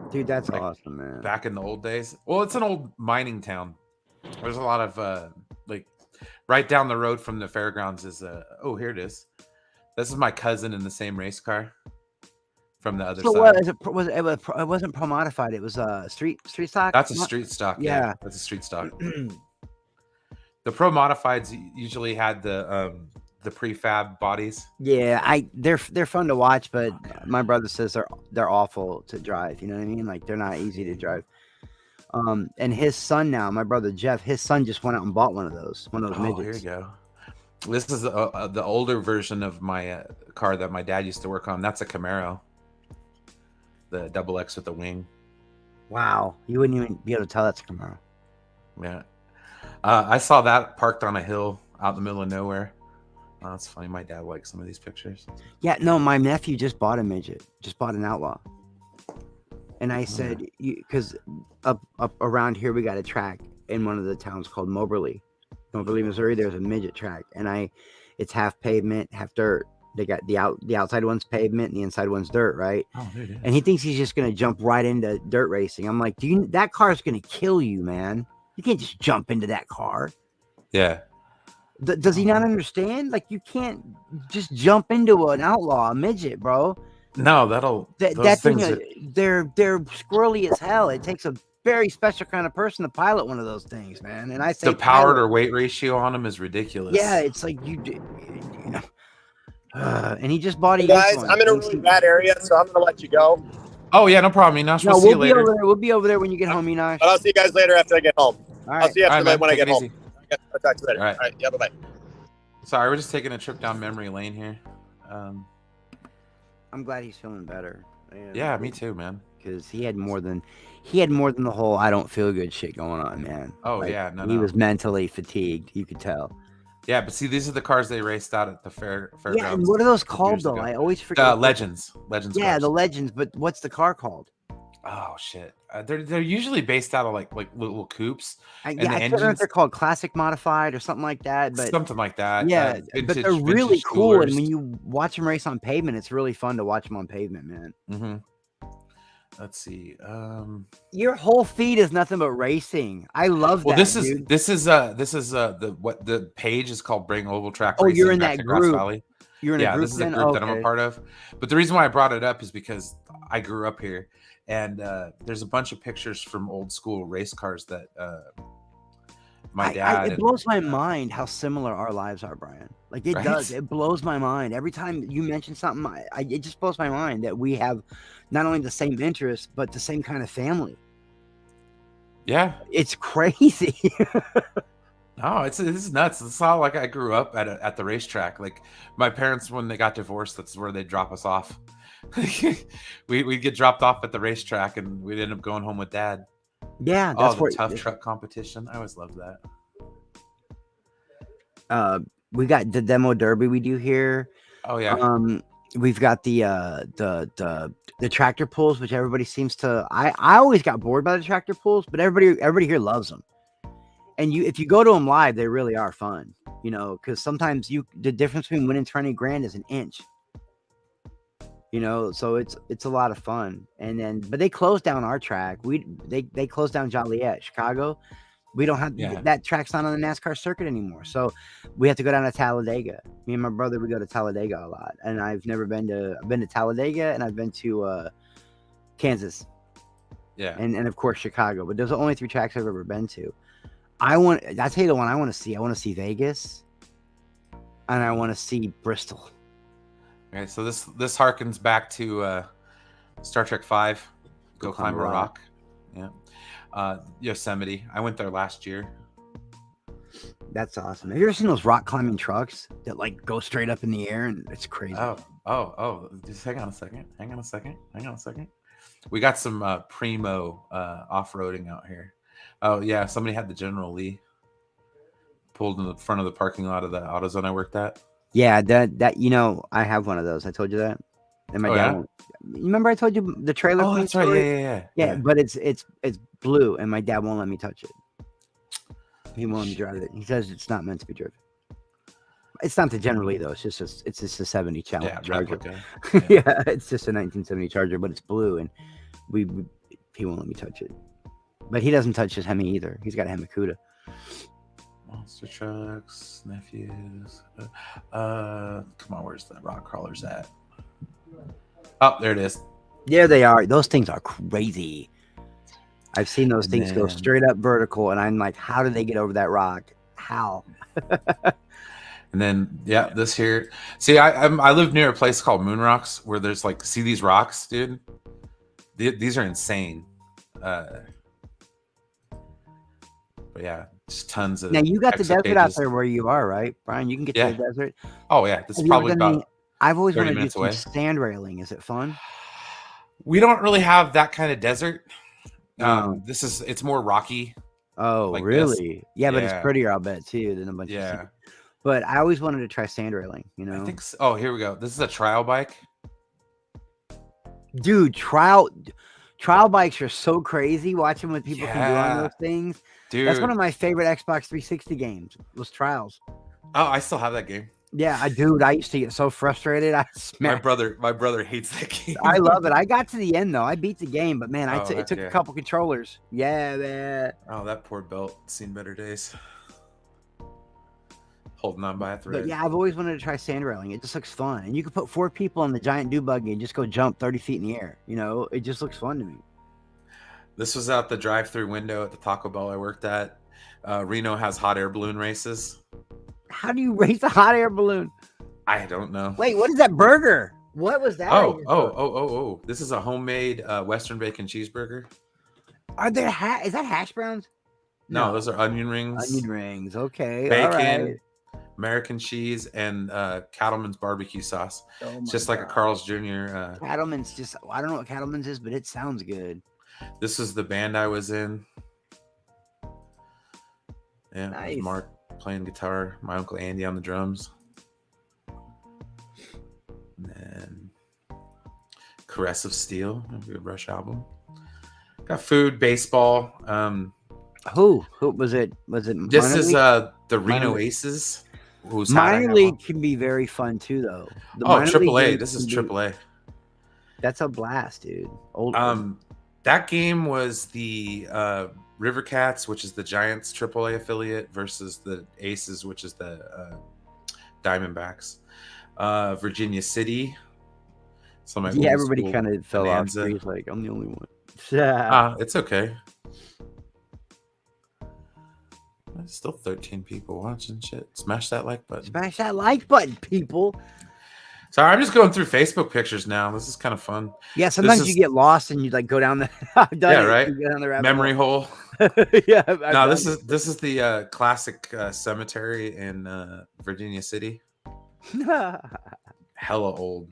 Dude, that's awesome, man. Back in the old days. Well, it's an old mining town. There's a lot of like right down the road from the fairgrounds is here it is. This is my cousin in the same race car from the other side. It wasn't pro modified. It was street stock. That's a street stock. Yeah, that's a street stock. The pro modifieds usually had the prefab bodies. Yeah, they're fun to watch, but my brother says they're awful to drive. You know what I mean? Like they're not easy to drive. And his son now, my brother Jeff, his son just went out and bought one of those midgets. Here you go. This is the older version of my car that my dad used to work on. That's a Camaro, the double X with the wing. Wow, you wouldn't even be able to tell that's a Camaro. Yeah, I saw that parked on a hill out in the middle of nowhere. Oh, that's funny. My dad likes some of these pictures. Yeah, no, my nephew just bought a midget, just bought an Outlaw. And I said, because up around here, we got a track in one of the towns called Moberly, Missouri. There's a midget track, and it's half pavement, half dirt. They got the outside one's pavement and the inside one's dirt, right? Oh, dude, yeah. And he thinks he's just gonna jump right into dirt racing. I'm like, that car's gonna kill you, man. You can't just jump into that car. Yeah. Does he not understand? Like, you can't just jump into an Outlaw, a midget, bro. No, they're squirrely as hell. It takes a very special kind of person to pilot one of those things, man. And I say the power to weight ratio on them is ridiculous. Yeah, it's like you know. And he just bought it. Guys, I'm in a really bad area, so I'm gonna let you go. Oh yeah, no problem, Enosh. We'll see you later. We'll be over there when you get home, Enosh. But I'll see you guys later after I get home. All right. I'll see you after when I get home. Easy. I'll talk to you later. All right. Yeah, bye-bye. Sorry, we're just taking a trip down memory lane here. I'm glad he's feeling better. Yeah, me too, man. Because he had more than the whole I don't feel good shit going on, man. Oh, like, yeah, he was mentally fatigued. You could tell. Yeah, but see, these are the cars they raced out at the fairgrounds. Yeah, and what are those called though? I always forget. Legends. Yeah, cars. the Legends. But what's the car called? Oh shit! They're usually based out of like little coupes. I don't know if they're called classic modified or something like that, but something like that. Yeah, but they're really cool. Coolers. And when you watch them race on pavement, it's really fun to watch them on pavement, man. Mm-hmm. Let's see. Your whole feed is nothing but racing. I love that. This is the page is called Bring Oval Track. Oh, Racing you're in that group. Valley. You're in a group. This is a group that I'm a part of. But the reason why I brought it up is because I grew up here. And there's a bunch of pictures from old school race cars that my dad. It blows my mind how similar our lives are, Brian. Like it does. It blows my mind every time you mention something. It just blows my mind that we have not only the same interests but the same kind of family. Yeah, it's crazy. No, it's nuts. It's how like I grew up at the racetrack. Like my parents, when they got divorced, that's where they drop us off. We'd get dropped off at the racetrack and we'd end up going home with dad. Yeah, Oh, that's the what. tough truck competition. I always loved that. We got the demo derby we do here. Oh yeah. We've got the tractor pulls, which everybody seems to. I always got bored by the tractor pulls, but everybody here loves them. And if you go to them live, they really are fun. You know, because sometimes the difference between winning 20 grand is an inch. You know, so it's a lot of fun. And then, but they closed down our track. They closed down Joliet, Chicago. We don't have that track's not on the NASCAR circuit anymore. So we have to go down to Talladega. Me and my brother, we go to Talladega a lot. And I've been to Talladega, and I've been to Kansas. Yeah. And of course Chicago. But those are the only 3 tracks I've ever been to. I'll tell you the one I want to see. I want to see Vegas, and I want to see Bristol. Okay, so this harkens back to Star Trek V, Go Climb a Rock. Yeah. Yosemite. I went there last year. That's awesome. Have you ever seen those rock climbing trucks that like go straight up in the air, and it's crazy? Oh. Just hang on a second. We got some primo off-roading out here. Oh yeah, somebody had the General Lee pulled in the front of the parking lot of the AutoZone I worked at. Yeah, that I have one of those. I told you that. And my dad. You remember I told you the trailer? Oh, that's right. Story? Yeah. But it's blue, and my dad won't let me touch it. He won't let me drive it. He says it's not meant to be driven. It's not the General Lee though. It's just a 70 Charger. Replica. Yeah, it's just a 1970 Charger, but it's blue, and he won't let me touch it. But he doesn't touch his Hemi either. He's got a Hemi-Cuda. Monster trucks, nephews. Come on, where's the rock crawlers at? Oh, there it is. There they are. Those things are crazy. I've seen those things go straight up vertical, and I'm like, how did they get over that rock? How? And then, this here. See, I live near a place called Moon Rocks where there's like, see these rocks, dude? These are insane. But yeah, just tons of. Now you got the desert out there where you are, right, Brian? You can get to the desert. Oh yeah, this is probably about. I've always wanted to do some sand railing. Is it fun? We don't really have that kind of desert. It's more rocky. Oh, like really? This. Yeah, but it's prettier, I'll bet, too, than a bunch of sand. But I always wanted to try sand railing, you know? I think so. Oh, here we go. This is a trial bike. Dude, trial bikes are so crazy watching what people can do on those things. Dude. That's one of my favorite Xbox 360 games, was Trials. Oh, I still have that game. Yeah, I used to get so frustrated. My brother hates that game. I love it. I got to the end though. I beat the game, but man, it took a couple controllers. Yeah, man. Oh, that poor belt. Seen better days. Holding on by a thread. But yeah, I've always wanted to try sand railing. It just looks fun, and you can put 4 people on the giant dune buggy and just go jump 30 feet in the air. You know, it just looks fun to me. This was out the drive-through window at the Taco Bell I worked at. Reno has hot air balloon races. How do you race a hot air balloon? I don't know. Wait, what is that burger? What was that? Oh. This is a homemade Western bacon cheeseburger. Are there is that hash browns? No, those are onion rings. Onion rings. Okay. Bacon, American cheese, and Cattleman's barbecue sauce. It's just like a Carl's Jr. Cattleman's just, I don't know what Cattleman's is, but it sounds good. This is the band I was in. Yeah, nice. Mark playing guitar, my uncle Andy on the drums, and then Caress of Steel, a Rush album. Got food, baseball. Who was it? This is the Reno Aces. Minor League can be very fun too, though. AAA. This is AAA. That's a blast, dude. That game was the River Cats, which is the Giants AAA affiliate, versus the Aces, which is the Diamondbacks. Virginia City. Everybody kind of fell off. He's like, I'm the only one. It's okay. There's still 13 people watching shit. Smash that like button. Smash that like button, people. Sorry, I'm just going through Facebook pictures now. This is kind of fun. Yeah, sometimes you get lost and you like go down the right. You go down the memory hole. Yeah. No, this is the classic cemetery in Virginia City. Hella old.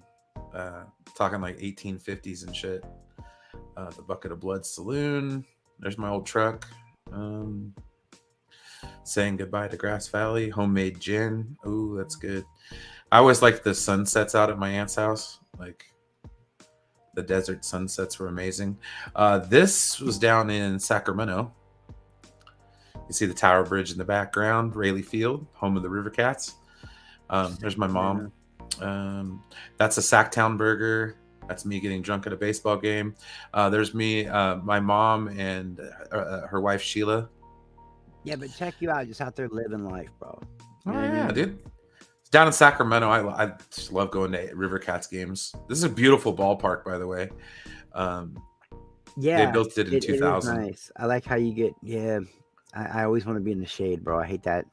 Talking like 1850s and shit. The Bucket of Blood Saloon. There's my old truck. Saying goodbye to Grass Valley. Homemade gin. Ooh, that's good. I always liked the sunsets out at my aunt's house. Like the desert sunsets were amazing. This was down in Sacramento. You see the Tower Bridge in the background. Rayleigh Field, home of the River Cats. There's my mom. That's a Sacktown burger. That's me getting drunk at a baseball game. There's me, my mom, and her wife Sheila. Yeah, but check you out, just out there living life, bro. Oh yeah, dude. It's down in Sacramento. I just love going to River Cats games. This is a beautiful ballpark, by the way. Yeah, they built it in 2000. It is nice. I like how you get. Yeah, I always want to be in the shade, bro. I hate that.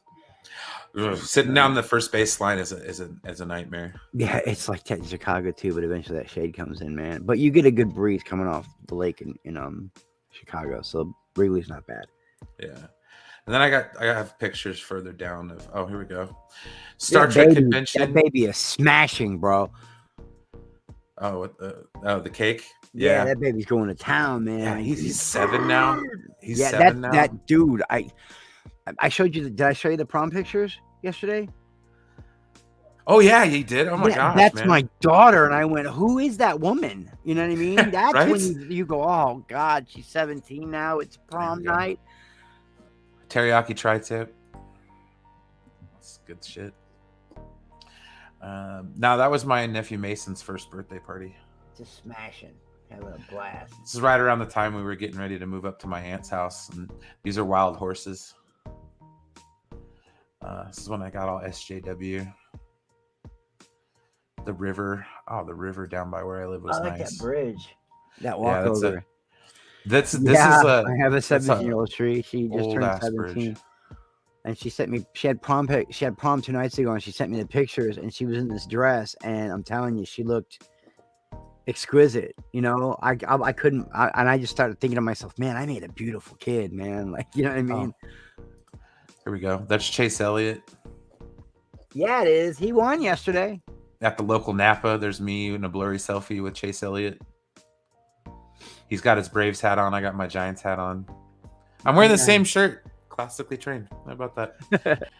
Sitting down the first base line is a nightmare. Yeah, it's like that in Chicago too, but eventually that shade comes in, man. But you get a good breeze coming off the lake in Chicago, so Wrigley's not bad. Yeah. And then I have pictures further down of here we go. Star Trek convention. That baby is smashing, bro. Oh, the cake. Yeah, that baby's going to town, man. Yeah, he's 7 now. He's 7 now. That dude. I showed you. Did I show you the prom pictures yesterday? Oh yeah, he did. Oh my gosh, that's man. my daughter, and I went, "Who is that woman?" You know what I mean? That's right? when you go, "Oh God, she's 17 now. It's prom night." Teriyaki tri-tip. That's good shit. Now that was my nephew Mason's first birthday party. Just smashing, having a blast. This is right around the time we were getting ready to move up to my aunt's house, and these are wild horses. This is when I got all SJW. The river down by where I live was like nice. That bridge, that walkover. This is I have a 17-year-old tree. She just turned 17, bridge. And she sent me. She had prom 2 nights ago, and she sent me the pictures. And she was in this dress, and I'm telling you, she looked exquisite. You know, I couldn't. And I just started thinking to myself, man, I made a beautiful kid, man. Like, you know what I mean? Here we go. That's Chase Elliott. Yeah, it is. He won yesterday. At the local Napa, there's me in a blurry selfie with Chase Elliott. He's got his Braves hat on. I got my Giants hat on. I'm wearing the same shirt. Classically trained. How about that?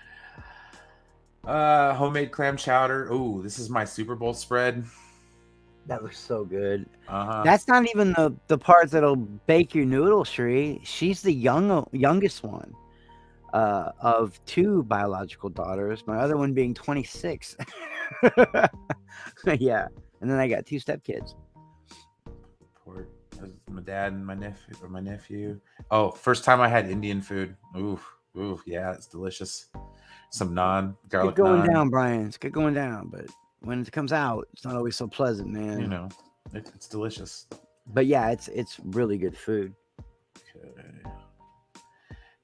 Homemade clam chowder. Ooh, this is my Super Bowl spread. That looks so good. Uh-huh. That's not even the part that'll bake your noodle, Shree. She's the youngest one of 2 biological daughters. My other one being 26. Yeah, and then I got 2 stepkids. My dad and my nephew. Oh, first time I had Indian food. Ooh, yeah, it's delicious. Some naan, garlic It's good going naan. down, Brian. It's good going down, but when it comes out, it's not always so pleasant, man. You know, it's delicious. But yeah, it's really good food. Okay.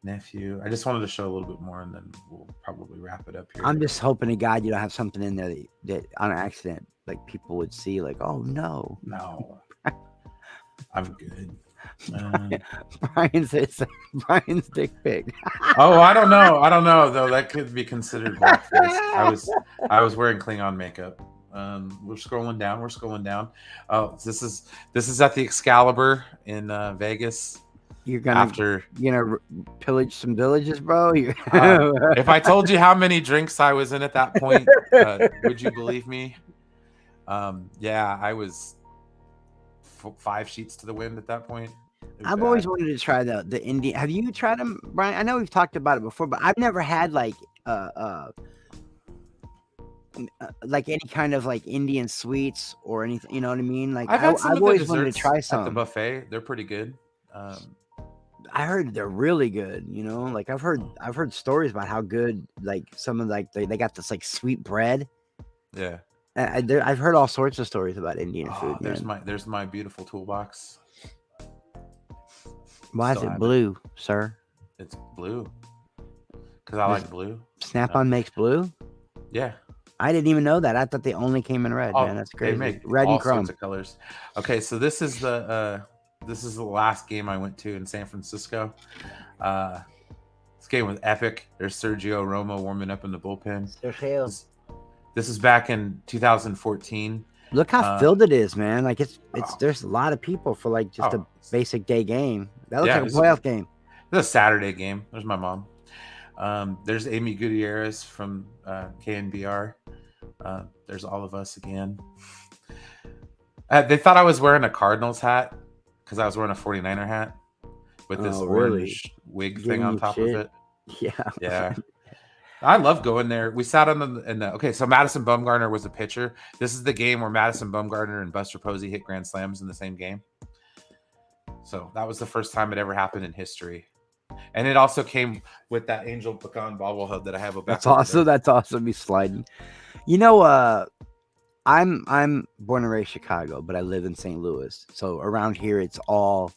Nephew, I just wanted to show a little bit more, and then we'll probably wrap it up here. I'm just hoping to God you don't have something in there that on accident, like people would see, like, oh no. I'm good. Brian's dick pic. Oh, I don't know though. That could be considered blackface. I was wearing Klingon makeup. We're scrolling down. Oh, this is at the Excalibur in Vegas. You're gonna pillage some villages, bro. If I told you how many drinks I was in at that point, would you believe me? Yeah, I was 5 sheets to the wind at that point. I've always wanted to try the Indian. Have you tried them, Brian? I know we've talked about it before, but I've never had like any kind of like Indian sweets or anything. You know what I mean? Like I've always wanted to try some at the buffet. They're pretty good. I heard they're really good. You know, like I've heard stories about how good like some of like they got this like sweet bread. Yeah. I've heard all sorts of stories about Indian food. There's my beautiful toolbox. Why is it blue, sir? It's blue because I like blue. Snap-on makes blue. Yeah, I didn't even know that. I thought they only came in red. Man, that's crazy. They make red all and chrome sorts of colors. Okay, so this is the last game I went to in San Francisco. This game was epic. There's Sergio Romo warming up in the bullpen. Sergio. This is back in 2014. Look how filled it is, man. Like it's Oh. there's a lot of people for like just a basic day game. That looks like a it's playoff game. It's a Saturday game. There's my mom. There's Amy Gutierrez from KNBR. There's all of us again. They thought I was wearing a Cardinals hat because I was wearing a 49er hat with this orange wig thing on top of it. Yeah. I love going there. We sat on okay, so Madison Bumgarner was a pitcher. This is the game where Madison Bumgarner and Buster Posey hit grand slams in the same game. So that was the first time it ever happened in history. And it also came with that Angel Pecan bobblehead that I have. That's awesome. That's awesome. He's sliding. You know, I'm born and raised Chicago, but I live in St. Louis. So around here, it's all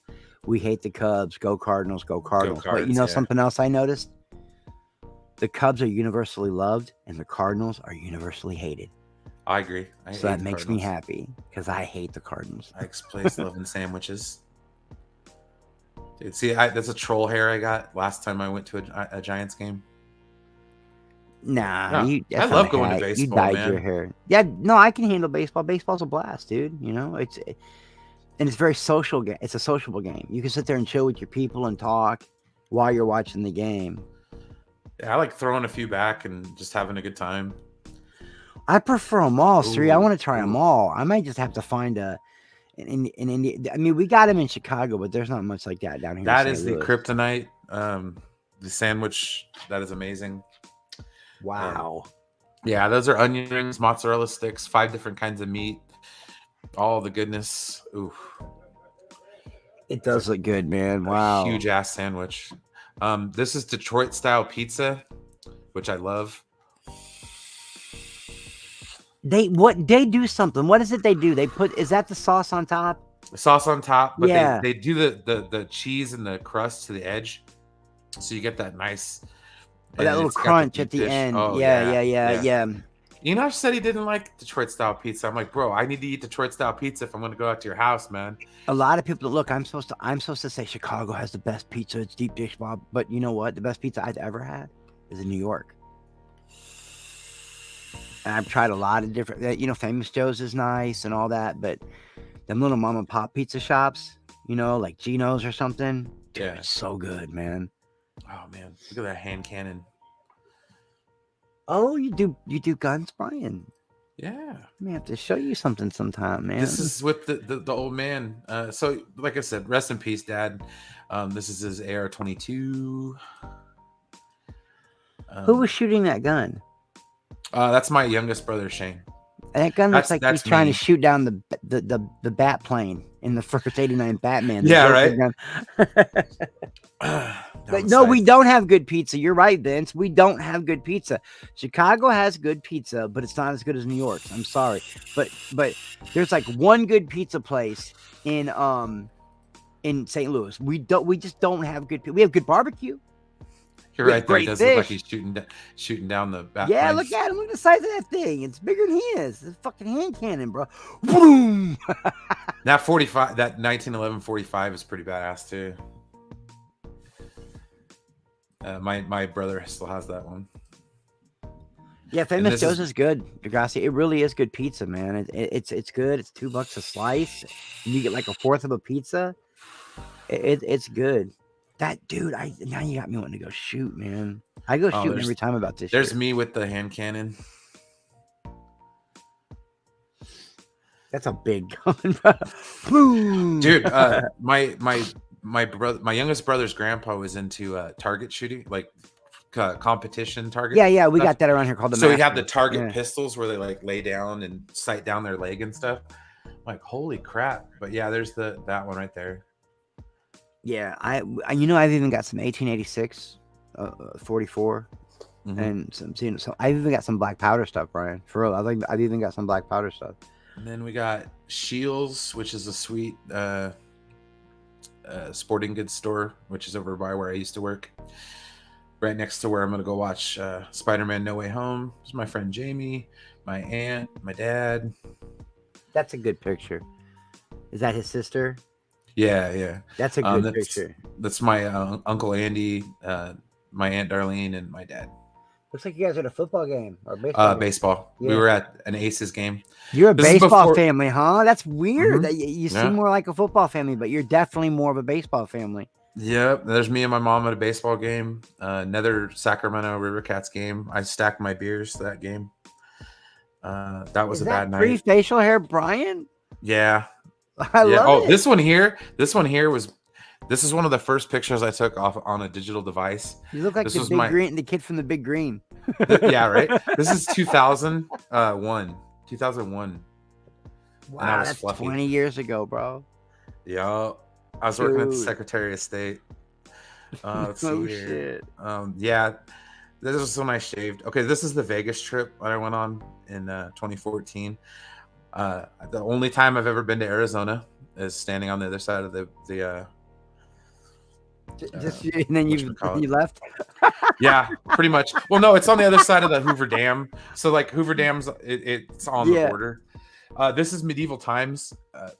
we hate the Cubs. Go Cardinals. Go Cardinals. But you know something else I noticed? The Cubs are universally loved, and the Cardinals are universally hated. I agree. So that makes me happy because I hate the Cardinals. I place loving sandwiches. Dude, see, that's a troll hair I got last time I went to a Giants game. Nah, no, I love going to baseball. You dyed your hair. Yeah, no, I can handle baseball. Baseball's a blast, dude. You know, and it's very social. It's a sociable game. You can sit there and chill with your people and talk while you're watching the game. Yeah, I like throwing a few back and just having a good time. I prefer them all, Siri. I want to try them all. I might just have to find in India. I mean, we got them in Chicago, but there's not much like that down here. That is the kryptonite. The sandwich that is amazing. Wow. Yeah, those are onion rings, mozzarella sticks, 5 different kinds of meat, all the goodness. Ooh, it does look good, man. Wow, huge ass sandwich. This is Detroit style pizza, which I love. They do something. What is it they do? They put, is that the sauce on top? The sauce on top, but yeah. they do the cheese and the crust to the edge, so you get that nice. That little crunch at the end. Oh, yeah. Enosh said he didn't like Detroit style pizza. I'm like, bro, I need to eat Detroit style pizza if I'm going to go out to your house, man. A lot of people look. I'm supposed to say Chicago has the best pizza. It's deep dish, Bob. But you know what? The best pizza I've ever had is in New York. And I've tried a lot of different. You know, Famous Joe's is nice and all that, but them little mom and pop pizza shops, you know, like Gino's or something. Dude, it's so good, man. Oh man, look at that hand cannon. Oh, you do guns, Brian? Yeah. I may have to show you something sometime, man. This is with the old man. So like I said, rest in peace, Dad. This is his AR-22. Who was shooting that gun? That's my youngest brother, Shane. That gun looks like he's trying to shoot down the bat plane in the first '89 Batman. Yeah, right. But no, we don't have good pizza. You're right, Vince. We don't have good pizza. Chicago has good pizza, but it's not as good as New York's. I'm sorry, but there's like one good pizza place in St. Louis. We just don't have good. We have good barbecue. You're right. There, he does look like he's shooting down the bat. Yeah, planes. look at him. Look at the size of that thing. It's bigger than he is. It's a fucking hand cannon, bro. Boom. That 45, that 1911 45 is pretty badass too. My brother still has that one. Yeah, Famous Joe's is good, Degrassi. It really is good pizza, man. It's good. It's $2 a slice. And you get like a fourth of a pizza. It's good. That dude, now you got me wanting to go shoot, man. I go shooting every time about this. There's me with the hand cannon. That's a big gun, bro. Boom, dude. My brother, my youngest brother's grandpa was into target shooting, like competition target. Yeah, we got that around here called the. So we have the target pistols where they like lay down and sight down their leg and stuff. I'm like, holy crap! But yeah, there's that one right there. Yeah, I've even got some 1886 44 and some I've even got some black powder stuff, Brian. For real, I've even got some black powder stuff. And then we got Shields, which is a sweet sporting goods store, which is over by where I used to work. Right next to where I'm going to go watch Spider-Man No Way Home. This is my friend Jamie, my aunt, my dad. That's a good picture. Is that his sister? Yeah. That's a good picture. That's my Uncle Andy, my Aunt Darlene, and my dad. Looks like you guys are at a football game or a baseball game. Baseball. Yeah. We were at an Aces game. You're a This is baseball before- family, huh? That's weird. Mhm. That you Yeah. seem more like a football family, but you're definitely more of a baseball family. Yep. There's me and my mom at a baseball game. Another Sacramento River Cats game. I stacked my beers that game. That was Is a bad that free night. facial hair, Brian? Yeah. I love Oh, it. this one here was. This is one of the first pictures I took off on a digital device. You look like this the was big my- green, the kid from the Big Green. Yeah, right. This is 2001. 2001. Wow, I was that's fluffy. 20 years ago, bro. Yeah, I was working at the Dude. Secretary of State. Let's see Oh here. shit. Yeah, this is when I shaved. Okay, this is the Vegas trip that I went on in 2014. The only time I've ever been to Arizona is standing on the other side of the Just and then you whatchamacallit? left. yeah, pretty much. Well, no, it's on the other side of the Hoover Dam. So like Hoover Dam's, it's on the border. This is medieval times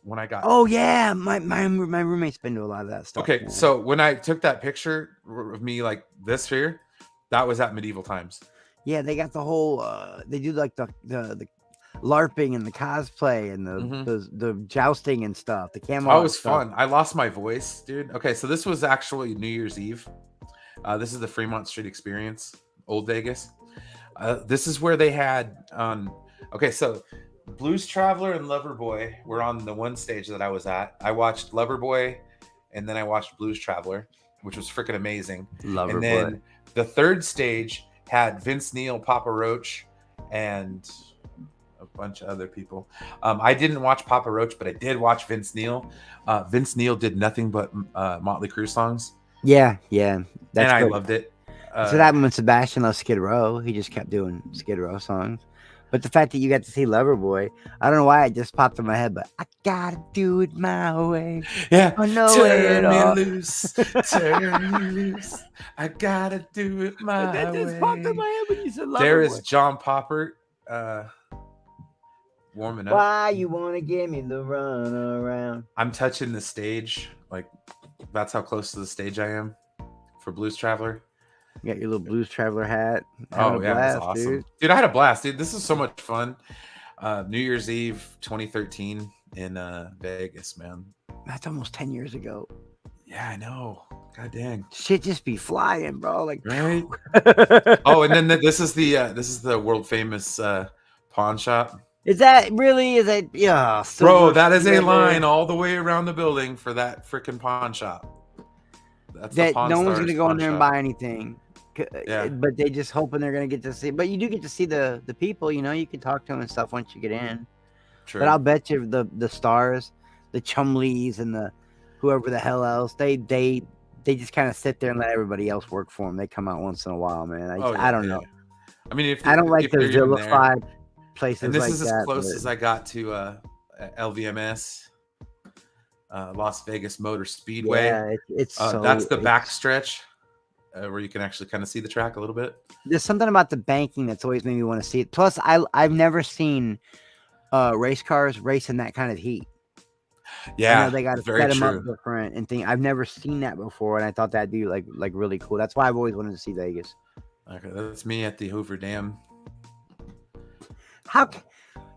when I got. Oh yeah, my roommate's been to a lot of that stuff. Okay, man. so when I took that picture of me like this here, that was at medieval times. yeah, they got the whole. They do like the LARPing and the cosplay and the jousting and stuff. The camo. Oh, it was stuff. fun. I lost my voice, dude. Okay, so this was actually New Year's Eve. This is the Fremont Street Experience, Old Vegas. This is where they had okay, so Blues Traveler and Loverboy were on the one stage that I was at. I watched Loverboy, and then I watched Blues Traveler, which was freaking amazing. Lover And boy. then the third stage had Vince Neil, Papa Roach, and a bunch of other people. I didn't watch Papa Roach, but I did watch Vince Neil. Vince Neil did nothing but Motley Crue songs, Yeah, and I loved it. So that when Sebastian loved Skid Row, he just kept doing Skid Row songs. But the fact that you got to see Loverboy, I don't know why it just popped in my head, but I gotta do it my way. Yeah, I know it turn me all. loose, turn me loose. I gotta do it my That just way. popped in my head when you said Loverboy. There is John Poppert warming up. Why you wanna give me the run around? I'm touching the stage, like that's how close to the stage I am for Blues Traveler. You got your little Blues Traveler hat. Oh Having a yeah, that's blast, awesome, dude. dude. I had a blast, dude. This is so much fun. New Year's Eve 2013 in Vegas, man. That's almost 10 years ago. Yeah, I know. God dang. Shit just be flying, bro. Like, Right. Oh, and then this is the world famous pawn shop. Is that really? Is that yeah? Bro, that is a silver line all the way around the building for that freaking pawn shop. That's the that Pawn no one's Stars gonna go in pawn there and shop. buy anything. Yeah. But they just hoping they're gonna get to see. But you do get to see the people. You know, you can talk to them and stuff once you get in. True. But I'll bet you the stars, the Chumleys, and the whoever the hell else, they just kind of sit there and let everybody else work for them. They come out once in a while, man. I don't know. I mean, if I don't like if the you're even there- vilified places and this like is as that. close but- as I got to LVMS, Las Vegas Motor Speedway. Yeah, it's so, that's the it's- back stretch where you can actually kind of see the track a little bit. There's something about the banking that's always made me want to see it. Plus, I've never seen race cars race in that kind of heat. I Yeah, know they got to very set them up true. different and thing. I've never seen that before, and I thought that'd be like really cool. That's why I've always wanted to see Vegas. Okay, that's me at the Hoover Dam.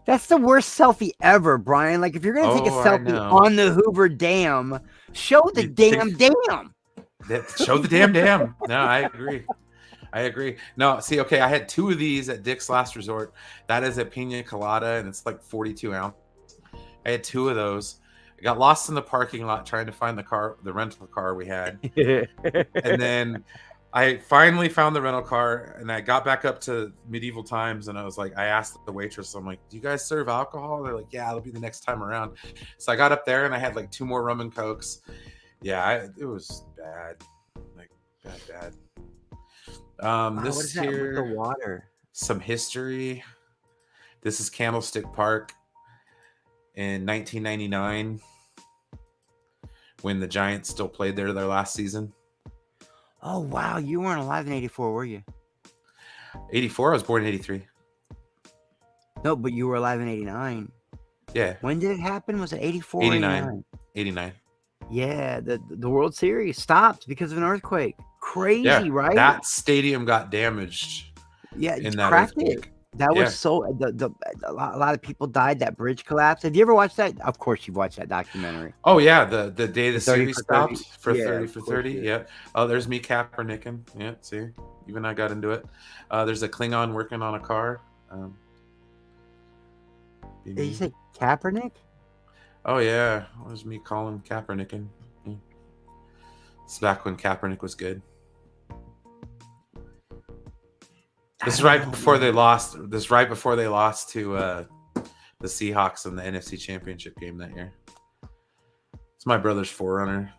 That's the worst selfie ever, Brian. Like if you're gonna take a Oh, I selfie know. on the Hoover Dam, show the You damn dam. Show the damn dam. No, I agree. No, see, okay, I had 2 of these at Dick's Last Resort. That is a pina colada, and it's like 42 ounce. I had 2 of those. I got lost in the parking lot trying to find the rental car we had. And then I finally found the rental car, and I got back up to medieval times, and I was like, I asked the waitress, I'm like, do you guys serve alcohol? They're like, yeah, it'll be the next time around. So I got up there, and I had like 2 more rum and cokes. Yeah, it was bad. Like, bad. Wow, This what is is that with here, the water? some history. This is Candlestick Park in 1999 when the Giants still played there their last season. Oh wow, you weren't alive in '84, were you? 84, I was born in 83. No, but you were alive in '89. Yeah, When did it happen? Was it '84? 89. 89. Yeah, the World Series stopped because of an earthquake. Crazy, Yeah, right? that stadium got damaged Yeah, in it that cracked earthquake. it. That Yeah. was so a lot of people died. That bridge collapsed. Have you ever watched that? Of course, you've watched that documentary. Oh yeah, the day the 30 series for 30. stopped for Yeah, 30 of for course 30. you did. Yeah. Oh, there's me Kaepernicking. Yeah, see, even I got into it. There's a Klingon working on a car. Be Did you me. say Kaepernick? Oh yeah, it was me calling Kaepernicking. Yeah. It's back when Kaepernick was good. This is right before they lost. This is right before they lost to the Seahawks in the NFC Championship game that year. It's my brother's Forerunner.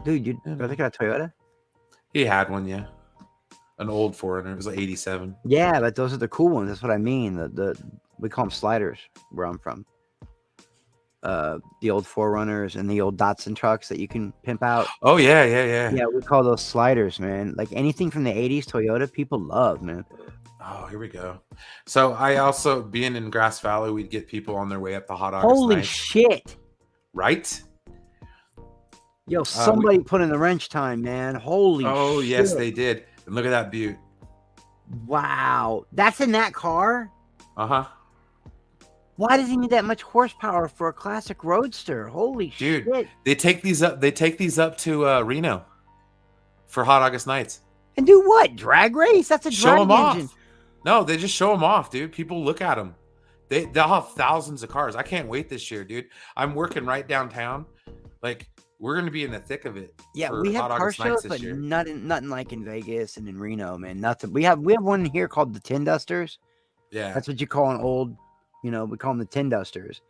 Dude, your brother got a Toyota? He had one, yeah. An old Forerunner. It was like 87. Yeah, but those are the cool ones. That's what I mean. We call them sliders where I'm from. The old Forerunners and the old Datsun trucks that you can pimp out. Oh yeah. Yeah, we call those sliders, man. Like anything from the 80s Toyota, people love, man. Oh, here we go. So I also, being in Grass Valley, we'd get people on their way up the Hot August Holy nights. shit. Right? Yo, somebody put in the wrench time, man. Holy shit. Oh, yes, they did. And look at that butte. Wow. That's in that car? Uh-huh. Why does he need that much horsepower for a classic roadster? Holy Dude, shit. they take these up to Reno for Hot August nights. And do what? Drag race? That's a Show drag them engine. off. No, they just show them off, dude. People look at them. They'll have thousands of cars. I can't wait this year, dude. I'm working right downtown. Like, we're going to be in the thick of it. Yeah, for we have Hot car August nights shows, this but year. nothing like in Vegas and in Reno, man. Nothing. We have one here called the Tin Dusters. Yeah. That's what you call an old, we call them the Tin Dusters.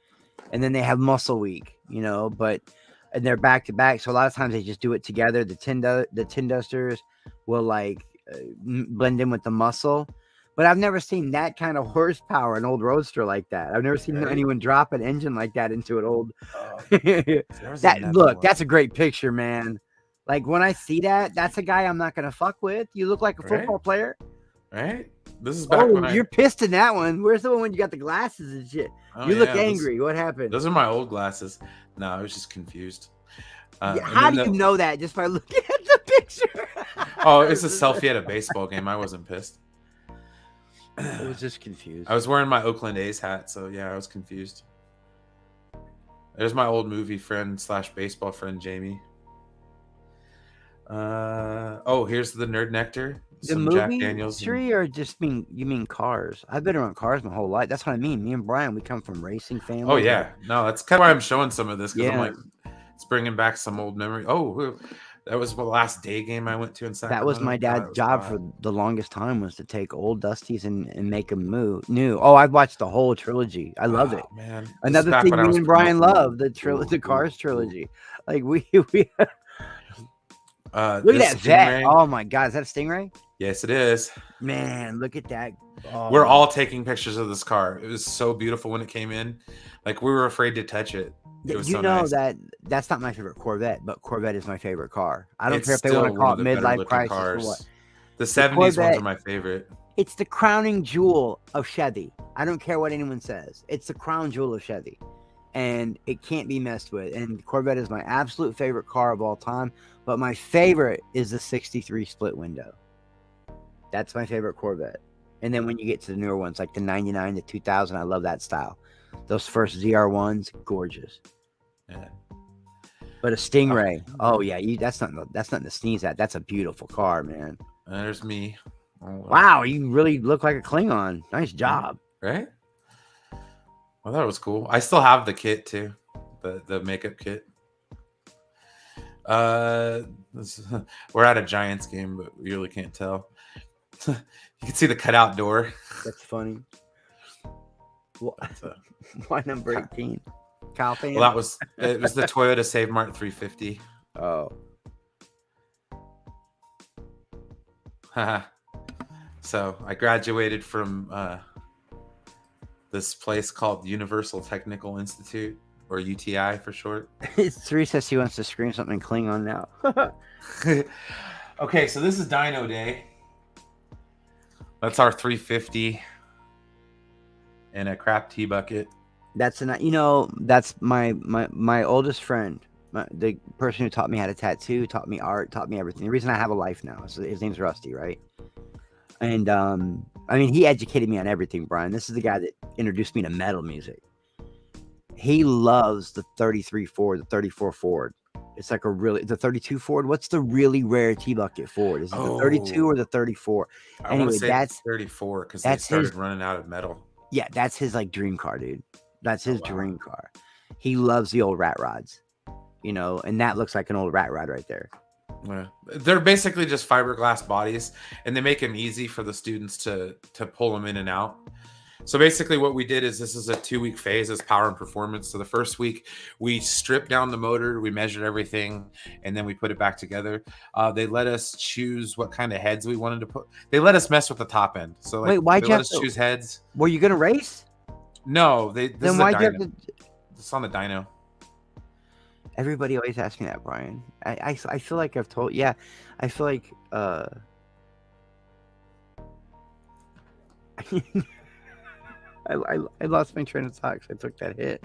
And then they have Muscle Week, and they're back to back. So a lot of times they just do it together. The Tin Dusters will blend in with the muscle. But I've never seen that kind of horsepower, an old roadster like that. I've never seen anyone drop an engine like that into an old. That's a great picture, man. Like when I see that, that's a guy I'm not gonna fuck with. You look like a football player, right? This is back when you're pissed in that one. Where's the one when you got the glasses and shit? Oh, you look angry. What happened? Those are my old glasses. No, I was just confused. How do you know that just by looking at the picture? Oh, it's a selfie at a baseball game. I wasn't pissed. I was just confused. I was wearing my Oakland A's hat, so yeah, I was confused. There's my old movie friend / baseball friend, Jamie. Here's the Nerd Nectar. The Some movie Jack Daniels. or just you mean cars? I've been around cars my whole life. That's what I mean. Me and Brian, we come from racing family. Oh yeah, no, that's kind of why I'm showing some of this because I'm Yeah. like, it's bringing back some old memory. Oh, that was the last day game I went to in Sacramento. That was my dad's God, job for the longest time, was to take old Dusties and make them new. Oh, I've watched the whole trilogy. I love it. Man, this is Another back thing when I me was and Brian promoting- love, the Cars trilogy. Like we Look look at that vet. Oh my god, is that a Stingray? Yes, it is. Man, look at that. Oh, We're all taking pictures of this car. It was so beautiful when it came in. Like we were afraid to touch it. It was so nice. that's not my favorite Corvette, but Corvette is my favorite car. I don't It's care if they want to still call one it of the better midlife looking crisis cars. or what. The 70s Corvette- ones are my favorite. It's the crowning jewel of Chevy. I don't care what anyone says. It's the crown jewel of Chevy. And it can't be messed with. And Corvette is my absolute favorite car of all time. But my favorite is the 63 split window. That's my favorite Corvette. And then when you get to the newer ones, like the 99, the 2000, I love that style. Those first ZR1s, gorgeous. Yeah. But a Stingray, oh yeah, that's nothing to sneeze at. That's a beautiful car, man. There's me. Oh, Wow, you really look like a Klingon. Nice job. Right? Well, that was cool. I still have the kit too, the makeup kit. We're at a Giants game, but we really can't tell. You can see the cutout door. That's funny. Why number 18? Kyle fan? Well, it was the Toyota Save Mart 350. Oh. So I graduated from this place called Universal Technical Institute, or UTI for short. Therese says she wants to scream something Klingon now. Okay, so this is Dino Day. That's our 350 and a crap tea bucket. That's that's my oldest friend, The person who taught me how to tattoo, taught me art, taught me everything. The reason I have a life now is his name's Rusty, right? And I mean, he educated me on everything, Brian. This is the guy that introduced me to metal music. He loves the 33 Ford, the 34 Ford. It's like the 32 Ford. What's the really rare T-bucket Ford? Is it the 32 or the 34? Anyway, that's 34 because they started running out of metal. Yeah, that's his like dream car, dude. That's his dream car. He loves the old rat rods, you know, and that looks like an old rat rod right there. Yeah. They're basically just fiberglass bodies, and they make them easy for the students to pull them in and out. So basically what we did is this is a 2-week phase as power and performance. So the first week we stripped down the motor, we measured everything, and then we put it back together. They let us choose what kind of heads we wanted to put. They let us mess with the top end. So like, wait, why'd you let us choose heads? Were you gonna race? No, then why'd you have to? It's on the dyno. Everybody always asks me that, Brian. I feel like I've told. Yeah, I feel like. I lost my train of thought because I took that hit.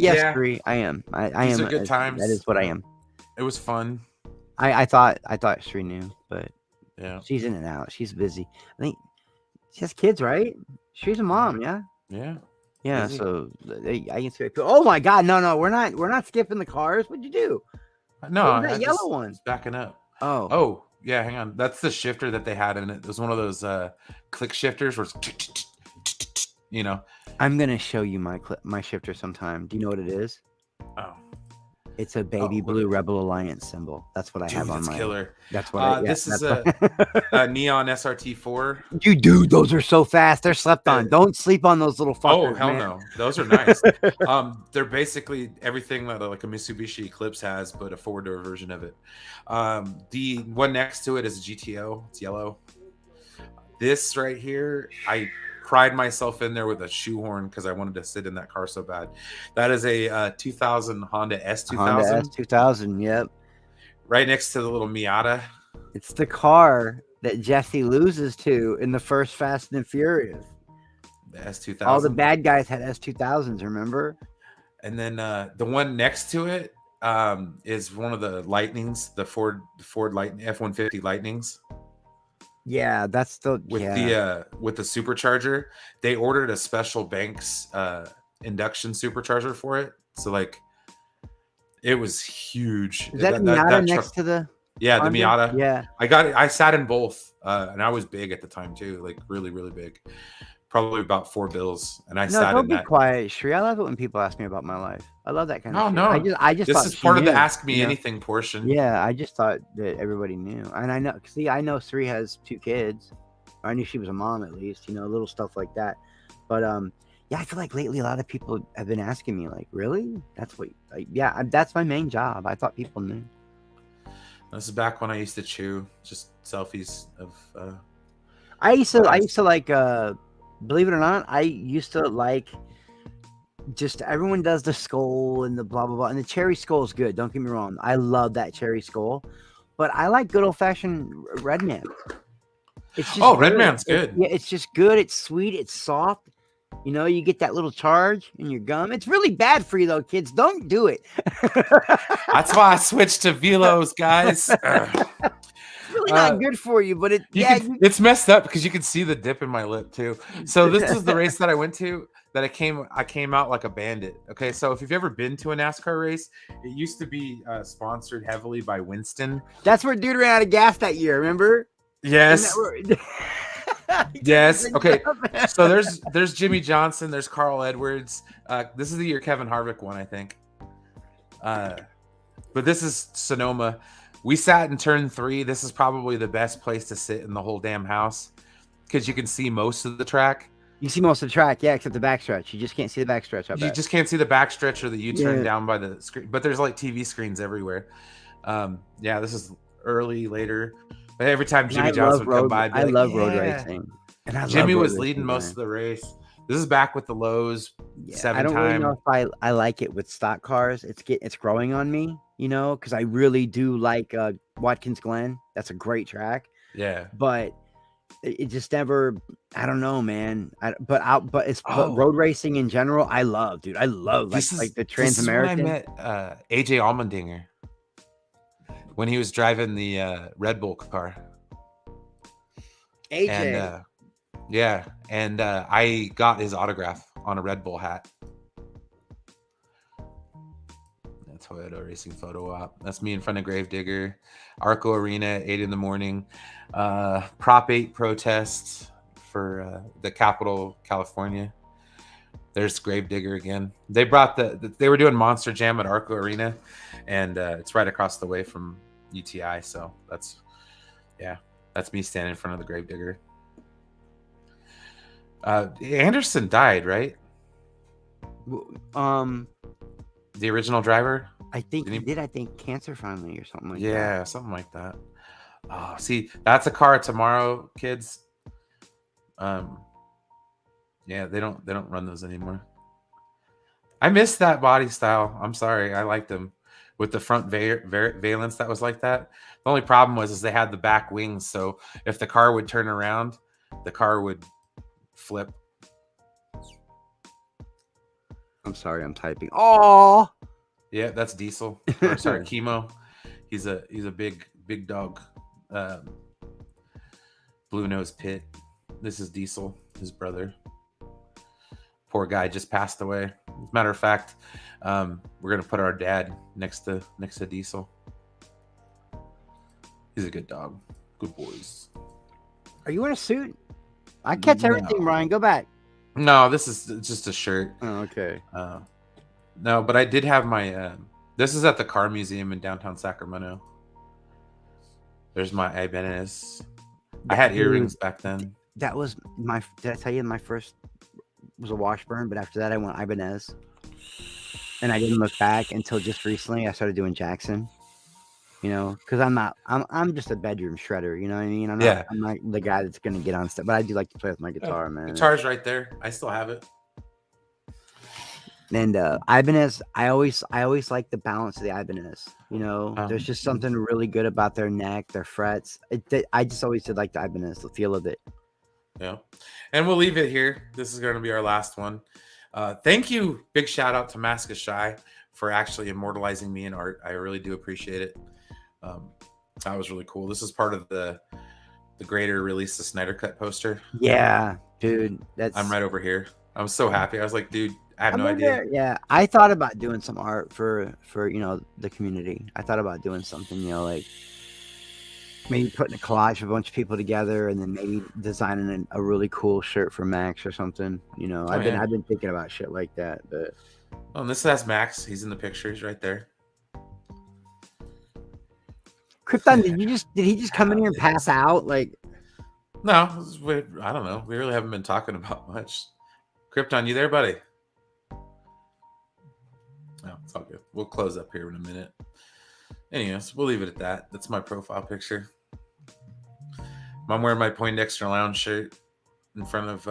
Yes, Bree, I am. I These am. are good times. That is what I am. It was fun. I thought Sri knew, but yeah, she's in and out. She's busy. I think she has kids, right? She's a mom, yeah. Yeah. Busy. So I can see. Oh my God, no, we're not skipping the cars. What'd you do? No, that yellow one backing up. Oh. Yeah, hang on. That's the shifter that they had in it. It was one of those click shifters where it's, you know. I'm gonna show you my shifter sometime. Do you know what it is? Oh, it's a baby blue Rebel Alliance symbol. That's what I have on my. Killer. That's what. This is a Neon SRT4. Dude, those are so fast. They're slept on. Don't sleep on those little fuckers. Oh hell man. no, those are nice. They're basically everything that like a Mitsubishi Eclipse has, but a 4-door version of it. The one next to it is a GTO. It's yellow. This right here, I cried myself in there with a shoehorn because I wanted to sit in that car so bad. That is a 2000 Honda S2000. Honda S2000, yep. Right next to the little Miata. It's the car that Jesse loses to in the first Fast and Furious. The S2000. All the bad guys had S2000s, remember? And then the one next to it is one of the Lightnings, the Ford Lightning F-150 Lightnings. Yeah, that's the with the supercharger. They ordered a special Banks induction supercharger for it. So like it was huge. Is that Miata next to the the Honda? Miata? Yeah. I sat in both and I was big at the time too, like really, really big. Probably about 4 bills, and sat in that. Don't be quiet, Shri. I love it when people ask me about my life. I love that kind of. No. I just. This is part of the ask me anything portion. Yeah, I just thought that everybody knew, and I know. See, I know Sri has 2 kids. I knew she was a mom at least. Little stuff like that. But I feel like lately a lot of people have been asking me, like, really? That's what? That's my main job. I thought people knew. This is back when I used to chew just selfies of. I used to like. Believe it or not, I used to like just everyone does the skull and the blah blah blah, and the cherry skull is good. Don't get me wrong, I love that cherry skull, but I like good old fashioned Red Man. It's just Red Man's good. It's just good. It's sweet. It's soft. You get that little charge in your gum. It's really bad for you though, kids. Don't do it. That's why I switched to Velos, guys. Really not good for you, but it's messed up because you can see the dip in my lip too. So this is the race that I went to that I came out like a bandit. Okay, so if you've ever been to a NASCAR race, it used to be sponsored heavily by Winston. That's where dude ran out of gas that year. Remember? Yes. Yes. Okay. So there's Jimmy Johnson. There's Carl Edwards. This is the year Kevin Harvick won, I think. But this is Sonoma. We sat in turn 3. This is probably the best place to sit in the whole damn house because you can see most of the track. You see most of the track, yeah, except the backstretch. You just can't see the backstretch. You just can't see the backstretch or the U-turn down by the screen. But there's like TV screens everywhere. This is later. But every time Jimmy Johnson would come by, I love road racing. And Jimmy was leading most of the race. This is back with the Lowe's 7-time. I don't really know if I like it with stock cars. It's growing on me, because I really do like Watkins Glen. That's a great track. Yeah. But it just never. I don't know, man. But Oh. road racing in general. I love, dude. I love like the This is when I Trans-American. met AJ Allmendinger when he was driving the Red Bull car. AJ. And yeah, and I got his autograph on a Red Bull hat. That's Toyota Racing photo op. That's me in front of Gravedigger. Arco Arena, 8 in the morning. Prop 8 protests for the Capitol, California. There's Gravedigger again. They brought they were doing Monster Jam at Arco Arena, and it's right across the way from UTI. So that's me standing in front of the Gravedigger. Anderson died, right? The original driver. I think he did. I think cancer finally or something like that. Yeah, something like that. Oh, see, that's a car tomorrow, kids. Yeah, they don't run those anymore. I miss that body style. I'm sorry, I liked them with the front valence that was like that. The only problem was they had the back wings, so if the car would turn around, the car would flip. I'm sorry, I'm typing. Oh, yeah, that's Diesel. Or, sorry, Chemo. He's a big dog. Blue Nose Pit. This is Diesel, his brother. Poor guy just passed away. As a matter of fact, we're gonna put our dad next to Diesel. He's a good dog. Good boys. Are you in a suit? I catch everything, Ryan. Go back. No, this is just a shirt. Oh, okay. No, but I did have my. This is at the car museum in downtown Sacramento. There's my Ibanez. I had earrings back then. That was my. Did I tell you my first was a Washburn? But after that, I went Ibanez, and I didn't look back until just recently. I started doing Jackson. You know, because I'm just a bedroom shredder. You know what I mean? I'm not the guy that's gonna get on stuff. But I do like to play with my guitar, man. Guitar's right there. I still have it. And Ibanez, I always like the balance of the Ibanez. You know, there's just something really good about their neck, their frets. I just always did like the Ibanez, the feel of it. Yeah, and we'll leave it here. This is going to be our last one. Thank you. Big shout out to Mask is Shy for actually immortalizing me in art. I really do appreciate it. That was really cool. This is part of the greater release, the Snyder Cut poster. Yeah, dude. I'm right over here. I was so happy. I was like, dude, I have no idea. Yeah, I thought about doing some art for the community. I thought about doing something, like maybe putting a collage of a bunch of people together, and then maybe designing a really cool shirt for Max or something. I've been thinking about shit like that. But and this has Max. He's in the picture. He's right there. Krypton, did he just come in here and pass out? Like, no, I don't know. We really haven't been talking about much. Krypton, you there, buddy? No, it's all good. We'll close up here in a minute. Anyways, we'll leave it at that. That's my profile picture. I'm wearing my Poindexter Lounge shirt in front of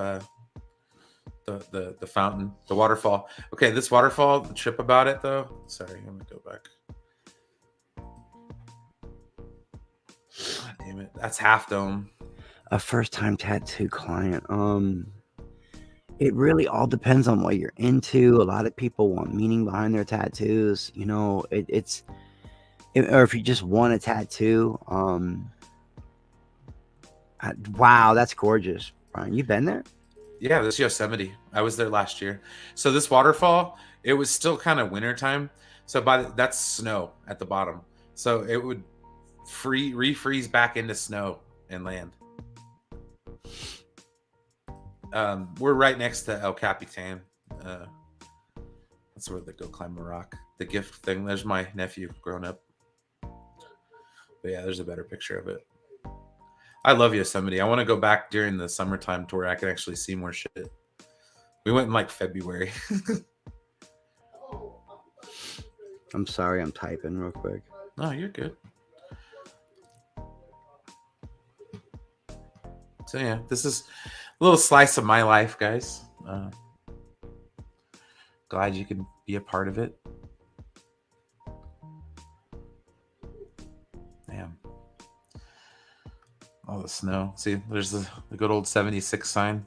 the fountain, the waterfall. Okay, this waterfall, the trip about it though. Sorry, let me go back. God damn it. That's Half Dome. A first-time tattoo client. It really all depends on what you're into. A lot of people want meaning behind their tattoos. Or if you just want a tattoo. Wow, that's gorgeous, Brian. You been there? Yeah, this Yosemite. I was there last year. So this waterfall, it was still kind of wintertime. So that's snow at the bottom. So it would refreeze back into snow and land. We're right next to El Capitan. That's where they go climb a rock. The gift thing. There's my nephew grown up. But yeah, there's a better picture of it. I love Yosemite. I want to go back during the summertime to where I can actually see more shit. We went in like February. I'm sorry, I'm typing real quick. No, you're good. So yeah, this is a little slice of my life, guys. Glad you can be a part of it. Damn. all the snow. See, there's the good old 76 sign.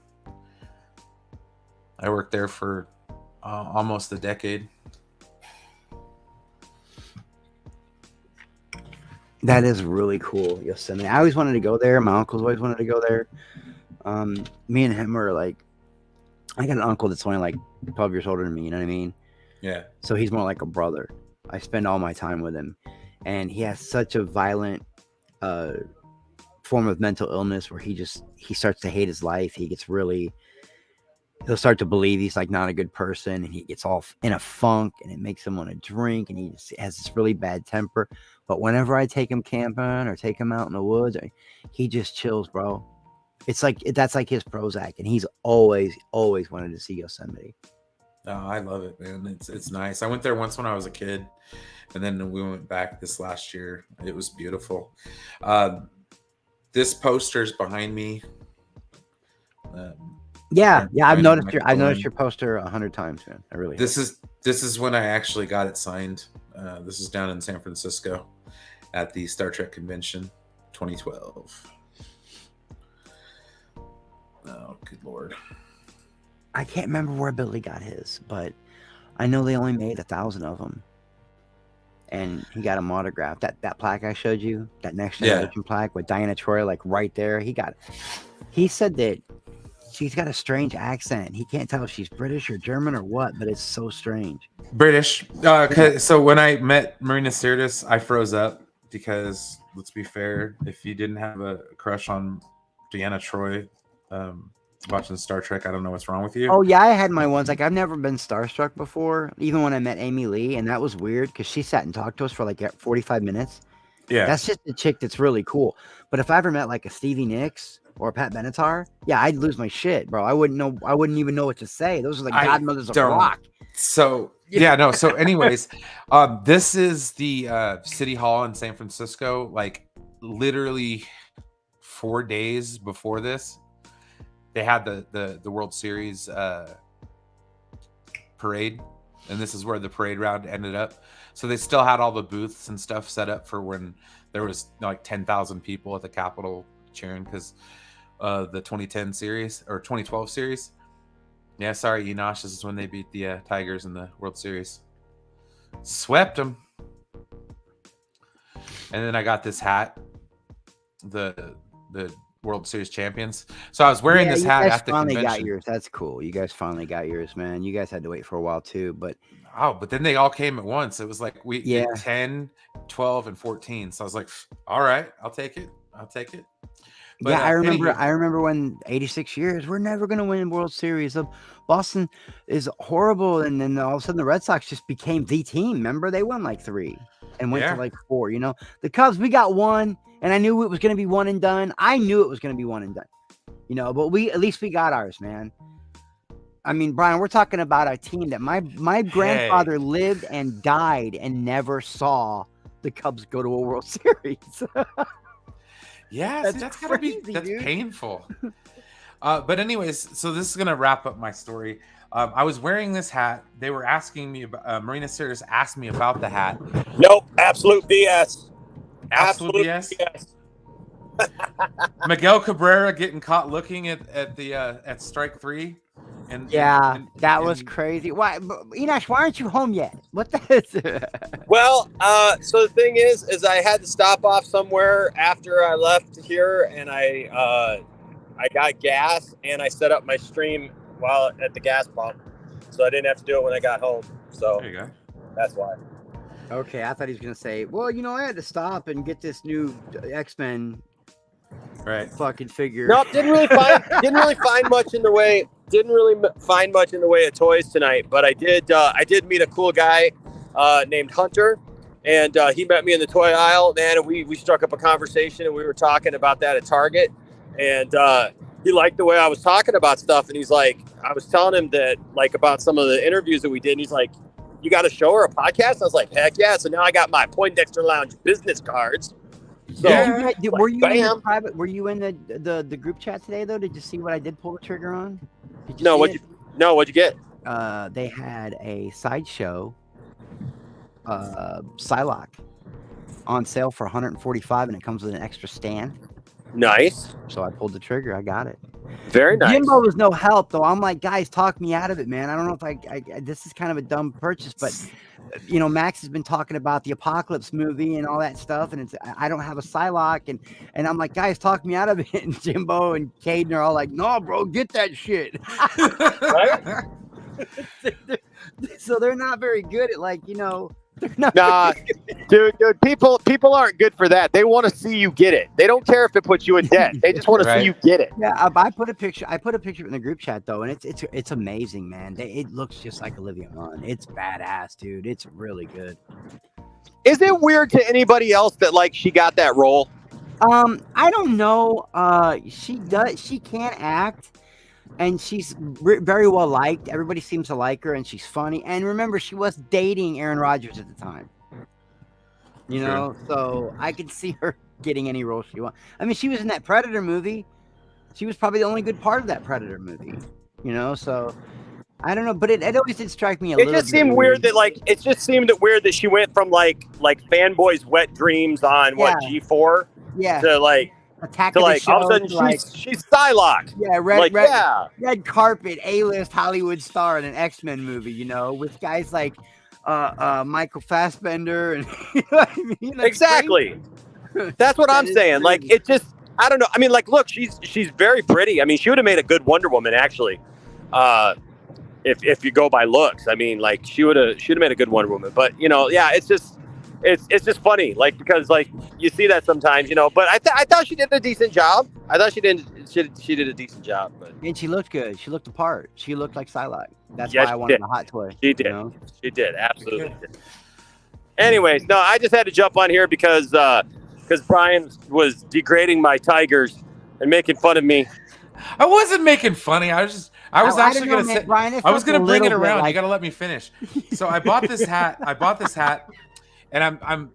I worked there for almost a decade. That is really cool, Yosemite. I always wanted to go there. My uncles always wanted to go there. Me and him are like, I got an uncle that's only like 12 years older than me. You know what I mean? Yeah. So he's more like a brother. I spend all my time with him, and he has such a violent form of mental illness where he starts to hate his life. He'll start to believe he's like not a good person, and he gets all in a funk, and it makes him want to drink, and he just has this really bad temper. But whenever I take him camping or take him out in the woods, he just chills, bro. It's like that's like his Prozac, and he's always wanted to see Yosemite. Oh, I love it, man. It's nice. I went there once when I was a kid, and then we went back this last year. It was beautiful. This poster's behind me. Yeah. I've noticed your poster 100 times, man. I really. This is when I actually got it signed. This is down in San Francisco at the Star Trek convention, 2012. Oh, good Lord. I can't remember where Billy got his, but I know they only made 1,000 of them. And he got them autographed. That plaque I showed you, that Next Generation plaque with Diana Troy, like right there. He said that she's got a strange accent. He can't tell if she's British or German or what, but it's so strange. British. So when I met Marina Sirtis, I froze up because, let's be fair, if you didn't have a crush on Diana Troy, watching Star Trek, I don't know what's wrong with you. Oh yeah, I had my ones. Like I've never been starstruck before, even when I met Amy Lee, and that was weird because she sat and talked to us for like 45 minutes. Yeah, that's just a chick that's really cool. But if I ever met like a Stevie Nicks or a Pat Benatar, yeah, I'd lose my shit, bro. I wouldn't even know what to say. Those are like godmothers of rock. So yeah, no. So anyways, this is the City Hall in San Francisco. Like literally 4 days before this, they had the World Series parade, and this is where the parade route ended up. So they still had all the booths and stuff set up for when there was like 10,000 people at the Capitol cheering because the 2010 series or 2012 series. Yeah, sorry, Enosh. This is when they beat the Tigers in the World Series. Swept them. And then I got this hat, the World Series champions. So I was wearing this hat at the convention. Got yours. That's cool. You guys finally got yours, man. You guys had to wait for a while too, but then they all came at once. It was like we did 10, 12, and 14. So I was like, all right, I'll take it. But, yeah, I remember when 86 years, we're never going to win World Series. Boston is horrible, and then all of a sudden the Red Sox just became the team. Remember, they won like 3 and went to like 4. You know, the Cubs, we got 1, and I knew it was going to be one and done. You know, but at least we got ours, man. I mean, Brian, we're talking about a team that my grandfather lived and died and never saw the Cubs go to a World Series. Yeah, that's gotta be painful. But anyways, so this is gonna wrap up my story. I was wearing this hat. They were asking me about Marina Sirtis asked me about the hat. Nope, absolute BS. Absolute BS. Miguel Cabrera getting caught looking at strike 3. That was crazy. Why, Enosh? Why aren't you home yet? What the? Well, so the thing is I had to stop off somewhere after I left here, and I got gas, and I set up my stream while at the gas pump, so I didn't have to do it when I got home. So there you go. That's why. Okay, I thought he was gonna say, well, you know, I had to stop and get this new X-Men fucking figure. No, didn't really find much in the way. Didn't really find much in the way of toys tonight, but I did meet a cool guy named Hunter, and he met me in the toy aisle, man, and we struck up a conversation, and we were talking about that at Target, and he liked the way I was talking about stuff, and he's like, I was telling him that, like, about some of the interviews that we did, and he's like, you got a show or a podcast? I was like, heck yeah. So now I got my Poindexter Lounge business cards. So, were you in the private? Were you in the group chat today though? Did you see what I did pull the trigger on? What'd you get? They had a sideshow Psylocke on sale for $145, and it comes with an extra stand. Nice. So I pulled the trigger. I got it. Very nice. Jimbo was no help though. I'm like, guys, talk me out of it, man. I don't know if I this is kind of a dumb purchase, but Max has been talking about the Apocalypse movie and all that stuff, and I don't have a Psylocke, and I'm like, guys, talk me out of it. And Jimbo and Caden are all like, no, bro, get that shit. Right? So they're not very good at they're not. Nah, dude, people aren't good for that. They want to see you get it. They don't care if it puts you in debt. They just want to see you get it. Yeah, I put a picture in the group chat though, and it's amazing, man. It looks just like Olivia Munn. It's badass, dude. It's really good. Is it weird to anybody else that she got that role? I don't know. She can act. And she's very well liked. Everybody seems to like her, and she's funny. And remember, she was dating Aaron Rodgers at the time. So I could see her getting any role she wants. I mean, she was in that Predator movie. She was probably the only good part of that Predator movie. So I don't know, but it always did strike me a little bit. It just seemed weird that she went from like Fanboy's Wet Dreams on G4 to Attack to of the Show, all of a sudden she's Psylocke. Yeah, red carpet, A-list Hollywood star in an X-Men movie, with guys like Michael Fassbender and you know what I mean? That's exactly. crazy. That's what I'm saying. Crazy. It just I don't know. I mean, look, she's very pretty. I mean, she would have made a good Wonder Woman actually. If you go by looks, I mean, she would have made a good Wonder Woman. But it's just funny, because you see that sometimes, But I thought she did a decent job. I thought she did a decent job. But and she looked good. She looked the part. She looked like Psylocke. That's why I wanted a hot toy. She did. She did absolutely. Did. Anyways, no, I just had to jump on here because Brian was degrading my Tigers and making fun of me. I wasn't making funny. I was actually going to say, Brian, I was going to bring it around. You got to let me finish. So I bought this hat. And I'm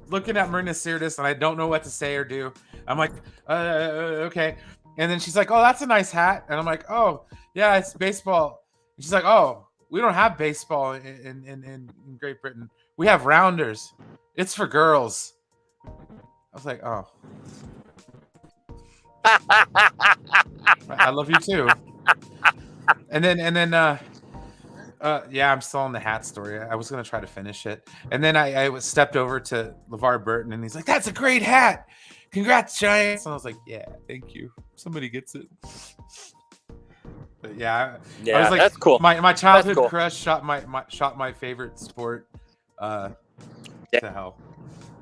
looking at Marina Sirtis, and I don't know what to say or do. I'm like, okay. And then she's like, oh, that's a nice hat. And I'm like, oh, yeah, it's baseball. And she's like, oh, we don't have baseball in Great Britain. We have rounders. It's for girls. I was like, oh. I love you too. And then yeah, I'm still on the hat story. I was gonna try to finish it, and then I stepped over to LeVar Burton, and he's like, "That's a great hat, congrats, Giants!" And I was like, "Yeah, thank you. Somebody gets it." But yeah, I was like, that's cool. My childhood crush shot my favorite sport to hell.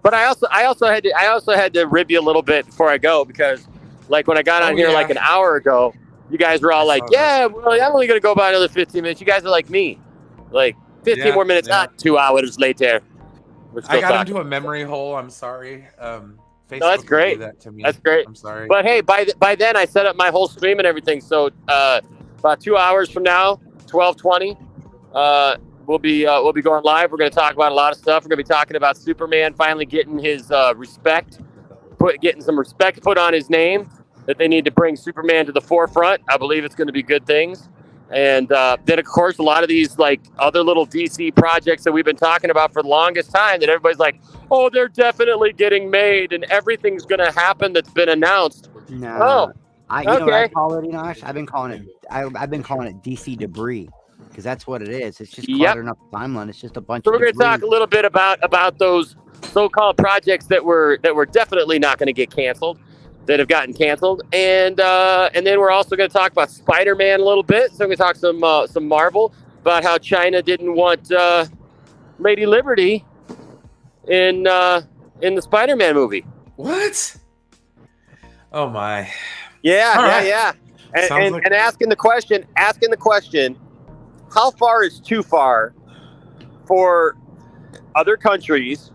But I also had to rib you a little bit before I go, because when I got on here an hour ago, you guys were all like, yeah, well, I'm only going to go about another 15 minutes. You guys are like me. 15 more minutes, not 2 hours later. I got into a memory hole. I'm sorry. Facebook that's great. That to me. That's great. I'm sorry. But hey, by then I set up my whole stream and everything. So about 2 hours from now, 12:20, we'll be going live. We're going to talk about a lot of stuff. We're going to be talking about Superman finally getting his getting some respect put on his name, that they need to bring Superman to the forefront. I believe it's going to be good things. And then, of course, a lot of these other little DC projects that we've been talking about for the longest time that everybody's like, oh, they're definitely getting made and everything's going to happen that's been announced. No. You know what I call it, Enosh? I've been calling it DC debris, because that's what it is. It's just cluttering up the timeline. It's just a bunch of we're going to talk a little bit about those so-called projects that were definitely not going to get canceled, that have gotten canceled, and then we're also going to talk about Spider-Man a little bit. So we're going to talk some Marvel, about how China didn't want Lady Liberty in the Spider-Man movie. What? Oh my! Yeah. And asking the question, how far is too far for other countries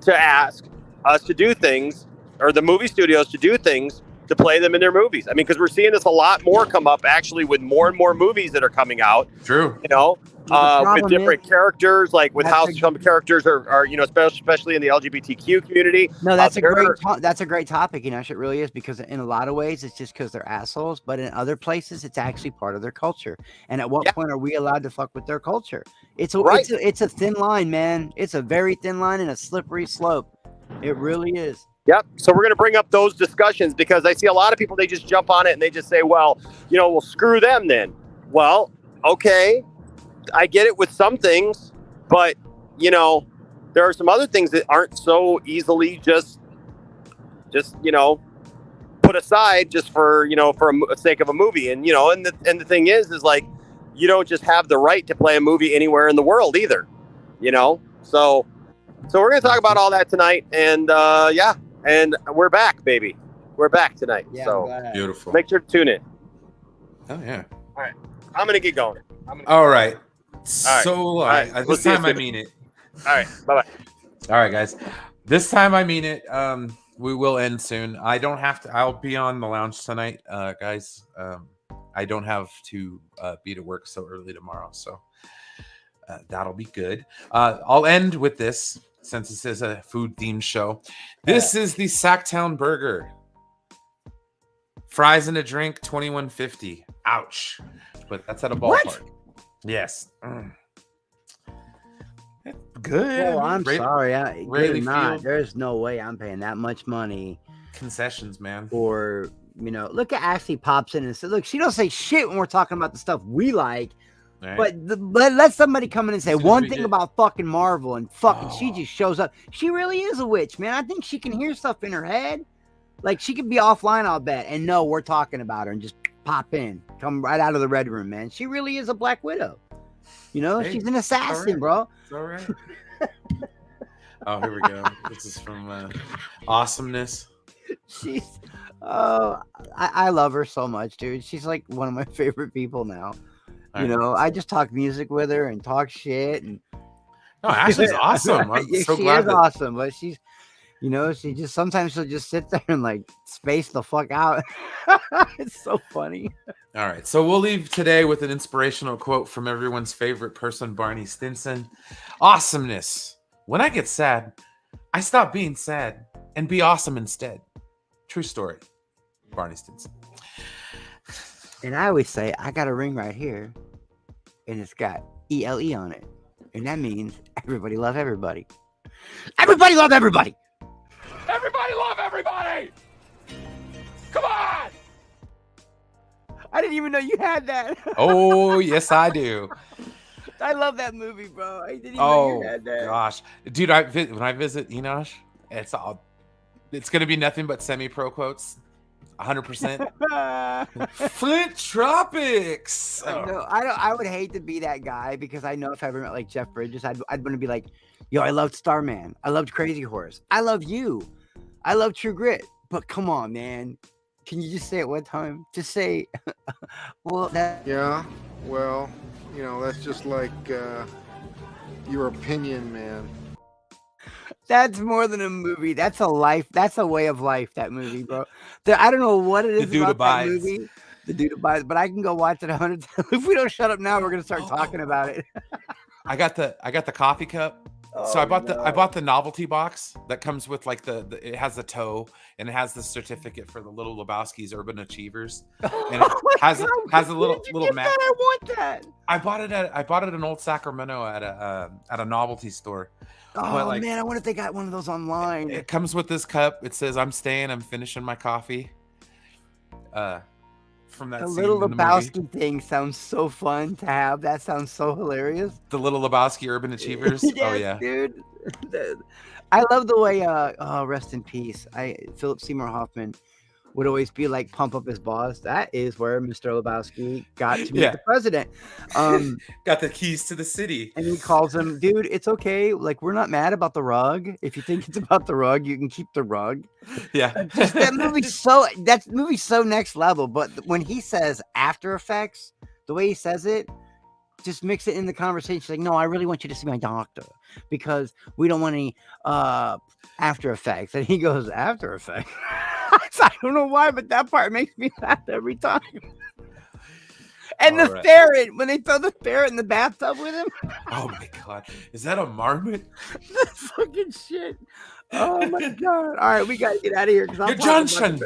to ask us to do things, or the movie studios to do things to play them in their movies? I mean, because we're seeing this a lot more come up actually with more and more movies that are coming out. True. With different characters, with how some characters are especially in the LGBTQ community. No, that's a great topic. It really is, because in a lot of ways it's just because they're assholes, but in other places it's actually part of their culture. And at what point are we allowed to fuck with their culture? It's a thin line, man. It's a very thin line and a slippery slope. It really is. Yep. So we're going to bring up those discussions because I see a lot of people, they just jump on it and they just say, well, well, screw them then. Well, okay. I get it with some things, but, there are some other things that aren't so easily just put aside just for, for a sake of a movie. And, and the thing is like, you don't just have the right to play a movie anywhere in the world either, So we're going to talk about all that tonight. And, and we're back, baby. We're back tonight. Yeah, so beautiful. Make sure to tune in. Oh, yeah. All right. I'm going to get going. All right. All so right. This time I mean it. All right. Bye-bye. All right, guys. This time I mean it. We will end soon. I don't have to. I'll be on the lounge tonight, guys. I don't have to be to work so early tomorrow, so that'll be good. I'll end with this since this is a food-themed show. This is the Sacktown Burger. Fries and a drink, $21.50. Ouch! But that's at a ballpark. What? Yes. Good. Well, I'm sorry. Rarely not. There's no way I'm paying that much money. Concessions, man. For look at Ashley pops in and says, "Look, she don't say shit when we're talking about the stuff we like." Right. But let somebody come in and say one thing about fucking Marvel and fucking she just shows up. She really is a witch, man. I think she can hear stuff in her head. Like she could be offline, I'll bet, and know we're talking about her and just pop in, come right out of the red room, man. She really is a Black Widow. Hey, she's an assassin, bro. It's all right. Oh, here we go. This is from Awesomeness. She's I love her so much, dude. She's like one of my favorite people now. I just talk music with her and talk shit and Ashley's awesome. I'm so glad she is awesome, but she's she just sometimes she'll just sit there and like space the fuck out. It's so funny. All right, so we'll leave today with an inspirational quote from everyone's favorite person, Barney Stinson. Awesomeness. When I get sad, I stop being sad and be awesome instead. True story. Barney Stinson. And I always say, I got a ring right here, and it's got ELE on it. And that means everybody love everybody. Everybody love everybody! Everybody love everybody! Come on! I didn't even know you had that. Oh, yes, I do. I love that movie, bro. I didn't even know you had that. Gosh. Dude, when I visit Enosh, it's going to be nothing but semi-pro quotes. 100%. Flint Tropics. No, I would hate to be that guy because I know if I ever met like Jeff Bridges, I'd want to be like, yo, I loved Starman. I loved Crazy Horse. I love you. I love True Grit. But come on, man. Can you just say it one time? Just say, well, that. Yeah, well, that's just like your opinion, man. That's more than a movie. That's a life. That's a way of life, that movie, bro. I don't know what it is about that movie. The Dude Abides, but I can go watch it 100 times. If we don't shut up now, we're going to start talking about it. I got the coffee cup. So I bought the novelty box that comes with like it has the toe and it has the certificate for the Little Lebowski's Urban Achievers, and it has a little map. I want that. I bought it in Old Sacramento at a novelty store. Oh man, I wonder if they got one of those online. It comes with this cup. It says, "I'm staying. I'm finishing my coffee." From that the scene Little in the Lebowski movie. thing sounds so fun to have. That sounds so hilarious. The Little Lebowski Urban Achievers. Yes, oh yeah, dude. I love the way rest in peace. Philip Seymour Hoffman would always be like pump up his boss. That is where Mr. Lebowski got to meet the president. Got the keys to the city. And he calls him, dude, it's okay. Like, we're not mad about the rug. If you think it's about the rug, you can keep the rug. Yeah. that movie's so next level. But when he says After Effects, the way he says it, just mix it in the conversation. She's like, no, I really want you to see my doctor because we don't want any After Effects. And he goes, After Effects? I don't know why, but that part makes me laugh every time. And the ferret, when they throw the ferret in the bathtub with him. Oh my God. Is that a marmot? That's fucking shit. Oh my God. All right, we got to get out of here. Your Johnson.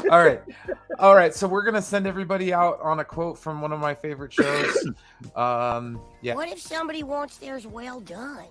All right. So we're going to send everybody out on a quote from one of my favorite shows. Yeah. What if somebody wants theirs well done?